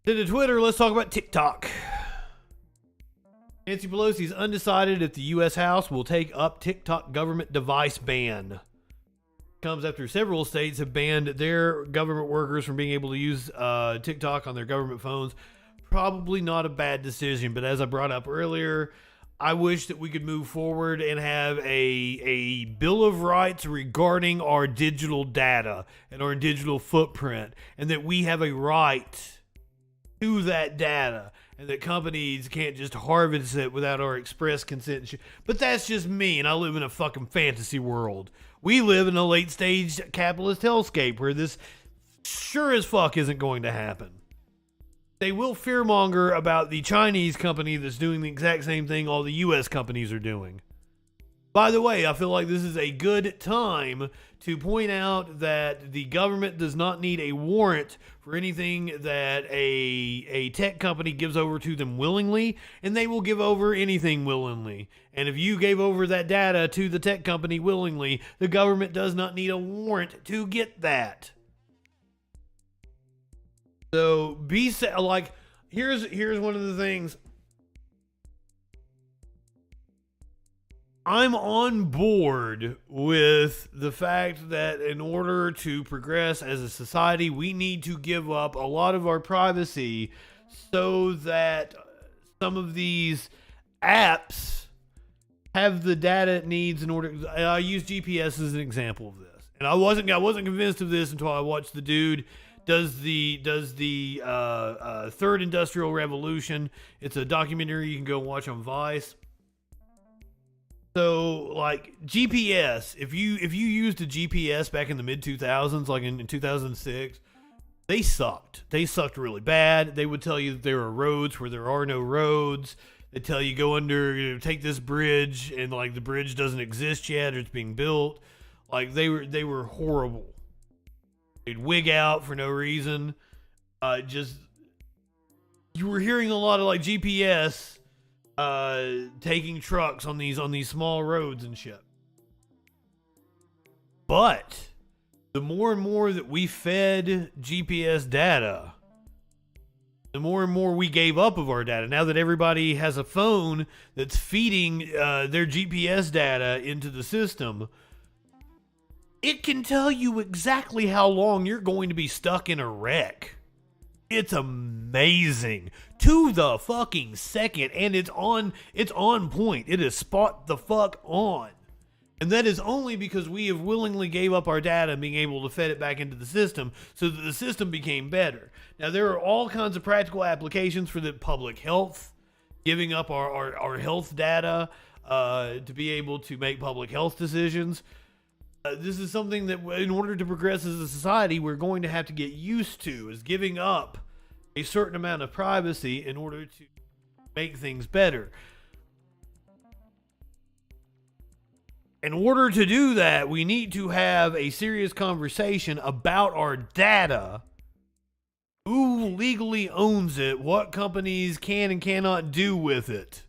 To the Twitter, let's talk about TikTok. Nancy Pelosi is undecided if the U.S. House will take up TikTok government device ban. Comes after several states have banned their government workers from being able to use TikTok on their government phones. Probably not a bad decision, but as I brought up earlier, I wish that we could move forward and have a Bill of Rights regarding our digital data and our digital footprint, and that we have a right to that data, and that companies can't just harvest it without our express consent. But that's just me, and I live in a fucking fantasy world. We live in a late-stage capitalist hellscape where this sure as fuck isn't going to happen. They will fearmonger about the Chinese company that's doing the exact same thing all the U.S. companies are doing. By the way, I feel like this is a good time to point out that the government does not need a warrant for anything that a tech company gives over to them willingly, and they will give over anything willingly. And if you gave over that data to the tech company willingly, the government does not need a warrant to get that. So here's one of the things. I'm on board with the fact that in order to progress as a society, we need to give up a lot of our privacy so that some of these apps have the data it needs in order. I use GPS as an example of this, and I wasn't convinced of this until I watched the dude does the Third Industrial Revolution. It's a documentary you can go watch on Vice. So, like, GPS, if you used a GPS back in the mid-2000s, like in 2006, they sucked. They sucked really bad. They would tell you that there are roads where there are no roads. They tell you go under, take this bridge, and, like, the bridge doesn't exist yet or it's being built. Like, they were horrible. They'd wig out for no reason. You were hearing a lot of, like, GPS taking trucks on these small roads and shit. But the more and more that we fed GPS data, the more and more we gave up of our data. Now that everybody has a phone that's feeding their GPS data into the system, it can tell you exactly how long you're going to be stuck in a wreck. It's amazing. To the fucking second. And it's on point. It is spot the fuck on. And that is only because we have willingly gave up our data and being able to fed it back into the system so that the system became better. Now, there are all kinds of practical applications for the public health, giving up our health data to be able to make public health decisions. This is something that in order to progress as a society, we're going to have to get used to, is giving up a certain amount of privacy in order to make things better. In order to do that, we need to have a serious conversation about our data. Who legally owns it? What companies can and cannot do with it?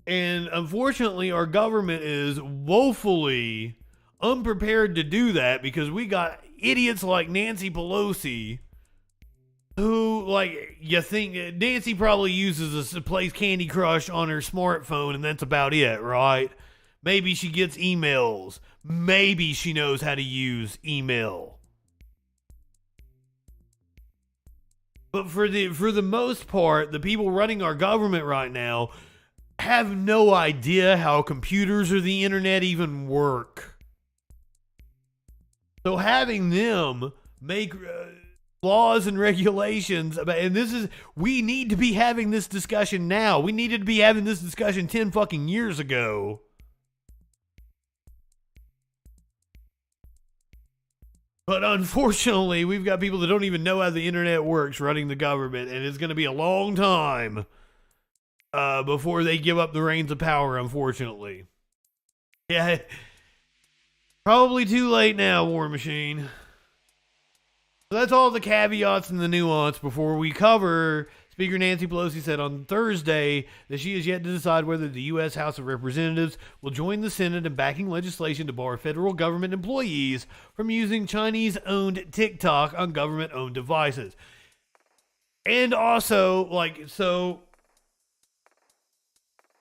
And unfortunately, our government is woefully unprepared to do that because we got idiots like Nancy Pelosi who, like, you think Nancy probably plays Candy Crush on her smartphone and that's about it, right? Maybe she gets emails. Maybe she knows how to use email. But for the most part, the people running our government right now have no idea how computers or the internet even work. So having them make laws and regulations about, and we need to be having this discussion now. We needed to be having this discussion 10 fucking years ago. But unfortunately, we've got people that don't even know how the internet works running the government, and it's going to be a long time before they give up the reins of power, unfortunately. Yeah, probably too late now, War Machine. So that's all the caveats and the nuance before we cover. Speaker Nancy Pelosi said on Thursday that she has yet to decide whether the U.S. House of Representatives will join the Senate in backing legislation to bar federal government employees from using Chinese-owned TikTok on government-owned devices. And also,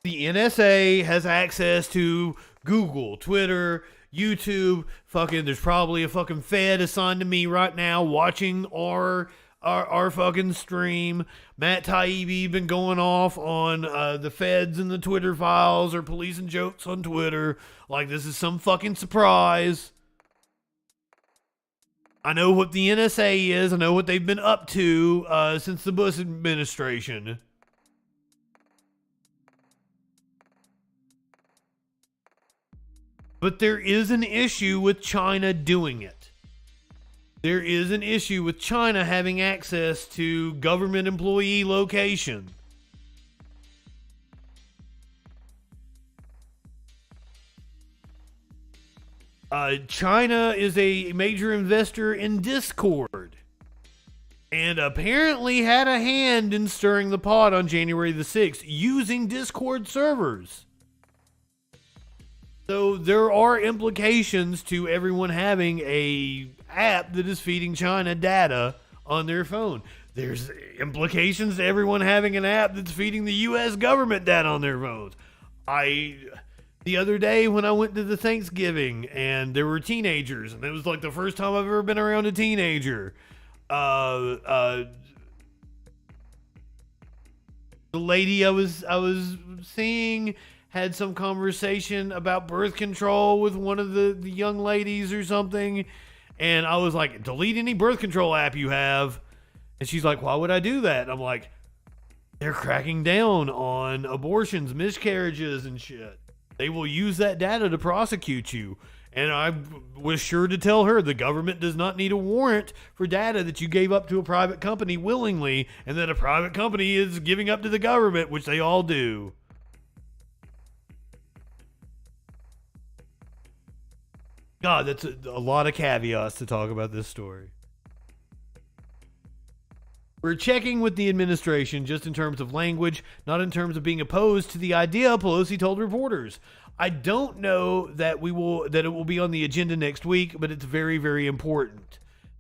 the NSA has access to Google, Twitter, YouTube. There's probably a fucking Fed assigned to me right now watching our our fucking stream. Matt Taibbi been going off on the feds and the Twitter files or policing jokes on Twitter like this is some fucking surprise. I know what the NSA is. I know what they've been up to since the Bush administration. But there is an issue with China doing it. There is an issue with China having access to government employee location. China is a major investor in Discord and apparently had a hand in stirring the pot on January the 6th using Discord servers. So there are implications to everyone having a app that is feeding China data on their phone. There's implications to everyone having an app that's feeding the U.S. government data on their phones. The other day when I went to the Thanksgiving and there were teenagers, and it was like the first time I've ever been around a teenager. The lady I was seeing had some conversation about birth control with one of the young ladies or something. And I was like, delete any birth control app you have. And she's like, why would I do that? And I'm like, they're cracking down on abortions, miscarriages and shit. They will use that data to prosecute you. And I was sure to tell her the government does not need a warrant for data that you gave up to a private company willingly, and that a private company is giving up to the government, which they all do. God, that's a lot of caveats to talk about this story. We're checking with the administration just in terms of language, not in terms of being opposed to the idea, Pelosi told reporters. I don't know that it will be on the agenda next week, but it's very, very important.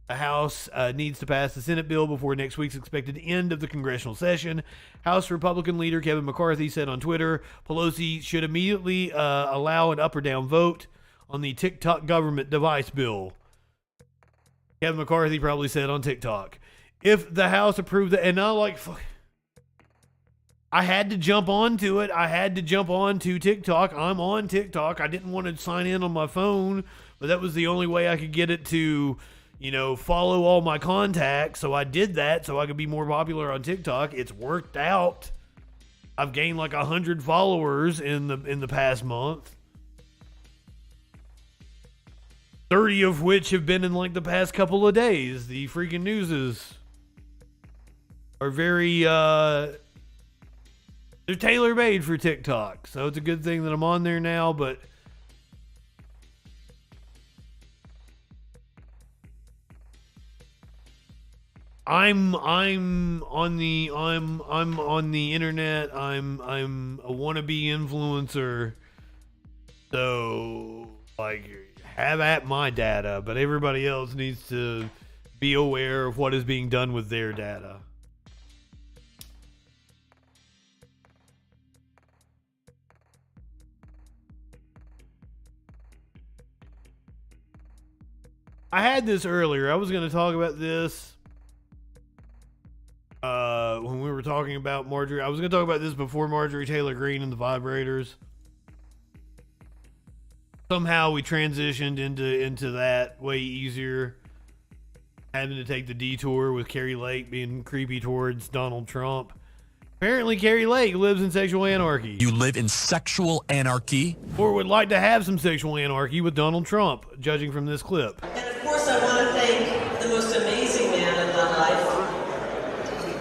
The House needs to pass the Senate bill before next week's expected end of the congressional session. House Republican leader Kevin McCarthy said on Twitter, Pelosi should immediately allow an up or down vote on the TikTok government device bill. Kevin McCarthy probably said on TikTok. If the House approved that, and I had to jump onto it. I had to jump onto TikTok. I'm on TikTok. I didn't want to sign in on my phone, but that was the only way I could get it to, follow all my contacts. So I did that so I could be more popular on TikTok. It's worked out. I've gained like 100 followers in the past month. 30 of which have been in like the past couple of days. The freaking newses are very, they're tailor-made for TikTok. So it's a good thing that I'm on there now, but I'm on the internet. I'm a wannabe influencer. So have at my data, but everybody else needs to be aware of what is being done with their data. I had this earlier. I was going to talk about this when we were talking about Marjorie. I was going to talk about this before Marjorie Taylor Greene and the vibrators. Somehow we transitioned into that way easier. Having to take the detour with Kari Lake being creepy towards Donald Trump. Apparently Kari Lake lives in sexual anarchy. You live in sexual anarchy? Or would like to have some sexual anarchy with Donald Trump, judging from this clip. And of course I want to thank the most amazing man in my life.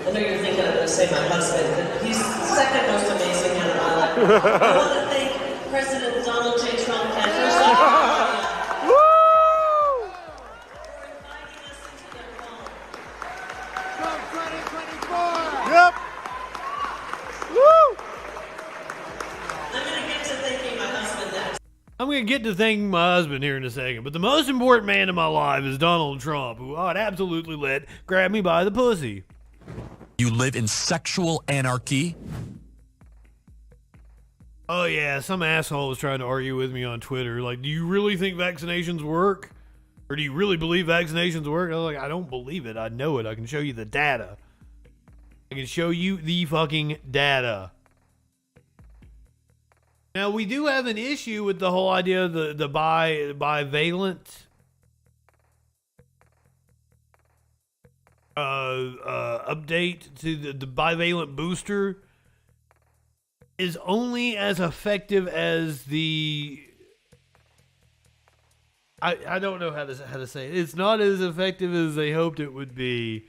I know you're thinking I'm going to say my husband, but he's the second most amazing man in my life. I want to thank President Donald J. Trump and First Lady. Yep. Woo! I'm going to get to thanking my husband next. I'm going to get to thanking my husband here in a second, but the most important man in my life is Donald Trump, who I'd absolutely let grab me by the pussy. You live in sexual anarchy? Oh yeah, some asshole was trying to argue with me on Twitter. Like, do you really think vaccinations work? Or do you really believe vaccinations work? I was like, I don't believe it. I know it. I can show you the data. I can show you the fucking data. Now, we do have an issue with the whole idea of the bivalent update to the bivalent booster is only as effective as the... I don't know how to say it. It's not as effective as they hoped it would be,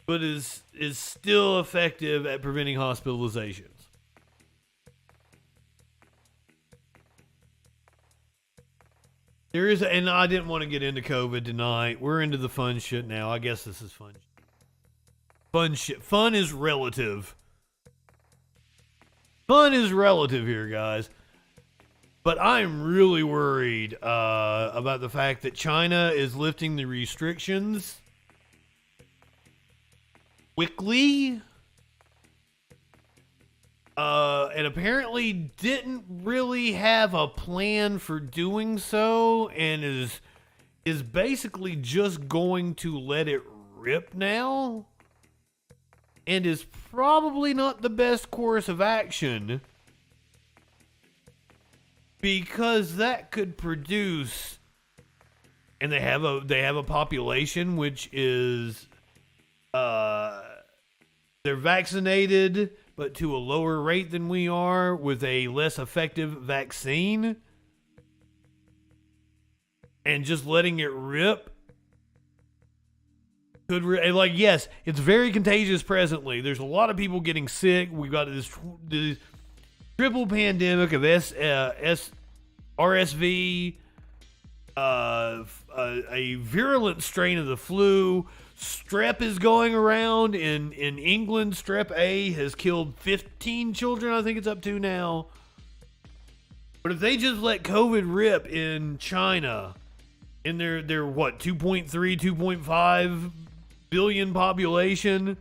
but is still effective at preventing hospitalizations. There is, and I didn't want to get into COVID tonight. We're into the fun shit now. I guess this is fun. Fun shit. Fun is relative. Fun is relative here, guys. But I'm really worried about the fact that China is lifting the restrictions quickly. And apparently didn't really have a plan for doing so, and is basically just going to let it rip now, and is probably not the best course of action, because that could produce, and they have a population which is they're vaccinated, but to a lower rate than we are, with a less effective vaccine, and just letting it rip could yes, it's very contagious presently. There's a lot of people getting sick. We've got this triple pandemic of RSV, a virulent strain of the flu. Strep is going around in England. Strep A has killed 15 children, I think it's up to now. But if they just let COVID rip in China, in their what, 2.3, 2.5 billion population,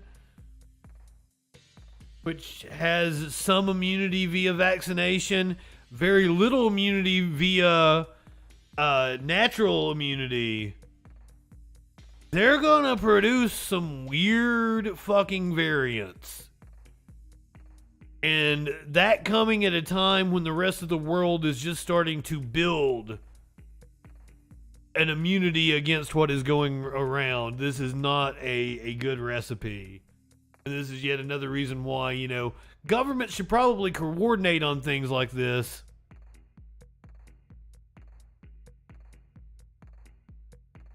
which has some immunity via vaccination, very little immunity via natural immunity, they're gonna produce some weird fucking variants. And that coming at a time when the rest of the world is just starting to build an immunity against what is going around. This is not a good recipe. And this is yet another reason why, government should probably coordinate on things like this.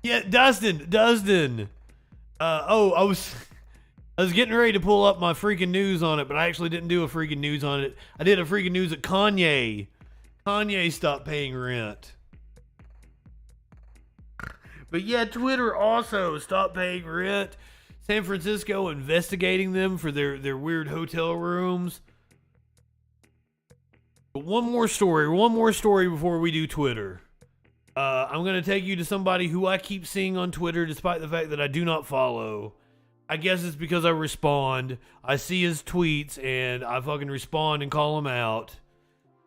Yeah, Dustin. I was getting ready to pull up my freaking news on it, but I actually didn't do a freaking news on it. I did a freaking news at Kanye. Kanye stopped paying rent. But yeah, Twitter also stopped paying rent. San Francisco investigating them for their weird hotel rooms. But one more story before we do Twitter. I'm going to take you to somebody who I keep seeing on Twitter despite the fact that I do not follow. I guess it's because I respond. I see his tweets and I fucking respond and call him out.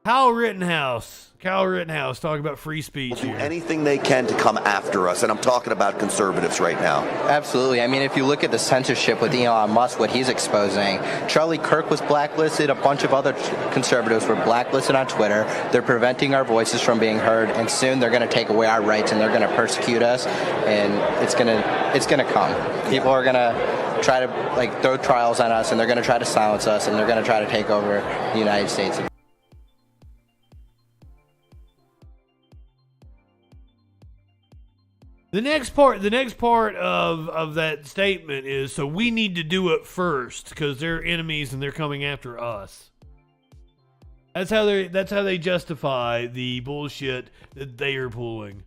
Kyle Rittenhouse talking about free speech Do here. anything they can to come after us, and I'm talking about conservatives right now. Absolutely. I mean, if you look at the censorship with Elon Musk, what he's exposing, Charlie Kirk was blacklisted, a bunch of other conservatives were blacklisted on Twitter. They're preventing our voices from being heard, and soon they're going to take away our rights and they're going to persecute us, and it's going to come. People are going to try to throw trials on us, and they're going to try to silence us, and they're going to try to take over the United States. The next part of that statement is, so we need to do it first because they're enemies and they're coming after us. That's how they justify the bullshit that they are pulling.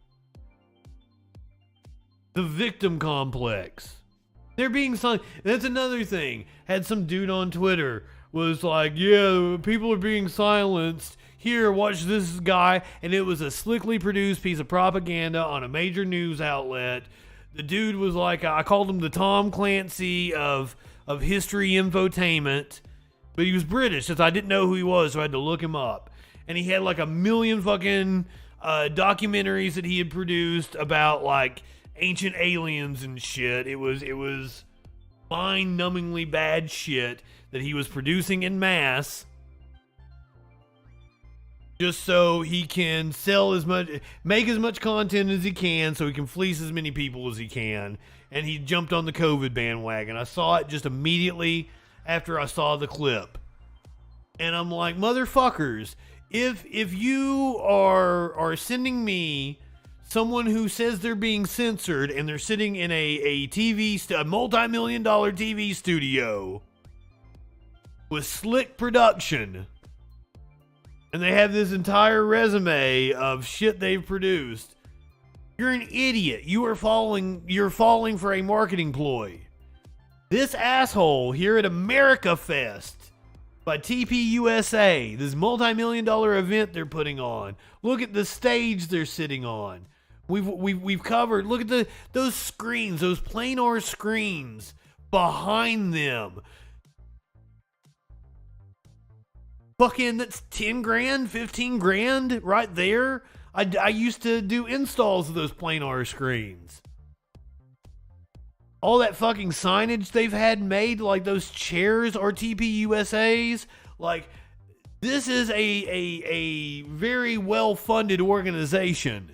The victim complex. They're being that's another thing. Had some dude on Twitter was like, yeah, people are being silenced. Here, watch this guy. And it was a slickly produced piece of propaganda on a major news outlet. The dude was like, I called him the Tom Clancy of history infotainment. But he was British, since I didn't know who he was, so I had to look him up. And he had like a million fucking documentaries that he had produced about like ancient aliens and shit. It was mind-numbingly bad shit that he was producing in mass, just so he can make as much content as he can, so he can fleece as many people as he can. And he jumped on the COVID bandwagon. I saw it just immediately after I saw the clip, and I'm like, motherfuckers, if you are sending me someone who says they're being censored and they're sitting in a multi-million-dollar TV studio with slick production, and they have this entire resume of shit they've produced, you're an idiot. You're falling for a marketing ploy. This asshole here at America Fest by TPUSA, this multi-million-dollar event they're putting on. Look at the stage they're sitting on. We've covered. Look at those screens, those planar screens behind them. Fucking, that's 10 grand, 15 grand right there. I used to do installs of those planar screens. All that fucking signage they've had made, like those chairs are TPUSAs. Like, this is a very well-funded organization.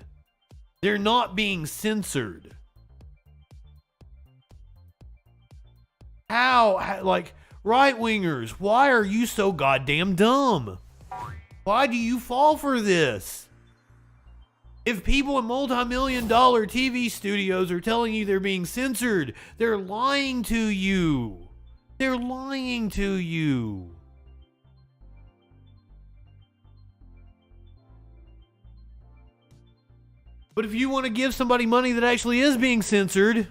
They're not being censored. How like, right-wingers, why are you so goddamn dumb? Why do you fall for this? If people in multi-million-dollar TV studios are telling you they're being censored, they're lying to you. They're lying to you. But if you want to give somebody money that actually is being censored,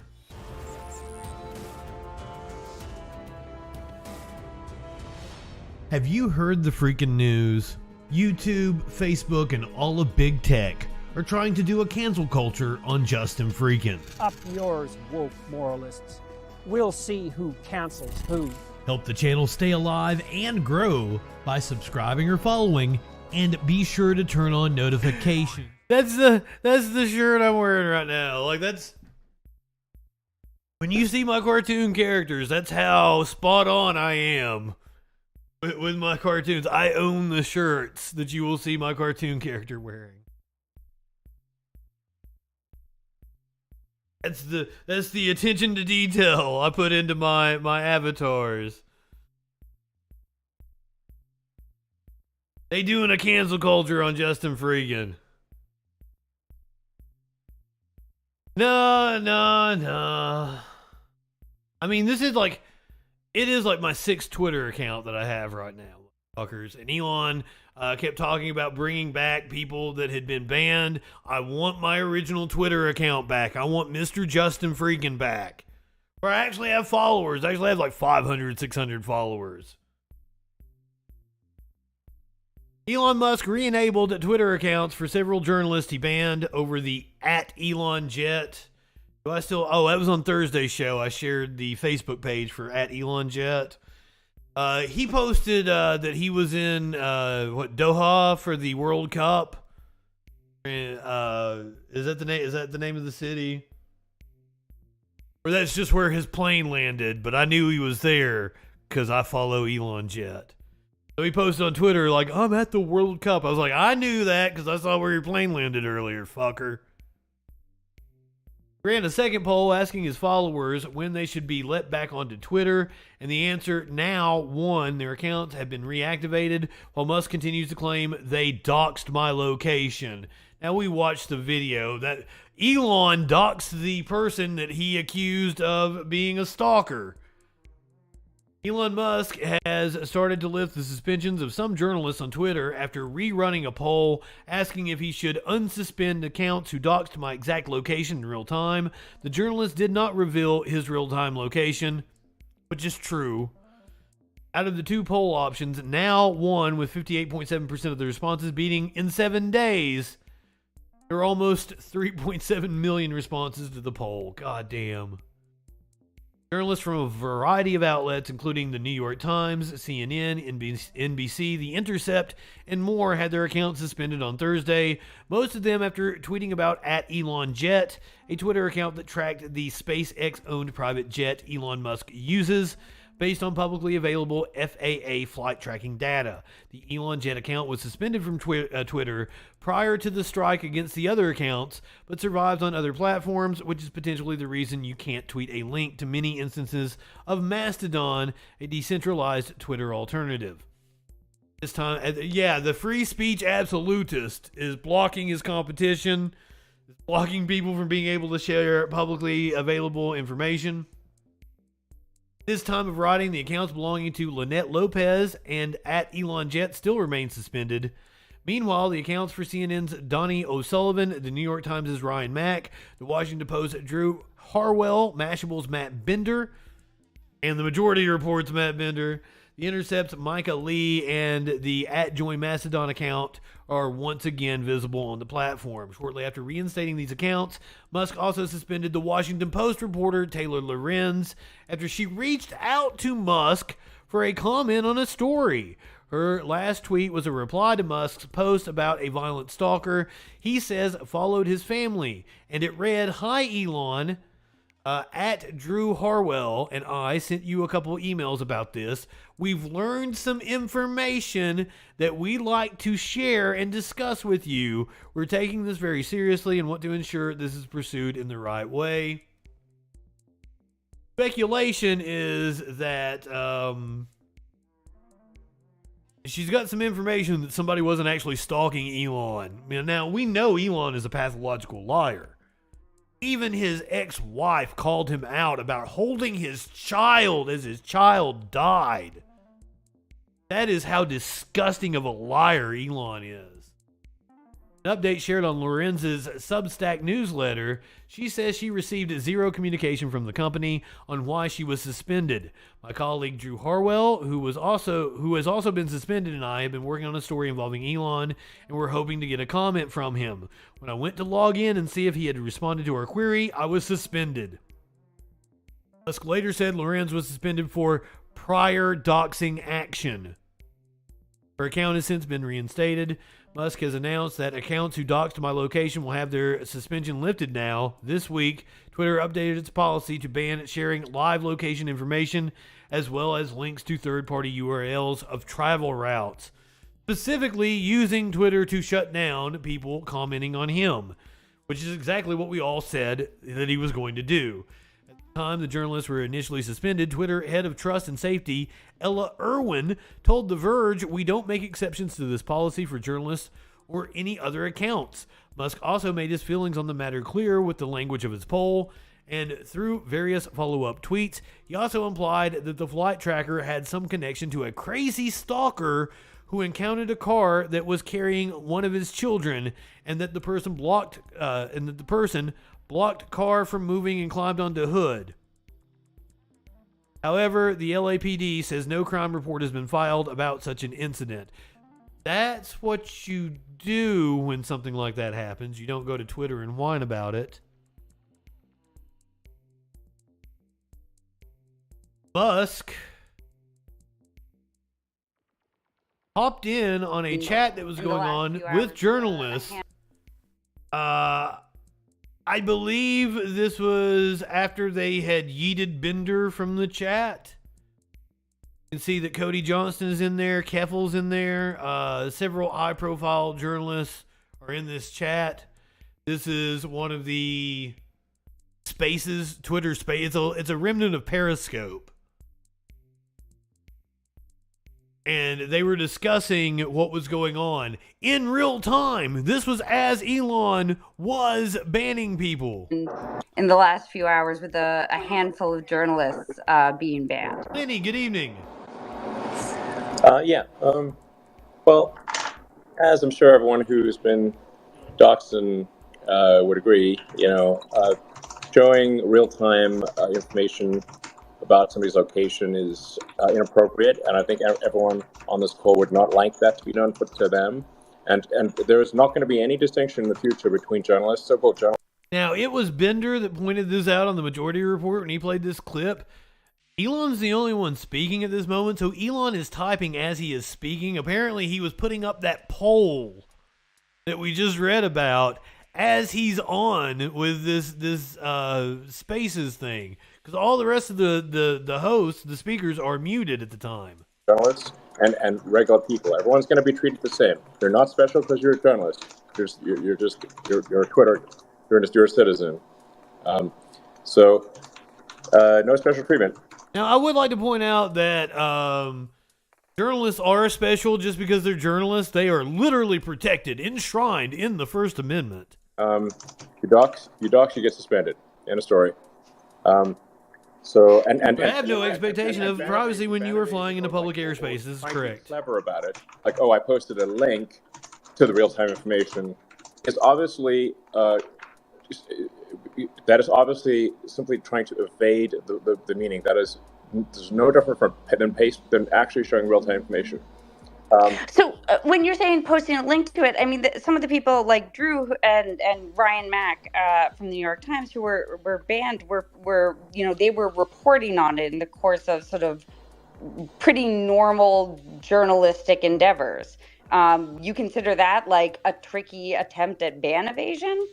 have you heard the freaking news? YouTube, Facebook, and all of big tech are trying to do a cancel culture on Justin Freakin. Up yours, woke moralists. We'll see who cancels who. Help the channel stay alive and grow by subscribing or following, and be sure to turn on notifications. That's the shirt I'm wearing right now. Like, that's when you see my cartoon characters, that's how spot on I am with my cartoons. I own the shirts that you will see my cartoon character wearing. That's the attention to detail I put into my avatars. They doing a cancel culture on Justin Freakin. No. I mean, it is like my 6th Twitter account that I have right now, fuckers. And Elon kept talking about bringing back people that had been banned. I want my original Twitter account back. I want Mr. Justin Freakin back, where I actually have followers. I actually have like 500, 600 followers. Elon Musk re-enabled Twitter accounts for several journalists he banned over the @ElonJet. That was on Thursday's show. I shared the Facebook page for @ElonJet. He posted that he was in Doha for the World Cup. Is that the name of the city? Or that's just where his plane landed, but I knew he was there because I follow ElonJet. So he posted on Twitter like, I'm at the World Cup. I was like, I knew that because I saw where your plane landed earlier, fucker. Ran a second poll asking his followers when they should be let back onto Twitter, and the answer now, 1, their accounts have been reactivated, while Musk continues to claim they doxed my location. Now we watched the video that Elon doxed the person that he accused of being a stalker. Elon Musk has started to lift the suspensions of some journalists on Twitter after rerunning a poll asking if he should unsuspend accounts who doxed my exact location in real time. The journalist did not reveal his real-time location, which is true. Out of the 2 poll options, now 1 with 58.7% of the responses beating in 7 days. There are almost 3.7 million responses to the poll. God damn. Journalists from a variety of outlets, including the New York Times, CNN, NBC, The Intercept, and more, had their accounts suspended on Thursday, most of them after tweeting about @ElonJet, a Twitter account that tracked the SpaceX-owned private jet Elon Musk uses, based on publicly available FAA flight tracking data. The ElonJet account was suspended from Twitter prior to the strike against the other accounts, but survives on other platforms, which is potentially the reason you can't tweet a link to many instances of Mastodon, a decentralized Twitter alternative. This time, the free speech absolutist is blocking his competition, blocking people from being able to share publicly available information. This time of writing, the accounts belonging to Lynette Lopez and @ElonJet still remain suspended. Meanwhile, the accounts for CNN's Donnie O'Sullivan, the New York Times' Ryan Mack, the Washington Post's Drew Harwell, Mashable's Matt Bender, and the Majority Report's Matt Bender, The Intercept's Micah Lee, and the @JoinMastodon account are once again visible on the platform. Shortly after reinstating these accounts, Musk also suspended the Washington Post reporter Taylor Lorenz after she reached out to Musk for a comment on a story. Her last tweet was a reply to Musk's post about a violent stalker he says followed his family, and it read, "Hi Elon, @Drew Harwell and I sent you a couple emails about this. We've learned some information that we'd like to share and discuss with you. We're taking this very seriously and want to ensure this is pursued in the right way." Speculation is that she's got some information that somebody wasn't actually stalking Elon. Now, we know Elon is a pathological liar. Even his ex-wife called him out about holding his child as his child died. That is how disgusting of a liar Elon is. An update shared on Lorenz's Substack newsletter, she says she received zero communication from the company on why she was suspended. My colleague Drew Harwell, who has also been suspended, and I have been working on a story involving Elon, and we're hoping to get a comment from him. When I went to log in and see if he had responded to our query, I was suspended. Musk later said Lorenz was suspended for prior doxing action. Her account has since been reinstated. Musk has announced that accounts who doxed my location will have their suspension lifted now. This week, Twitter updated its policy to ban sharing live location information as well as links to third-party URLs of travel routes, specifically using Twitter to shut down people commenting on him, which is exactly what we all said that he was going to do. At the time the journalists were initially suspended, Twitter head of trust and safety Ella Irwin told The Verge, "We don't make exceptions to this policy for journalists or any other accounts." Musk also made his feelings on the matter clear with the language of his poll, and through various follow-up tweets, he also implied that the flight tracker had some connection to a crazy stalker who encountered a car that was carrying one of his children, and that the person blocked car from moving and climbed onto hood. However, the LAPD says no crime report has been filed about such an incident. That's what you do when something like that happens. You don't go to Twitter and whine about it. Musk hopped in on a chat that was going on with journalists. I believe this was after they had yeeted Bender from the chat. You can see that Cody Johnston is in there, Keffel's in there. Several high-profile journalists are in this chat. This is one of the spaces, Twitter space. It's a remnant of Periscope. And they were discussing what was going on in real time. This was as Elon was banning people. In the last few hours with a handful of journalists being banned. Lenny, good evening. Well, as I'm sure everyone who's been doxed would agree, showing real-time information about somebody's location is inappropriate, and I think everyone on this call would not like that to be done to them. And there is not going to be any distinction in the future between journalists, so-called journalists. Now, it was Bender that pointed this out on the Majority Report when he played this clip. Elon's the only one speaking at this moment, so Elon is typing as he is speaking. Apparently, he was putting up that poll that we just read about as he's on with this Spaces thing, because all the rest of the hosts, the speakers, are muted at the time. Journalists and regular people. Everyone's going to be treated the same. You're not special because you're a journalist. You're a Twitter. You're a citizen. So no special treatment. Now, I would like to point out that journalists are special just because they're journalists. They are literally protected, enshrined in the First Amendment. You dox, you get suspended. End of story. So I have no expectation of privacy when you are flying into public airspace. This is correct. Clever about it, like, oh, I posted a link to the real-time information. Is obviously that is obviously simply trying to evade the meaning. There's no different than actually showing real-time information. So when you're saying posting a link to it, I mean, some of the people like Drew and Ryan Mack from the New York Times who were banned were they were reporting on it in the course of sort of pretty normal journalistic endeavors. You consider that like a tricky attempt at ban evasion?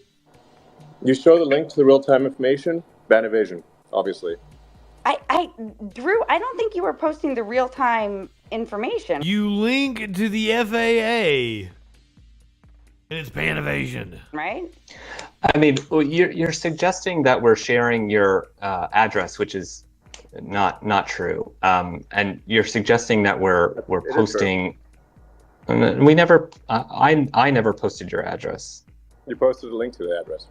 You show the link to the real-time information, ban evasion, obviously. Drew, I don't think you were posting the real-time information. You link to the FAA, and it's ban evasion. Right? I mean, you're suggesting that we're sharing your address, which is not true. And you're suggesting that we're posting. We never. I never posted your address. You posted a link to the address.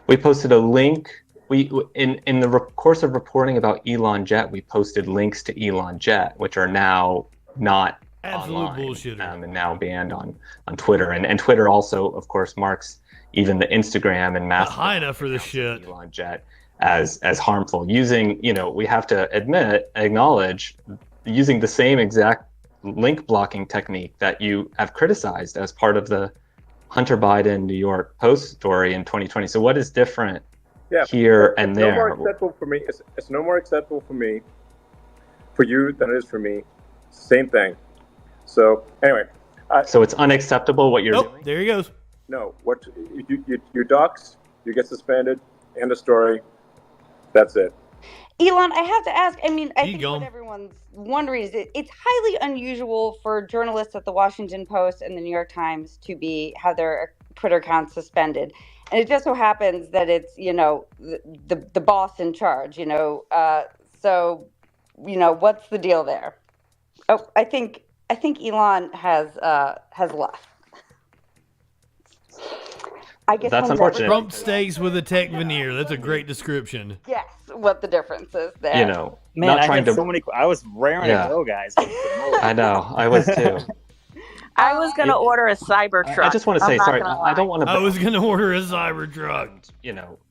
We posted a link. In the course of reporting about Elon Jet, we posted links to Elon Jet, which are now not online, and now banned on Twitter. And Twitter also, of course, marks even the Instagram and mass high enough for the shit Elon Jet as harmful. Using, we have to acknowledge, using the same exact link blocking technique that you have criticized as part of the Hunter Biden New York Post story in 2020. So what is different? Here and there. No more acceptable for me. It's no more acceptable for me, for you, than it is for me. Same thing. So anyway. So it's unacceptable what you're doing? There he goes. No, what you dox, you get suspended. End of story. That's it. Elon, I have to ask, I mean, I think what everyone's wondering is it's highly unusual for journalists at the Washington Post and the New York Times to have their Twitter accounts suspended. And it just so happens that it's, the boss in charge, so, what's the deal there? Oh, I think Elon has left. I guess that's unfortunate. Trump steaks with a tech veneer. That's a great description. Yes, what the difference is there. Man, not I trying had to. so many. I was raring to go, guys. I know. I was too. I was going to order a Cybertruck. I just want to say, sorry, I don't want to. I was going to order a Cybertruck.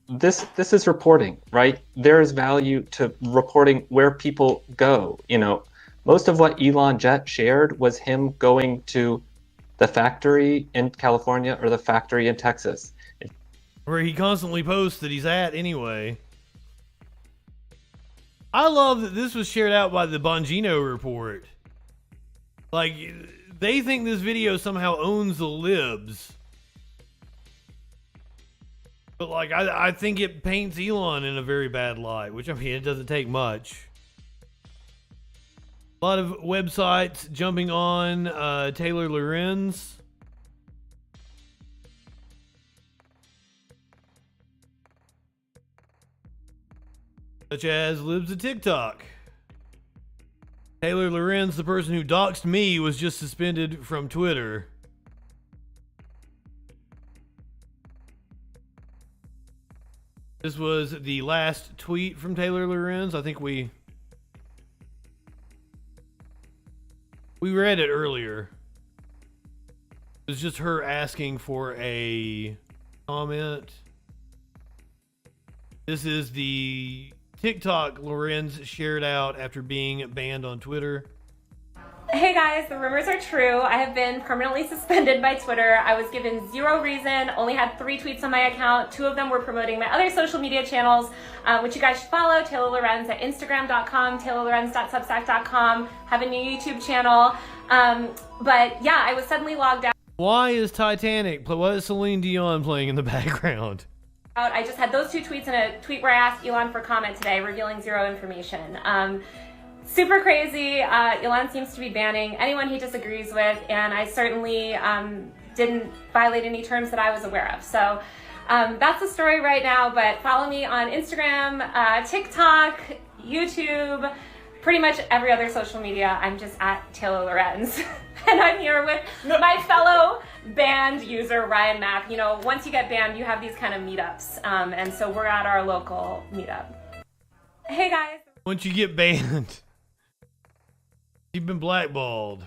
This is reporting, right? There is value to reporting where people go. Most of what Elon Jet shared was him going to the factory in California or the factory in Texas, where he constantly posts that he's at anyway. I love that this was shared out by the Bongino report. Like, they think this video somehow owns the libs. But, like, I think it paints Elon in a very bad light, which, I mean, it doesn't take much. A lot of websites jumping on Taylor Lorenz. Such as Libs of TikTok. Taylor Lorenz, the person who doxed me, was just suspended from Twitter. This was the last tweet from Taylor Lorenz. I think we read it earlier. It was just her asking for a comment. This is the TikTok Lorenz shared out after being banned on Twitter. Hey guys, the rumors are true. I have been permanently suspended by Twitter. I was given 0 reason, only had 3 tweets on my account. 2 of them were promoting my other social media channels, which you guys should follow. Taylor Lorenz at Instagram.com, taylorlorenz.substack.com. Have a new YouTube channel. But yeah, I was suddenly logged out. Why is Titanic? What is Celine Dion playing in the background? I just had those 2 tweets and a tweet where I asked Elon for comment today, revealing 0 information. Super crazy. Elon seems to be banning anyone he disagrees with, and I certainly didn't violate any terms that I was aware of. So that's the story right now, but follow me on Instagram, TikTok, YouTube, pretty much every other social media. I'm just at Taylor Lorenz. And I'm here with my fellow banned user, Ryan Mack. You know, once you get banned, you have these kind of meetups. And so we're at our local meetup. Hey guys. Once you get banned, you've been blackballed.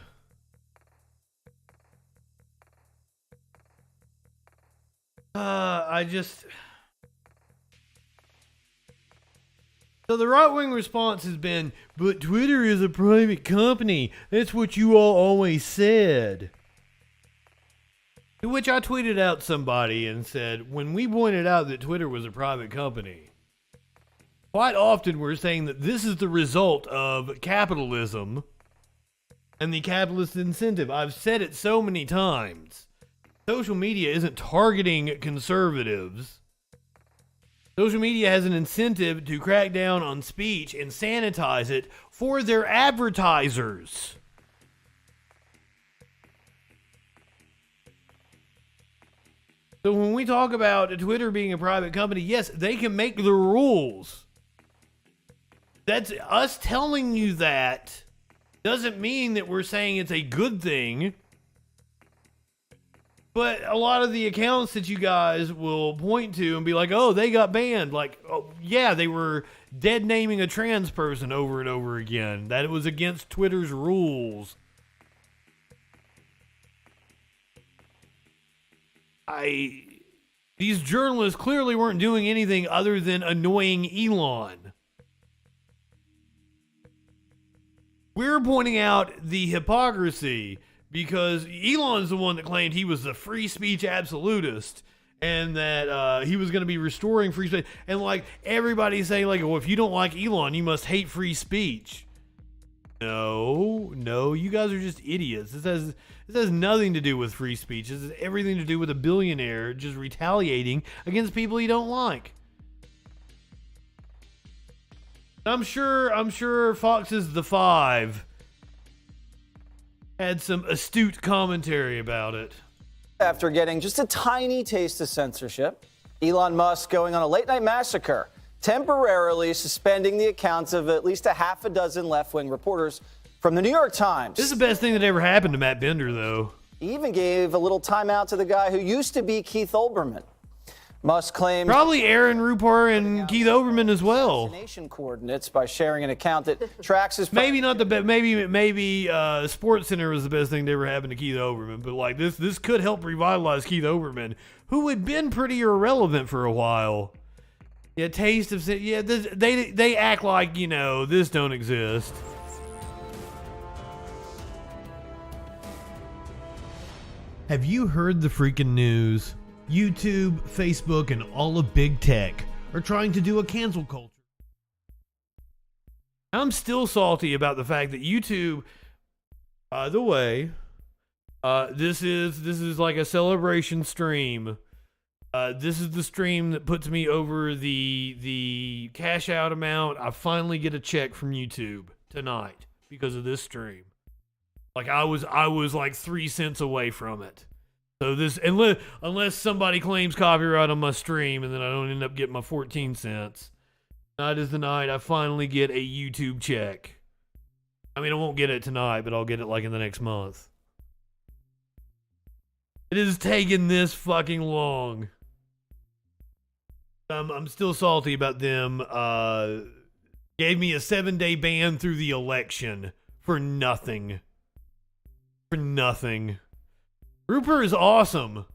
So the right-wing response has been, but Twitter is a private company. That's what you all always said. To which I tweeted out somebody and said, when we pointed out that Twitter was a private company, quite often we're saying that this is the result of capitalism and the capitalist incentive. I've said it so many times. Social media isn't targeting conservatives. Social media has an incentive to crack down on speech and sanitize it for their advertisers. So when we talk about Twitter being a private company, yes, they can make the rules. That's us telling you that doesn't mean that we're saying it's a good thing. But a lot of the accounts that you guys will point to and be like, oh, they got banned. Like, oh, yeah, they were dead naming a trans person over and over again. That it was against Twitter's rules. These journalists clearly weren't doing anything other than annoying Elon. We're pointing out the hypocrisy because Elon's the one that claimed he was the free speech absolutist and that he was going to be restoring free speech. And like everybody's saying, like, well, if you don't like Elon, you must hate free speech. No, you guys are just idiots. This has nothing to do with free speech. This has everything to do with a billionaire just retaliating against people he don't like. I'm sure Fox's The Five had some astute commentary about it. After getting just a tiny taste of censorship, Elon Musk going on a late-night massacre, temporarily suspending the accounts of at least a half a dozen left-wing reporters from the New York Times. This is the best thing that ever happened to Matt Bender, though. He even gave a little timeout to the guy who used to be Keith Olbermann. Musk claims probably Aaron Rupar and Keith Olbermann as well. Vaccination coordinates by sharing an account that tracks his. Maybe not the best. Maybe Sports Center was the best thing that ever happened to Keith Olbermann. But like this could help revitalize Keith Olbermann, who had been pretty irrelevant for a while. Yeah, taste of they act like this don't exist. Have you heard the freaking news? YouTube, Facebook, and all of big tech are trying to do a cancel culture. I'm still salty about the fact that YouTube, by the way, this is like a celebration stream. This is the stream that puts me over the cash out amount. I finally get a check from YouTube tonight because of this stream. Like I was like 3 cents away from it. So this, unless somebody claims copyright on my stream and then I don't end up getting my 14 cents, tonight is the night I finally get a YouTube check. I mean, I won't get it tonight, but I'll get it like in the next month. It has taken this fucking long. I'm still salty about them. Gave me a 7-day ban through the election for nothing. Rupert is awesome.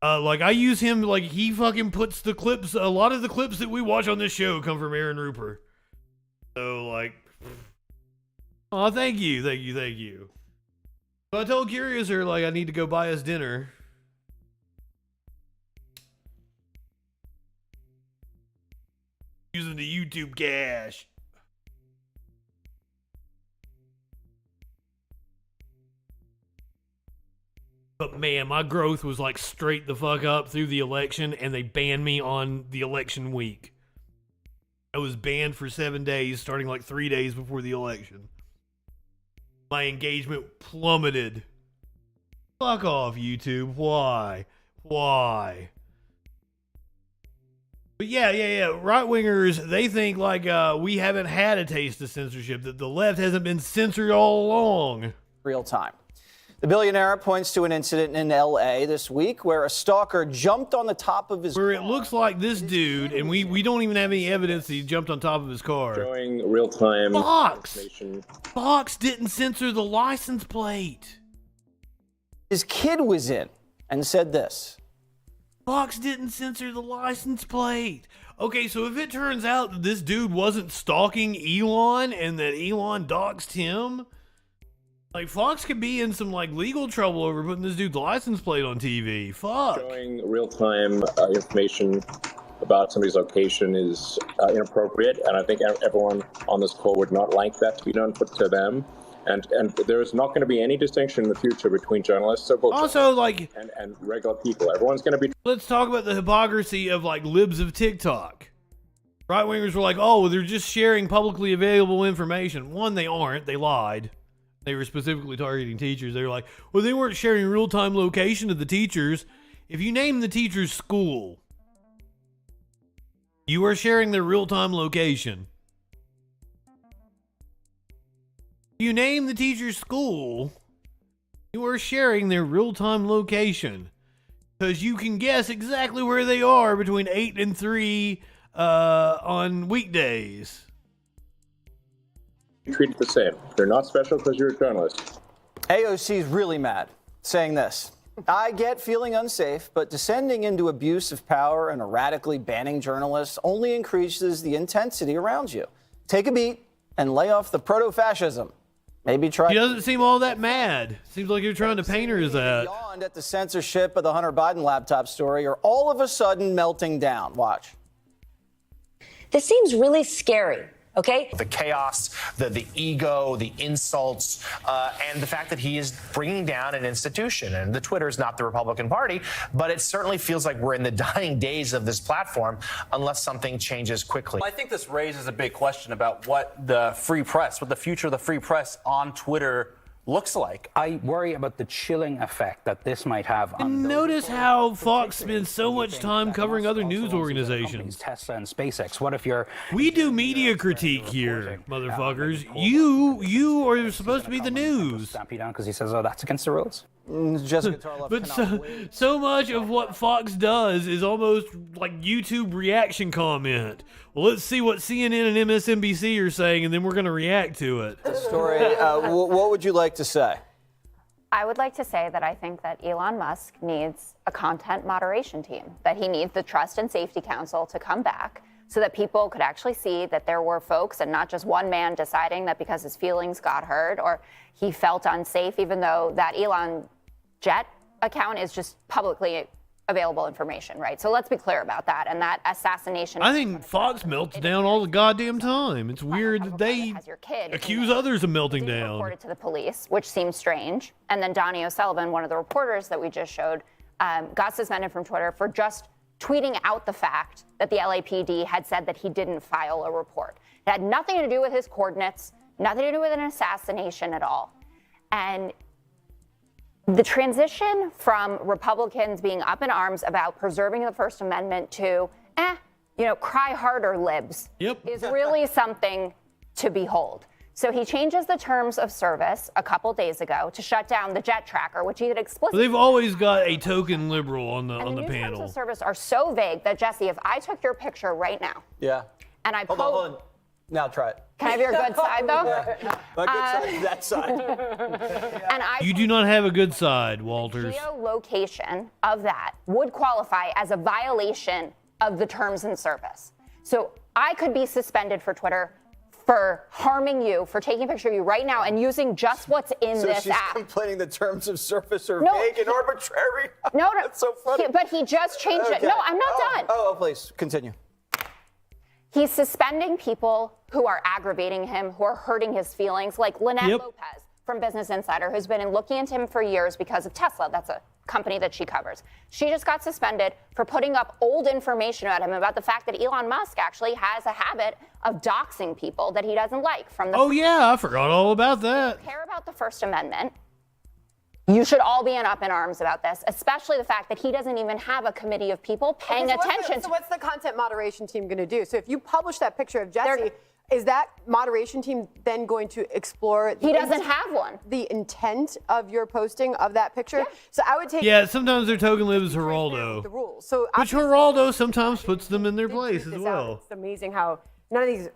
Like I use him, like he fucking puts the clips, a lot of the clips that we watch on this show come from Aaron Rupert. So like, oh, thank you. So I told Curious her, like, I need to go buy us dinner. Using the YouTube cash. But man, my growth was like straight the fuck up through the election, and they banned me on the election week. I was banned for 7 days, starting like 3 days before the election. My engagement plummeted. Fuck off, YouTube. Why? Why? But yeah. Right-wingers, they think like we haven't had a taste of censorship, that the left hasn't been censored all along. Real time. The billionaire points to an incident in L.A. this week where a stalker jumped on the top of his car. Where it looks like this dude, and we don't even have any evidence that he jumped on top of his car. Showing real-time information. Fox didn't censor the license plate. His kid was in and said this. Fox didn't censor the license plate. Okay, so if it turns out that this dude wasn't stalking Elon and that Elon doxed him, like, Fox could be in some, like, legal trouble over putting this dude's license plate on TV. Fuck. Showing real-time information about somebody's location is inappropriate, and I think everyone on this call would not like that to be done to them. And there is not going to be any distinction in the future between journalists and regular people. Everyone's going to be... Let's talk about the hypocrisy of, like, libs of TikTok. Right-wingers were like, oh, well, they're just sharing publicly available information. One, they aren't. They lied. They were specifically targeting teachers. They were like, well, they weren't sharing real-time location of the teachers. If you name the teacher's school, you are sharing their real-time location. If you name the teacher's school, you are sharing their real-time location. Because you can guess exactly where they are between 8 and 3 on weekdays. Treated the same. You're not special because you're a journalist. AOC is really mad, saying this. I get feeling unsafe, but descending into abuse of power and erratically banning journalists only increases the intensity around you. Take a beat and lay off the proto-fascism. Maybe try... He doesn't seem all that mad. Seems like you're trying to paint her as that. Beyond at the censorship of the Hunter Biden laptop story are all of a sudden melting down. Watch. This seems really scary. Okay. The chaos, the ego, the insults, and the fact that he is bringing down an institution. And the Twitter is not the Republican Party, but it certainly feels like we're in the dying days of this platform unless something changes quickly. I think this raises a big question about what the free press, what the future of the free press on Twitter looks like. I worry about the chilling effect that this might have on... Notice how Fox spends so much time covering other news organizations. Tesla and SpaceX. What if you're... We do media critique here, motherfuckers. You are supposed to be the news. Stamp you down because he says, oh, that's against the rules. But so much of what Fox does is almost like YouTube reaction comment. Well, let's see what CNN and MSNBC are saying, and then we're going to react to it. Story. What would you like to say? I would like to say that I think that Elon Musk needs a content moderation team, that he needs the Trust and Safety Council to come back so that people could actually see that there were folks and not just one man deciding that because his feelings got hurt or he felt unsafe, even though that Elon jet account is just publicly available information, right? So let's be clear about that. And that assassination... I think Fox melts down all the goddamn time. It's weird that they accuse others of melting down. Reported to the police, which seems strange. And then Donnie O'Sullivan, one of the reporters that we just showed, got suspended from Twitter for just tweeting out the fact that the LAPD had said that he didn't file a report. It had nothing to do with his coordinates, nothing to do with an assassination at all. And the transition from Republicans being up in arms about preserving the First Amendment to, cry harder libs is really something to behold. So he changes the terms of service a couple days ago to shut down the jet tracker, which he had explicitly... They've always got a token liberal on the panel. Terms of service are so vague that, Jesse, if I took your picture right now... Yeah. And I Hold on. Now try it. Can I have your good side, though? My good side is that side. You do not have a good side, Walters. Geolocation of that would qualify as a violation of the terms and service. So I could be suspended for Twitter for harming you, for taking a picture of you right now and using just what's in so this she's app. complaining the terms of service are No. vague and arbitrary. No, That's so funny. but he just changed it. Okay. No, I'm not done. Oh, please, continue. He's suspending people who are aggravating him, who are hurting his feelings, like Lynette Lopez from Business Insider, who's been looking into him for years because of Tesla. That's a company that she covers. She just got suspended for putting up old information about him about the fact that Elon Musk actually has a habit of doxing people that he doesn't like from the. Oh yeah, I forgot all about that. If you care about the First Amendment, you should all be up in arms about this, especially the fact that he doesn't even have a committee of people paying attention. So what's the content moderation team going to do? So if you publish that picture of Jesse, is that moderation team then going to explore? He doesn't have one. The intent of your posting of that picture. Yeah. So I would take. Yeah, sometimes their token lives Geraldo. The rules. So which Geraldo sometimes puts them in their place as well. It's amazing how none of these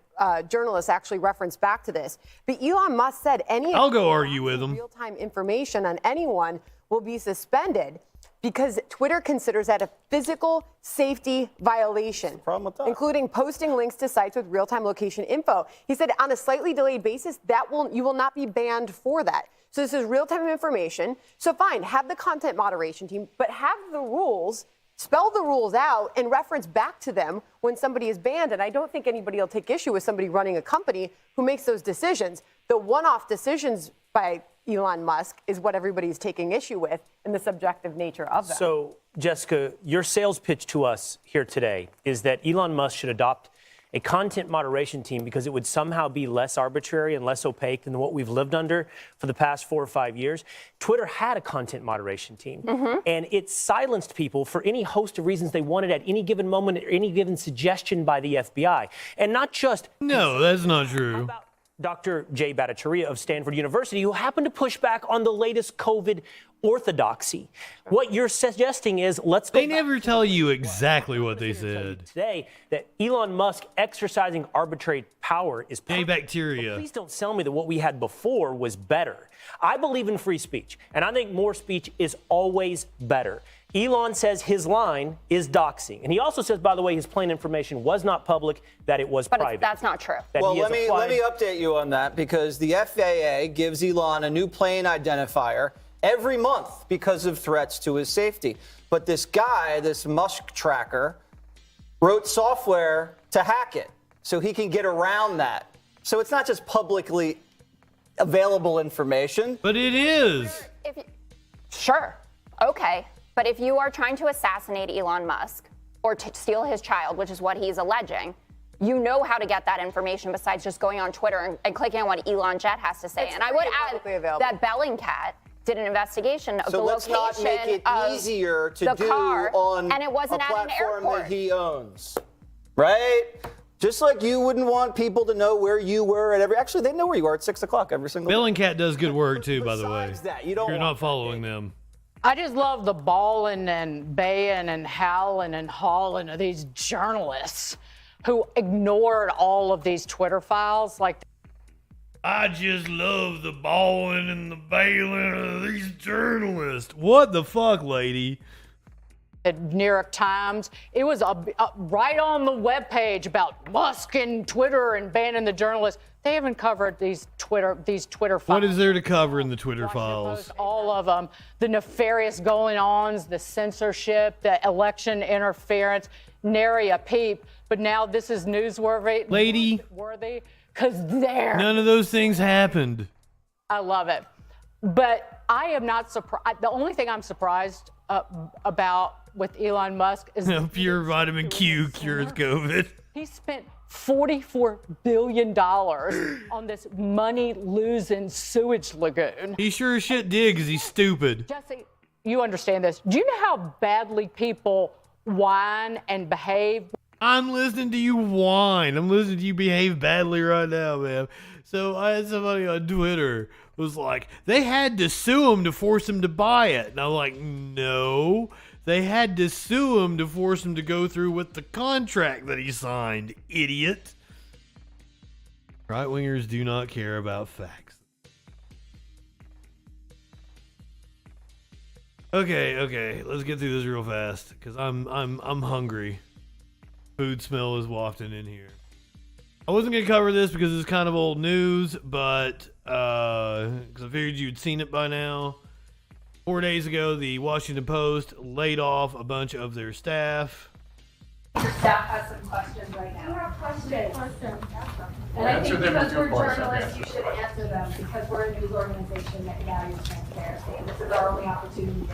journalists actually reference back to this. But Elon Musk said I'll go argue with him. Real-time information on anyone will be suspended because Twitter considers that a physical safety violation, including posting links to sites with real-time location info. He said on a slightly delayed basis, you will not be banned for that. So this is real-time information. So fine, have the content moderation team, but have the rules. Spell the rules out and reference back to them when somebody is banned. And I don't think anybody will take issue with somebody running a company who makes those decisions. The one-off decisions by Elon Musk is what everybody's taking issue with and the subjective nature of them. So, Jessica, your sales pitch to us here today is that Elon Musk should adopt a content moderation team because it would somehow be less arbitrary and less opaque than what we've lived under for the past 4 or 5 years. Twitter had a content moderation team, and it silenced people for any host of reasons they wanted at any given moment or any given suggestion by the FBI. And not just... No, that's not true. Dr. Jay Bhattacharya of Stanford University, who happened to push back on the latest COVID orthodoxy. What you're suggesting is They never tell you exactly what they said. Today, that Elon Musk exercising arbitrary power is bacteria. But please don't tell me that what we had before was better. I believe in free speech, and I think more speech is always better. Elon says his line is doxing. And he also says, by the way, his plane information was not public, that it was private. That's not true. Well, let me update you on that because the FAA gives Elon a new plane identifier every month because of threats to his safety. But this guy, this Musk tracker, wrote software to hack it so he can get around that. So it's not just publicly available information. But it is. Sure. Okay. But if you are trying to assassinate Elon Musk or to steal his child, which is what he's alleging, you know how to get that information besides just going on Twitter and clicking on what Elon Jet has to say. And I would add that Bellingcat did an investigation of the location let's not make it easier to do car, on and it wasn't a at an platform airport. that he owns, right? Just like you wouldn't want people to know where you were at actually they know where you are at 6 o'clock every single day. Bellingcat does good work too, by the way. You're not following them. I just love the bawling and baying and howling and hauling of these journalists who ignored all of these Twitter files. I just love the bawling and the bailing of these journalists. What the fuck, lady? New York Times. It was right on the webpage about Musk and Twitter and banning the journalists. They haven't covered these Twitter files. What is there to cover in the Twitter files? All of them. The nefarious going-ons, the censorship, the election interference, nary a peep. But now this is newsworthy. Lady. Because None of those things happened. I love it. But I am not surprised. The only thing I'm surprised about with Elon Musk is pure vitamin Q cures COVID. He spent $44 billion on this money-losing sewage lagoon. He sure as shit did because he's stupid. Jesse, you understand this. Do you know how badly people whine and behave? I'm listening to you whine. I'm listening to you behave badly right now, man. So I had somebody on Twitter was like, they had to sue him to force him to buy it. And I'm like, no. They had to sue him to force him to go through with the contract that he signed, idiot. Right-wingers do not care about facts. Okay, let's get through this real fast because I'm hungry. Food smell is wafting in here. I wasn't going to cover this because it's kind of old news, but because I figured you'd seen it by now. 4 days ago, the Washington Post laid off a bunch of their staff. Your staff has some questions right now. You have questions. And I think them because with your we're voice, journalists, you should answer them because we're a news organization that values transparency. And this is our only opportunity.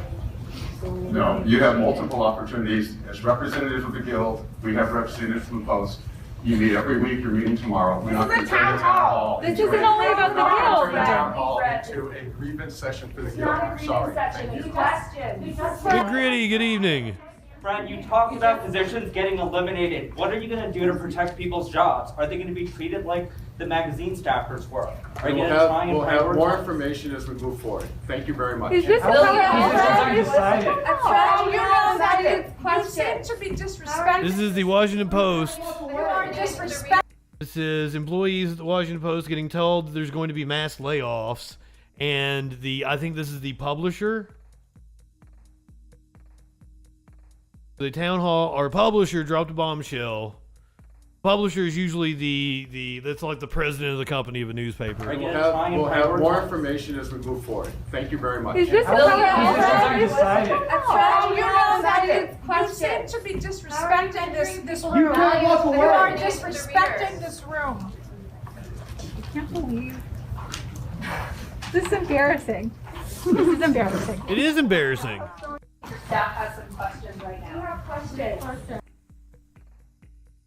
No, you have multiple opportunities. As representatives of the Guild, we have representatives from the Post. You meet every week, you're meeting tomorrow. We're not going to turn the town hall. This isn't only about the Guild. Turn the town hall into a grievance session for the Guild. I'm sorry. Thank you. Big Gritty, good evening. Brad, you talked about positions getting eliminated. What are you going to do to protect people's jobs? Are they going to be treated like the magazine staffers were? Are you going to try and We'll have prioritize? more information as we move forward. Thank you very much. Is this How- You seem to be disrespectful. This is the Washington Post. You are disrespectful. This is employees at the Washington Post getting told that there's going to be mass layoffs. And I think this is the publisher. The town hall or publisher dropped a bombshell. Publisher is usually that's like the president of the company of a newspaper. We'll have more information as we move forward. Thank you very much. Is this How- You seem to be disrespecting this room. You are disrespecting this room. I can't believe this is embarrassing. This is embarrassing. It is embarrassing. Your staff has some questions right now. You have questions.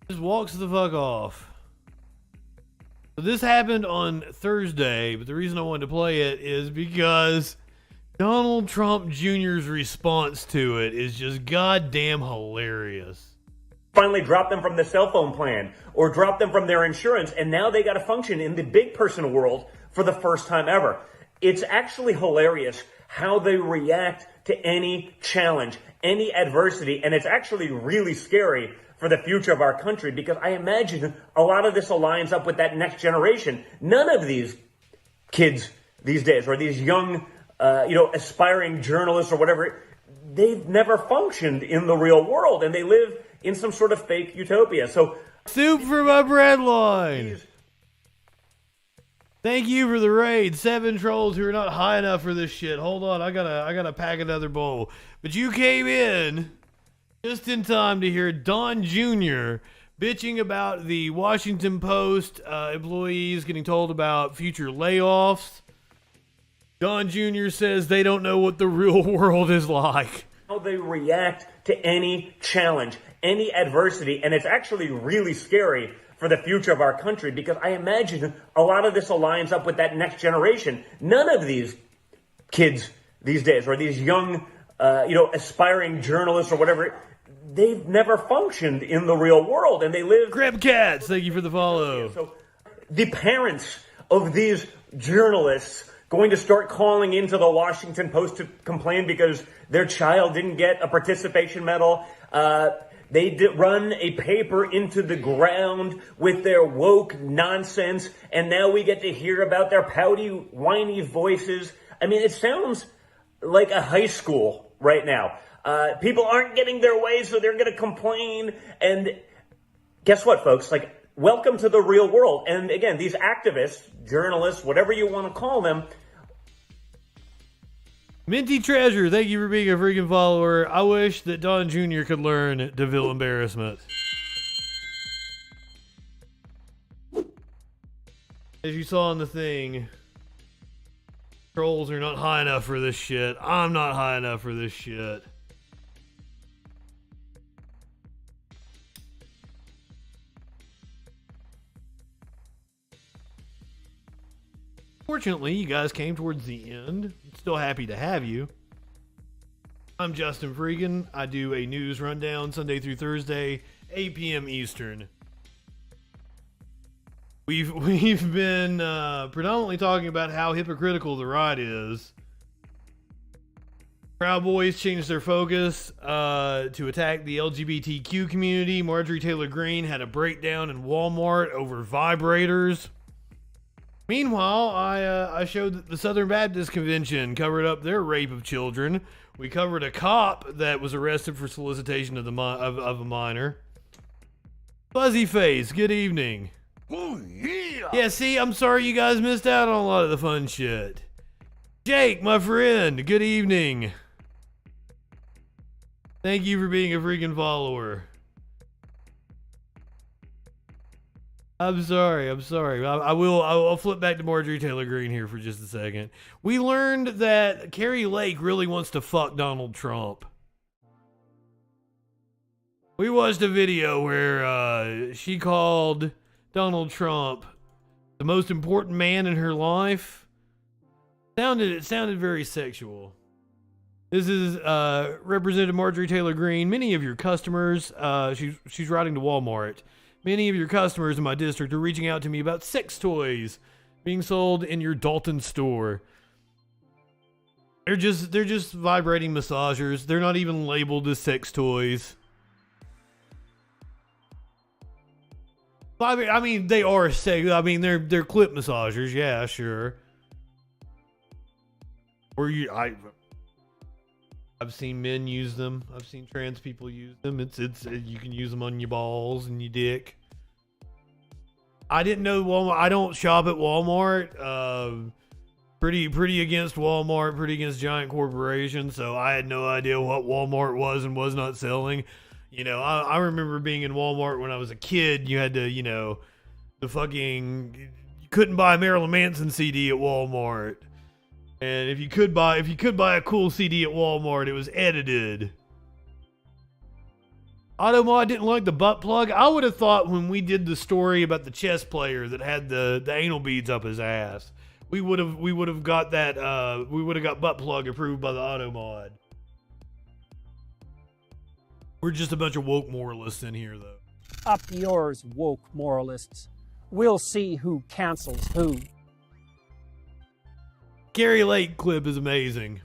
Just walks the fuck off. So this happened on Thursday, but the reason I wanted to play it is because Donald Trump Jr.'s response to it is just goddamn hilarious. Finally drop them from the cell phone plan or drop them from their insurance, and now they got to function in the big person world for the first time ever. It's actually hilarious how they react to any challenge, any adversity, and it's actually really scary for the future of our country because I imagine a lot of this aligns up with that next generation. None of these kids these days or these young, aspiring journalists or whatever, they've never functioned in the real world and they live in some sort of fake utopia. So, soup for my bread line. Thank you for the raid. 7 trolls who are not high enough for this shit. Hold on, I gotta pack another bowl. But you came in just in time to hear Don Jr. bitching about the Washington Post employees getting told about future layoffs. Don Jr. says they don't know what the real world is like. how they react to any challenge, any adversity, and it's actually really scary for the future of our country because I imagine a lot of this aligns up with that next generation. None of these kids these days or these young, aspiring journalists or whatever, they've never functioned in the real world and they live... Grab cats, thank you for the follow. So the parents of these journalists going to start calling into the Washington Post to complain because their child didn't get a participation medal. They did run a paper into the ground with their woke nonsense, and now we get to hear about their pouty, whiny voices. I mean, it sounds like a high school right now. People aren't getting their way, so they're going to complain. And guess what, folks? Welcome to the real world. And again, these activists, journalists, whatever you want to call them. Minty Treasure, thank you for being a freaking follower. I wish that Don Jr. could learn DeVille embarrassment. As you saw in the thing, trolls are not high enough for this shit. I'm not high enough for this shit. Fortunately, you guys came towards the end. Still happy to have you. I'm Justin Freakin. I do a news rundown Sunday through Thursday, 8 p.m. Eastern. We've been predominantly talking about how hypocritical the right is. Proud Boys changed their focus to attack the LGBTQ community. Marjorie Taylor Greene had a breakdown in Walmart over vibrators. Meanwhile, I showed that the Southern Baptist Convention covered up their rape of children. We covered a cop that was arrested for solicitation of a minor. Fuzzy Face, good evening. Oh, yeah. Yeah, see, I'm sorry you guys missed out on a lot of the fun shit. Jake, my friend, good evening. Thank you for being a freaking follower. I'm sorry. I'll flip back to Marjorie Taylor Greene here for just a second. We learned that Kari Lake really wants to fuck Donald Trump. We watched a video where she called Donald Trump the most important man in her life. It sounded very sexual. This is Representative Marjorie Taylor Greene. Many of your customers, she's writing to Walmart. Many of your customers in my district are reaching out to me about sex toys being sold in your Dalton store. They're just vibrating massagers. They're not even labeled as sex toys. I mean, they are sex. I mean, they're clip massagers. Yeah, sure. I've seen men use them. I've seen trans people use them. You can use them on your balls and your dick. I didn't know Walmart. I don't shop at Walmart. Pretty against Walmart. Pretty against giant corporations. So I had no idea what Walmart was and was not selling. You know, I remember being in Walmart when I was a kid. You had to, you couldn't buy a Marilyn Manson CD at Walmart. And if you could buy a cool CD at Walmart, it was edited. Automod didn't like the butt plug. I would have thought when we did the story about the chess player that had the anal beads up his ass, we would have got that we would have got butt plug approved by the Automod. We're just a bunch of woke moralists in here, though. Up yours, woke moralists. We'll see who cancels who. Kari Lake clip is amazing.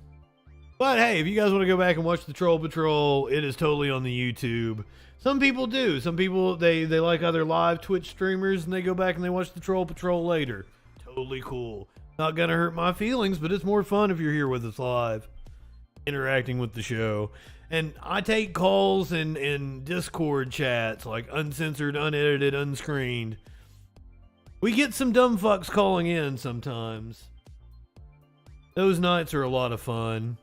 But hey, if you guys want to go back and watch the Troll Patrol, it is totally on the YouTube. Some people do. Some people, they like other live Twitch streamers and they go back and they watch the Troll Patrol later. Totally cool. Not gonna hurt my feelings, but it's more fun if you're here with us live, interacting with the show. And I take calls in Discord chats, like uncensored, unedited, unscreened. We get some dumb fucks calling in sometimes. Those nights are a lot of fun.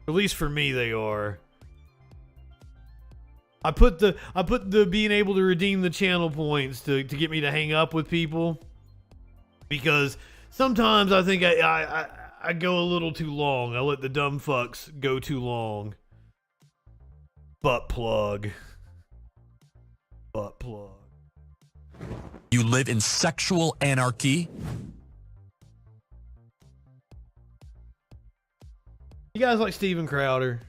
At least for me, they are. I put the being able to redeem the channel points to get me to hang up with people, because sometimes I think I go a little too long. I let the dumb fucks go too long. Butt plug. Butt plug. You live in sexual anarchy? You guys like Steven Crowder?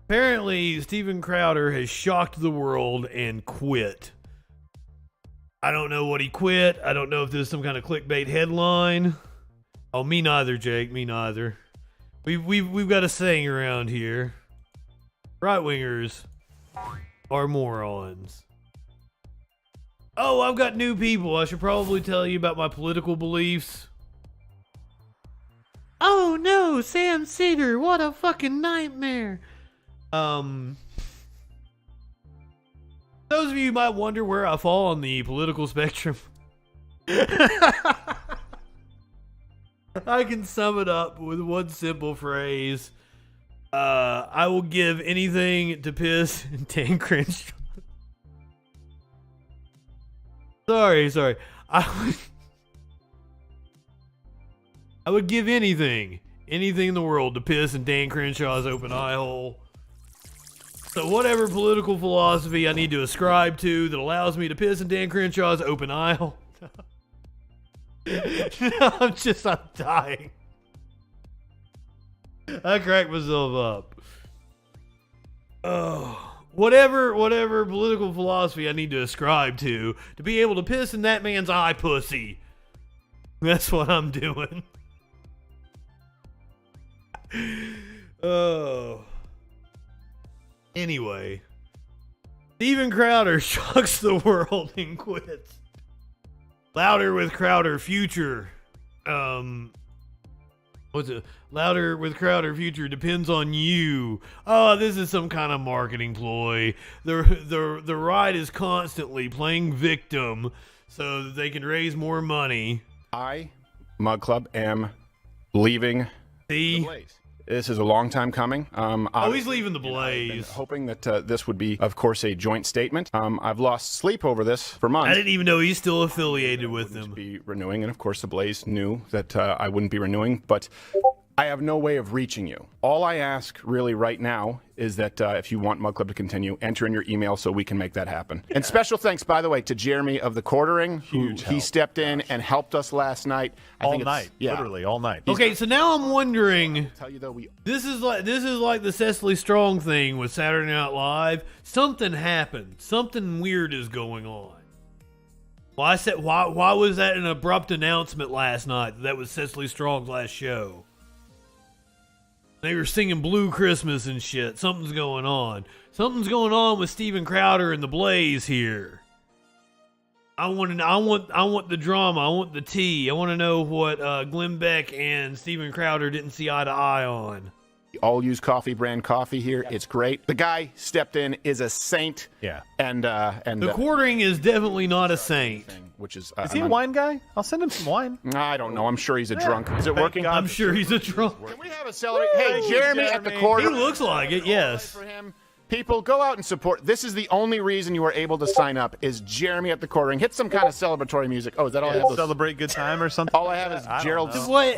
Apparently, Steven Crowder has shocked the world and quit. I don't know what he quit. I don't know if this is some kind of clickbait headline. Oh, me neither, Jake. Me neither. We've got a saying around here. Right-wingers are morons. Oh, I've got new people. I should probably tell you about my political beliefs. Oh no, Sam Cedar, what a fucking nightmare. Those of you who might wonder where I fall on the political spectrum. I can sum it up with one simple phrase. I will give anything to piss and Dan Crenshaw. Sorry. I would give anything in the world to piss in Dan Crenshaw's open eye hole. So whatever political philosophy I need to ascribe to that allows me to piss in Dan Crenshaw's open eye hole. I'm dying. I cracked myself up. Oh, whatever political philosophy I need to ascribe to be able to piss in that man's eye pussy. That's what I'm doing. Oh. Anyway, Steven Crowder shocks the world and quits. Louder with Crowder future. What's it? Louder with Crowder future depends on you. Oh, this is some kind of marketing ploy. The right is constantly playing victim so that they can raise more money. I, Mug Club, am leaving the Blaze. This is a long time coming. He's leaving the Blaze. I've been hoping that this would be, of course, a joint statement. I've lost sleep over this for months. I didn't even know he's still affiliated with them. Be renewing, and of course, the Blaze knew that I wouldn't be renewing, but I have no way of reaching you. All I ask really right now is that if you want Mug Club to continue, enter in your email so we can make that happen. Yeah. And special thanks, by the way, to Jeremy of the Quartering, who he stepped in and helped us last night. Literally all night. Okay, so now I'm wondering. This is like the Cecily Strong thing with Saturday Night Live. Something happened. Something weird is going on. Why was that an abrupt announcement last night? That was Cecily Strong's last show. They were singing Blue Christmas and shit. Something's going on. Something's going on with Steven Crowder and the Blaze here. I want the drama. I want the tea. I want to know what Glenn Beck and Steven Crowder didn't see eye to eye on. All use coffee brand coffee here. It's great. The guy stepped in is a saint. Yeah. And the Quartering is definitely not a saint. Which is he a wine guy? I'll send him some wine. I don't know. I'm sure he's a drunk. Is it working? I'm sure he's a drunk. Can we have a celebrate? Hey, Jeremy at the Quarter. He looks like it. Yes. For him. People, go out and support. This is the only reason you are able to sign up is Jeremy at the Quartering. Hit some kind of celebratory music. Oh, is that all I have? Celebrate good time or something? All I have is Gerald. Just what?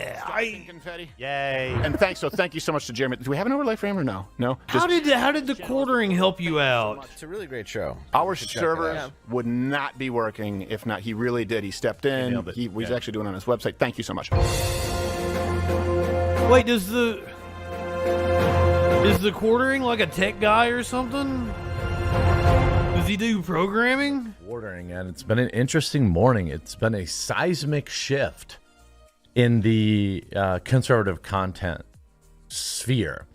Confetti. Yay. And thank you so much to Jeremy. Do we have an overlay for him or no? No? How did the Quartering help you out? It's a really great show. Our servers would not be working if not. He really did. He stepped in. He's actually doing it on his website. Thank you so much. Wait, is the Quartering like a tech guy or something? Does he do programming? Quartering, and it's been an interesting morning. It's been a seismic shift in the conservative content sphere.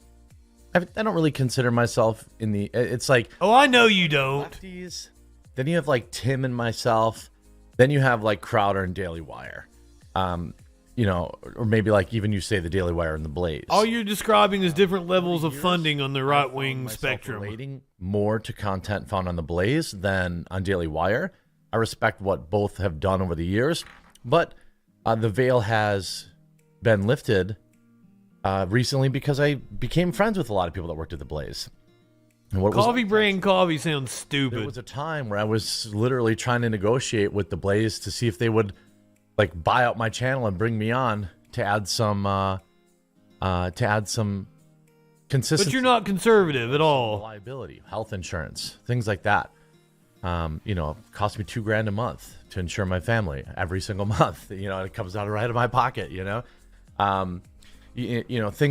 I don't really consider myself in the. It's like, oh, I know you don't. Lefties. Then you have like Tim and myself. Then you have like Crowder and Daily Wire. Or maybe like even you say the Daily Wire and the Blaze. All you're describing is different levels of funding on the right-wing spectrum. Relating more to content found on the Blaze than on Daily Wire. I respect what both have done over the years, but the veil has been lifted recently because I became friends with a lot of people that worked at the Blaze. And coffee brand coffee sounds stupid. There was a time where I was literally trying to negotiate with the Blaze to see if they would like buy out my channel and bring me on to add some consistency. But you're not conservative at all. Liability, health insurance, things like that. It cost me $2,000 a month to insure my family every single month. It comes out right of my pocket. Things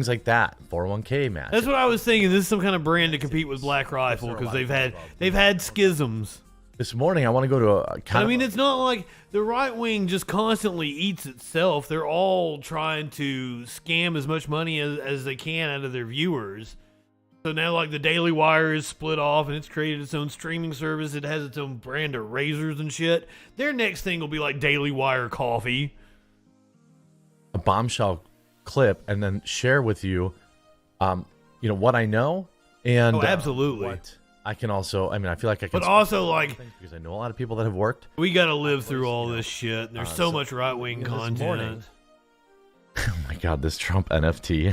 like that. 401k match. That's what I was thinking. This is some kind of brand to compete with Black Rifle because they've had schisms. This morning, I want to go to a it's not like the right wing just constantly eats itself. They're all trying to scam as much money as they can out of their viewers. So now, like, the Daily Wire is split off and it's created its own streaming service. It has its own brand of razors and shit. Their next thing will be like Daily Wire coffee. A bombshell clip and then share with you, what I know and absolutely. What I can also, I feel like I can. But also, because I know a lot of people that have worked. We got to live through all this shit. There's so much right-wing content. Oh my God, this Trump NFT.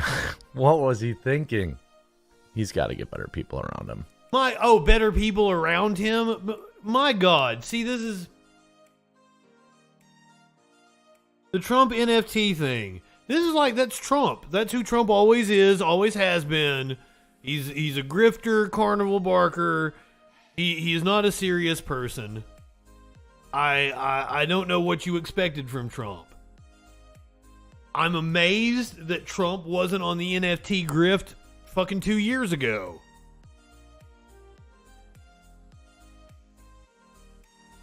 What was he thinking? He's got to get better people around him. Better people around him? My God. See, this is the Trump NFT thing. This is that's Trump. That's who Trump always is, always has been. He's a grifter, carnival barker. He is not a serious person. I don't know what you expected from Trump. I'm amazed that Trump wasn't on the NFT grift fucking 2 years ago.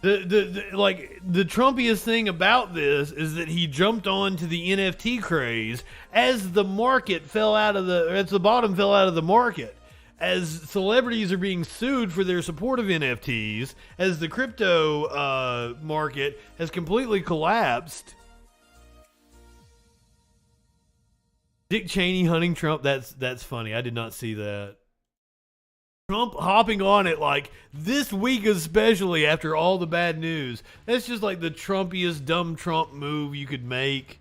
The Trumpiest thing about this is that he jumped onto the NFT craze as the market fell out of the bottom fell out of the market, as celebrities are being sued for their support of NFTs, as the crypto market has completely collapsed. Dick Cheney hunting Trump. That's funny. I did not see that. Trump hopping on it like this week, especially after all the bad news. That's just like the Trumpiest dumb Trump move you could make.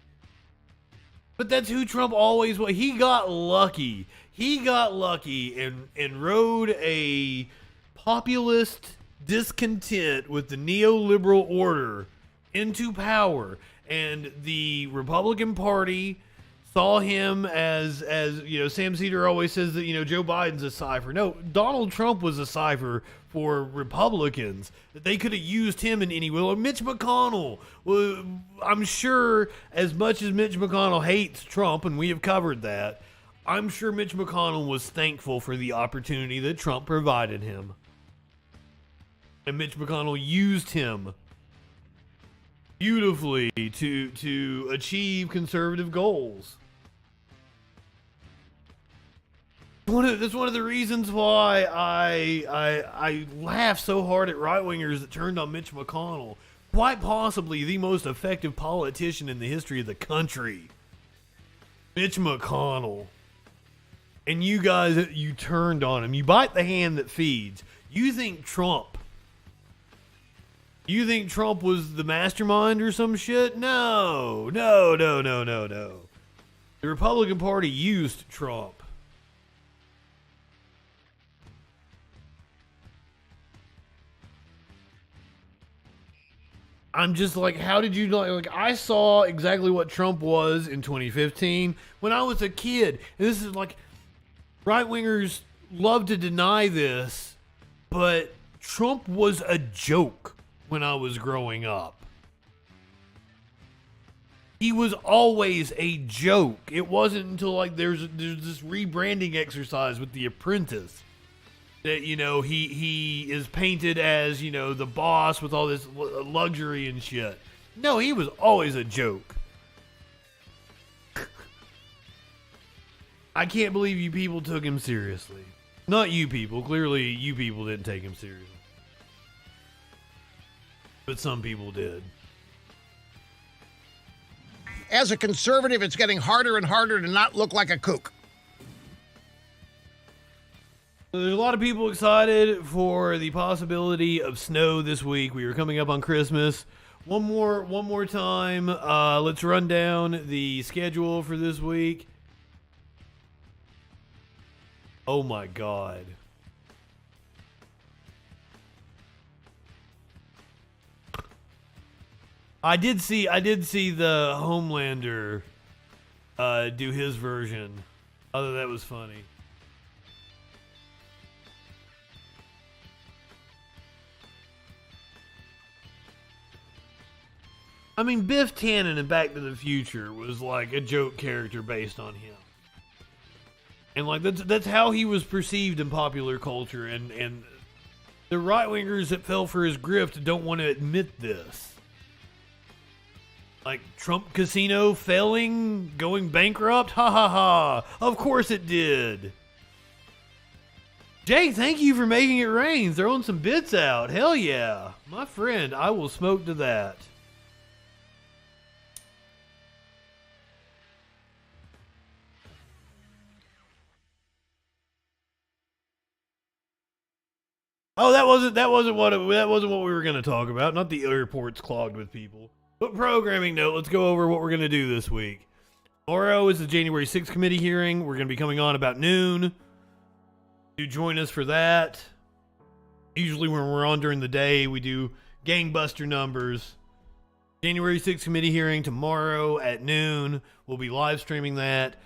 But that's who Trump always was. He got lucky. He got lucky and rode a populist discontent with the neoliberal order into power. And the Republican Party saw him as you know, Sam Cedar always says that, you know, Joe Biden's a cipher. No, Donald Trump was a cipher for Republicans, that they could have used him in any way. Or Mitch McConnell. Well, I'm sure as much as Mitch McConnell hates Trump, and we have covered that, I'm sure Mitch McConnell was thankful for the opportunity that Trump provided him. And Mitch McConnell used him beautifully to achieve conservative goals. That's one of the reasons why I laugh so hard at right-wingers that turned on Mitch McConnell. Quite possibly the most effective politician in the history of the country. Mitch McConnell. And you guys, you turned on him. You bite the hand that feeds. You think Trump was the mastermind or some shit? No. The Republican Party used Trump. I'm just like, how did you like? I saw exactly what Trump was in 2015 when I was a kid. And this is like, right-wingers love to deny this, but Trump was a joke when I was growing up. He was always a joke. It wasn't until like there's this rebranding exercise with The Apprentice that, you know, he is painted as, you know, the boss with all this luxury and shit. No, he was always a joke. I can't believe you people took him seriously. Not you people. Clearly, you people didn't take him seriously. But some people did. As a conservative, it's getting harder and harder to not look like a kook. There's a lot of people excited for the possibility of snow this week. We are coming up on Christmas. One more time. Let's run down the schedule for this week. Oh my God. I did see the Homelander do his version. I thought that was funny. I mean, Biff Tannen in Back to the Future was like a joke character based on him. And like that's how he was perceived in popular culture, and the right-wingers that fell for his grift don't want to admit this. Like Trump Casino failing, going bankrupt? Ha ha ha. Of course it did. Jake, thank you for making it rain. Throwing some bits out. Hell yeah. My friend, I will smoke to that. Oh, that wasn't what we were going to talk about. Not the airports clogged with people. But programming note, let's go over what we're going to do this week. Tomorrow is the January 6th committee hearing. We're going to be coming on about noon. Do join us for that. Usually when we're on during the day, we do gangbuster numbers. January 6th committee hearing tomorrow at noon. We'll be live streaming that.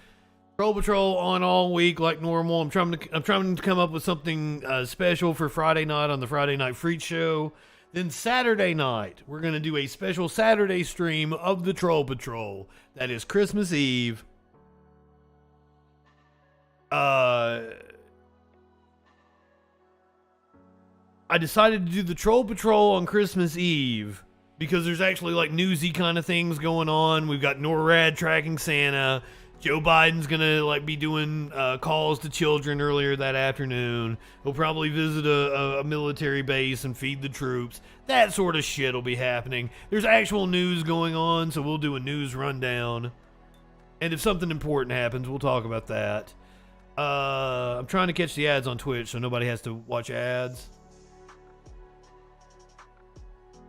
Troll Patrol on all week like normal. I'm trying to come up with something special for Friday night on the Friday Night Freak Show. Then Saturday night, we're going to do a special Saturday stream of the Troll Patrol. That is Christmas Eve. I decided to do the Troll Patrol on Christmas Eve because there's actually like newsy kind of things going on. We've got NORAD tracking Santa. Joe Biden's gonna like be doing calls to children earlier that afternoon. He'll probably visit a military base and feed the troops. That sort of shit will be happening. There's actual news going on, so we'll do a news rundown. And if something important happens, we'll talk about that. I'm trying to catch the ads on Twitch so nobody has to watch ads.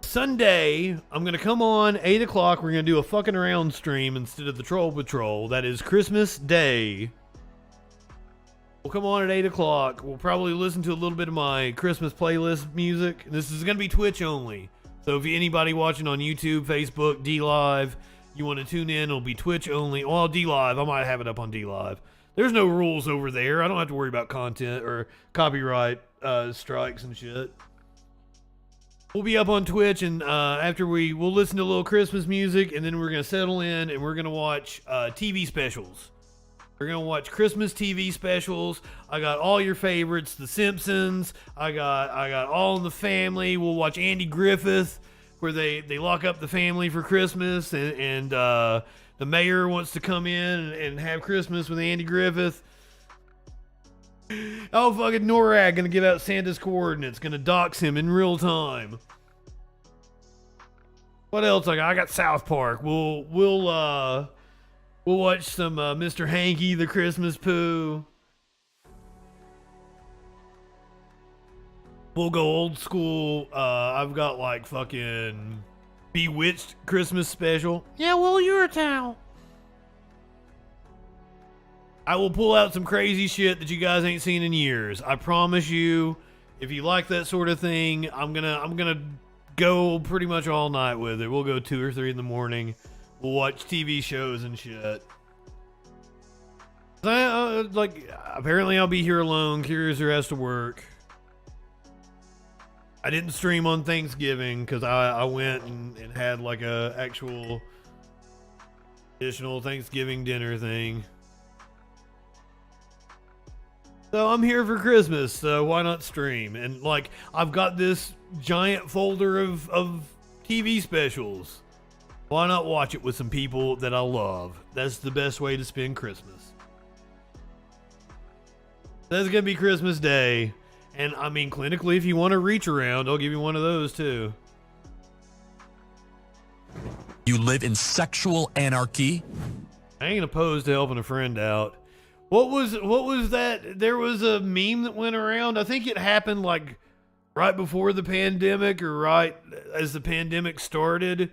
Sunday, I'm going to come on 8 o'clock. We're going to do a fucking around stream instead of the Troll Patrol. That is Christmas Day. We'll come on at 8 o'clock. We'll probably listen to a little bit of my Christmas playlist music. This is going to be Twitch only. So if anybody watching on YouTube, Facebook, D-Live, you want to tune in, it'll be Twitch only. Well, D-Live, I might have it up on D-Live. There's no rules over there. I don't have to worry about content or copyright strikes and shit. We'll be up on Twitch, and after we'll listen to a little Christmas music, and then we're going to settle in, and we're going to watch TV specials. We're going to watch Christmas TV specials. I got all your favorites, The Simpsons. I got All in the Family. We'll watch Andy Griffith, where they lock up the family for Christmas, and the mayor wants to come in and have Christmas with Andy Griffith. Oh, fucking NORAD gonna give out Santa's coordinates, gonna dox him in real time. What else I got? I got South Park. We'll watch some Mr. Hanky the Christmas Pooh. We'll go old school. I've got like fucking Bewitched Christmas special. Yeah, well, you're a towel. I will pull out some crazy shit that you guys ain't seen in years. I promise you. If you like that sort of thing, I'm gonna go pretty much all night with it. We'll go 2 or 3 in the morning. We'll watch TV shows and shit. Apparently I'll be here alone. Curiouser has to work. I didn't stream on Thanksgiving because I went and had like a actual additional Thanksgiving dinner thing. So I'm here for Christmas, so why not stream? And like, I've got this giant folder of TV specials. Why not watch it with some people that I love? That's the best way to spend Christmas. That's gonna be Christmas Day. And I mean, clinically, if you want to reach around, I'll give you one of those too. You live in sexual anarchy? I ain't opposed to helping a friend out. What was that? There was a meme that went around. I think it happened like right before the pandemic or right as the pandemic started.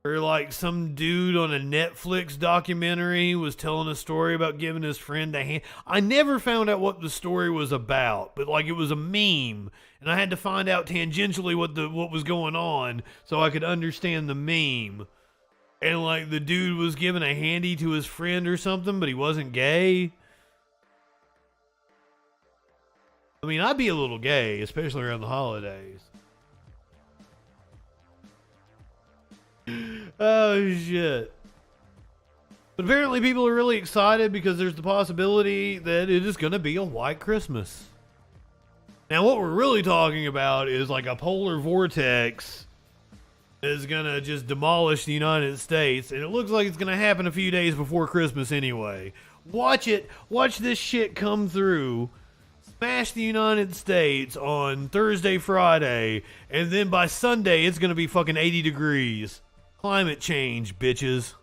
Or like some dude on a Netflix documentary was telling a story about giving his friend a hand. I never found out what the story was about, but like it was a meme, and I had to find out tangentially what was going on so I could understand the meme. And like the dude was giving a handy to his friend or something, but he wasn't gay. I mean, I'd be a little gay, especially around the holidays. Oh, shit. But apparently people are really excited because there's the possibility that it is going to be a white Christmas. Now, what we're really talking about is like a polar vortex is going to just demolish the United States. And it looks like it's going to happen a few days before Christmas anyway. Watch it. Watch this shit come through. Smash the United States on Thursday, Friday. And then by Sunday, it's going to be fucking 80 degrees. Climate change, bitches.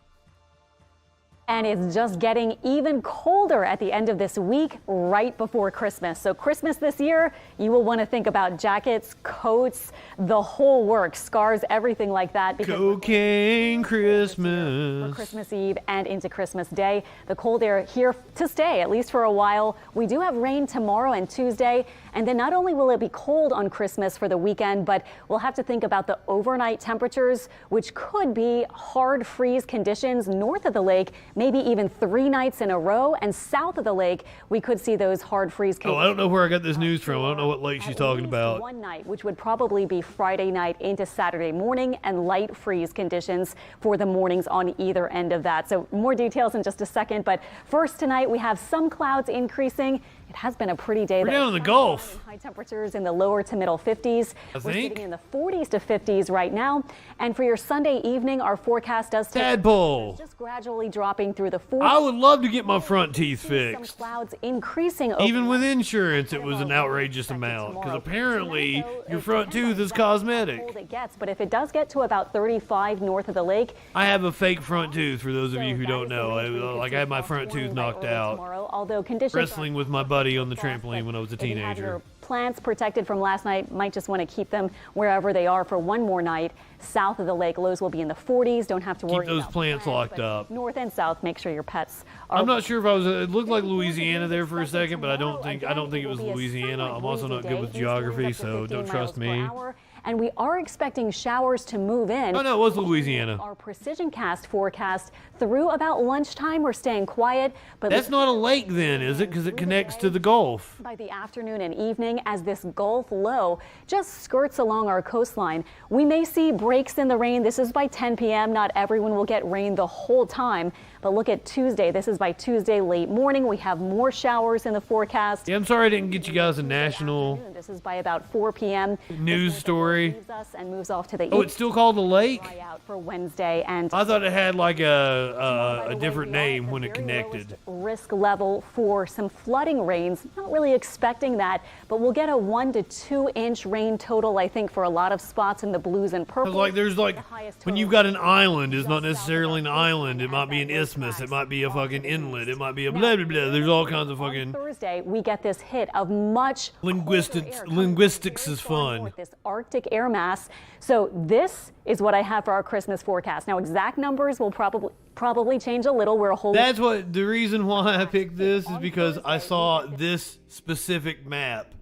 And it's just getting even colder at the end of this week, right before Christmas. So Christmas this year, you will want to think about jackets, coats, the whole works, scarves, everything like that. Cocaine Christmas. For Christmas Eve and into Christmas Day. The cold air here to stay, at least for a while. We do have rain tomorrow and Tuesday. And then not only will it be cold on Christmas for the weekend, but we'll have to think about the overnight temperatures, which could be hard freeze conditions north of the lake. Maybe even 3 nights in a row, and south of the lake, we could see those hard freeze conditions. Oh, I don't know where I got this news from. I don't know what lake she's talking about. One night, which would probably be Friday night into Saturday morning, and light freeze conditions for the mornings on either end of that. So more details in just a second. But first tonight, we have some clouds increasing. It It has been a pretty day. We're down in the Gulf. High temperatures in the lower to middle 50s. We're sitting in the 40s to 50s right now. And for your Sunday evening, our forecast does take just gradually dropping through the 40s. I would love to get my front teeth fixed. Some clouds increasing. Even with insurance, it was an outrageous amount because apparently your front tooth is cosmetic. It gets, but if it does get to about 35 north of the lake, I have a fake front tooth for those of you who don't know. I had my front tooth knocked out. Although conditions Wrestling with my buddy on the trampoline when I was a teenager. Plants protected from last night, might just want to keep them wherever they are for one more night. South of the lake, lows will be in the 40s. Don't have to worry. Keep those plants locked up. North and south, make sure your pets are. I'm not sure if I was. It looked like Louisiana there for a second, but I don't think it was Louisiana. I'm also not good with geography, so don't trust me. And we are expecting showers to move in. Oh, no, it was Louisiana. Our precision cast forecast through about lunchtime. We're staying quiet. But that's not a lake then, is it? Because it connects to the Gulf. By the afternoon and evening, as this Gulf low just skirts along our coastline, we may see breaks in the rain. This is by 10 p.m. Not everyone will get rain the whole time. But look at Tuesday. This is by Tuesday late morning. We have more showers in the forecast. Yeah, I'm sorry I didn't get you guys a national. This is by about 4 p.m. news story. And moves off to the it's still called a lake? Out for Wednesday, and I thought it had like a different name when it connected. Risk level for some flooding rains. Not really expecting that, but we'll get a 1 to 2 inch rain total, I think, for a lot of spots in the blues and purple. There's when you've got an island, it's not necessarily an island. It might be an isthmus. It might be a fucking inlet. It might be a blah, blah, blah. There's all kinds of fucking. Thursday, we get this hit of much linguistics is fun. With this Arctic air mass. So this is what I have for our Christmas forecast. Now, exact numbers will probably change a little. We're a whole. That's what the reason why I picked this is because I saw this specific map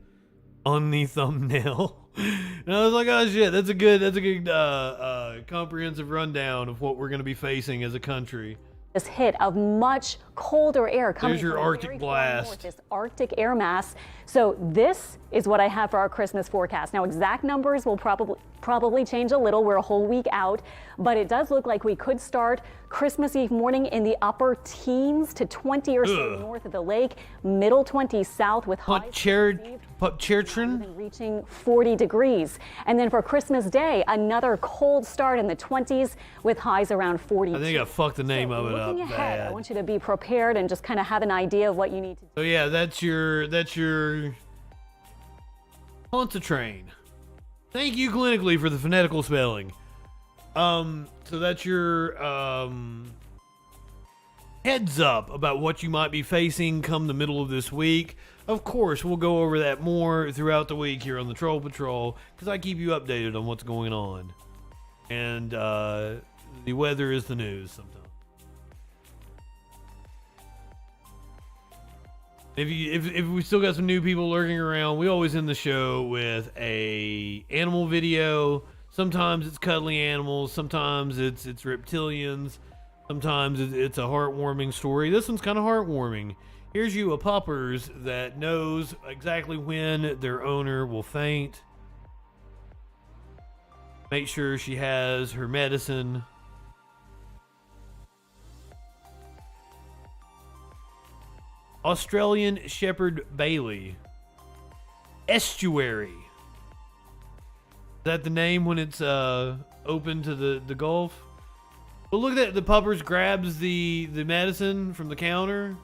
on the thumbnail. And I was like, oh shit, that's a good comprehensive rundown of what we're going to be facing as a country. This hit of much colder air coming from your Arctic blast. North, this Arctic air mass. So this is what I have for our Christmas forecast. Now, exact numbers will probably change a little. We're a whole week out, but it does look like we could start Christmas Eve morning in the upper teens to 20 or so north of the lake, middle 20s south with highs reaching 40 degrees. And then for Christmas Day, another cold start in the 20s with highs around 40. I think I fucked the name of it up ahead, bad. I want you to be prepared and just kind of have an idea of what you need to do. So yeah, that's your Pontchartrain. Thank you clinically for the phonetical spelling. So that's your heads up about what you might be facing come the middle of this week. Of course, we'll go over that more throughout the week here on the Troll Patrol because I keep you updated on what's going on. And the weather is the news sometimes. If we still got some new people lurking around, we always end the show with a animal video. Sometimes it's cuddly animals, sometimes it's reptilians, sometimes it's a heartwarming story. This one's kind of heartwarming. Here's you a puppers that knows exactly when their owner will faint. Make sure she has her medicine. Australian Shepherd Bailey. Estuary. Is that the name when it's open to the Gulf? But look at that. The puppers grabs the medicine from the counter.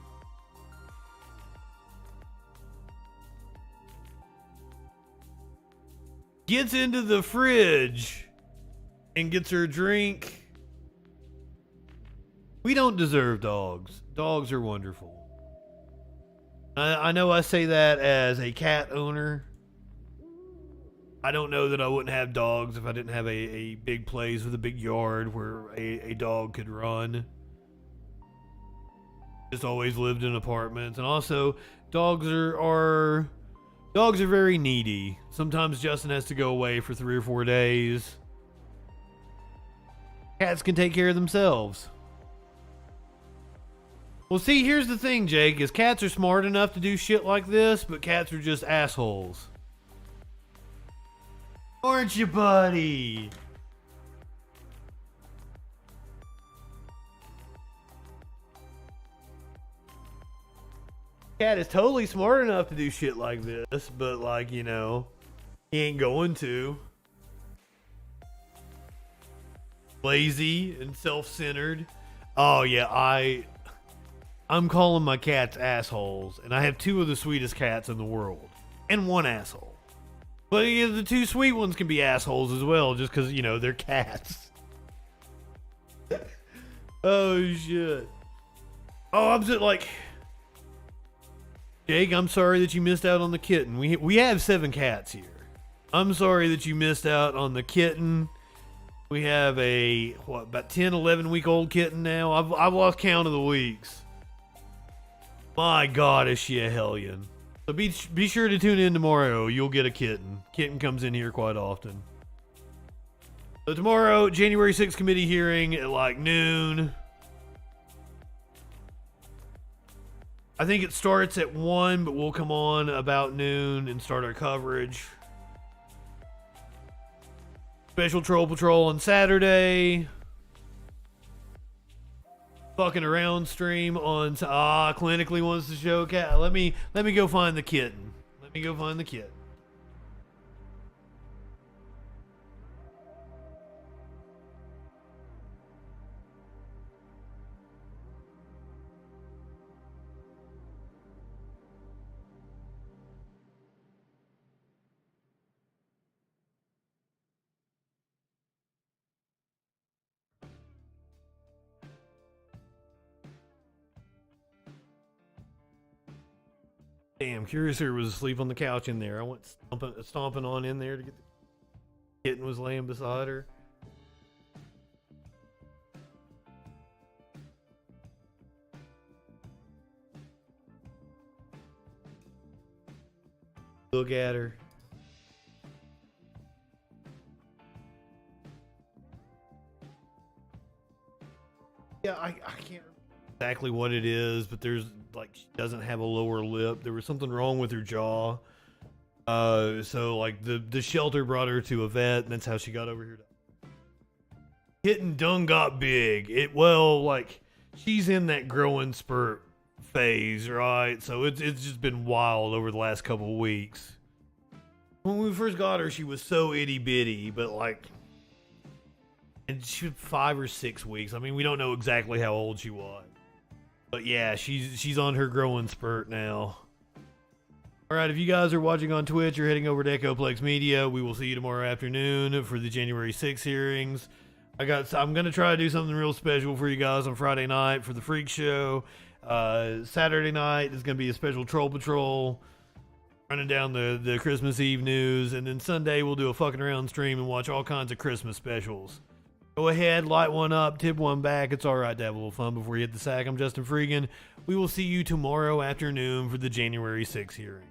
Gets into the fridge and gets her drink. We don't deserve dogs. Dogs are wonderful. I know I say that as a cat owner. I don't know that I wouldn't have dogs if I didn't have a big place with a big yard where a dog could run. Just always lived in apartments. And also, dogs are very needy. Sometimes Justin has to go away for 3 or 4 days. Cats can take care of themselves. Well, see, here's the thing, Jake, is cats are smart enough to do shit like this, but cats are just assholes. Aren't you, buddy? Cat is totally smart enough to do shit like this, but like, you know, he ain't going to. Lazy and self-centered. Oh yeah, I'm calling my cats assholes, and I have two of the sweetest cats in the world, and one asshole. But yeah, the two sweet ones can be assholes as well, just because, you know, they're cats. Oh shit. Oh, I'm just like, Jake, I'm sorry that you missed out on the kitten. We have 7 cats here. I'm sorry that you missed out on the kitten. We have a, about 10, 11 week old kitten now. I've lost count of the weeks. My God, is she a hellion. So be sure to tune in tomorrow. You'll get a kitten. Kitten comes in here quite often. So tomorrow, January 6th committee hearing at like noon. I think it starts at 1, but we'll come on about noon and start our coverage. Special Troll Patrol on Saturday. Fucking around stream on clinically wants to show cat. Let me go find the kitten. Let me go find the kitten. Damn, Curiouser was asleep on the couch in there. I went stomping on in there to get the kitten was laying beside her. Look at her. Yeah, I can't remember exactly what it is, but there's like, she doesn't have a lower lip. There was something wrong with her jaw. So like the shelter brought her to a vet, and that's how she got over here. Kitten done got big. Like she's in that growing spurt phase, right? So it's just been wild over the last couple of weeks. When we first got her, she was so itty bitty, but like, and she was 5 or 6 weeks. I mean, we don't know exactly how old she was. But yeah, she's on her growing spurt now. All right, if you guys are watching on Twitch or heading over to Echoplex Media, we will see you tomorrow afternoon for the January 6th hearings. I'm going to try to do something real special for you guys on Friday night for the Freak Show. Saturday night is going to be a special Troll Patrol, running down the Christmas Eve news. And then Sunday we'll do a fucking around stream and watch all kinds of Christmas specials. Go ahead, light one up, tip one back. It's all right to have a little fun before you hit the sack. I'm Justin FREAKIN. We will see you tomorrow afternoon for the January 6th hearing.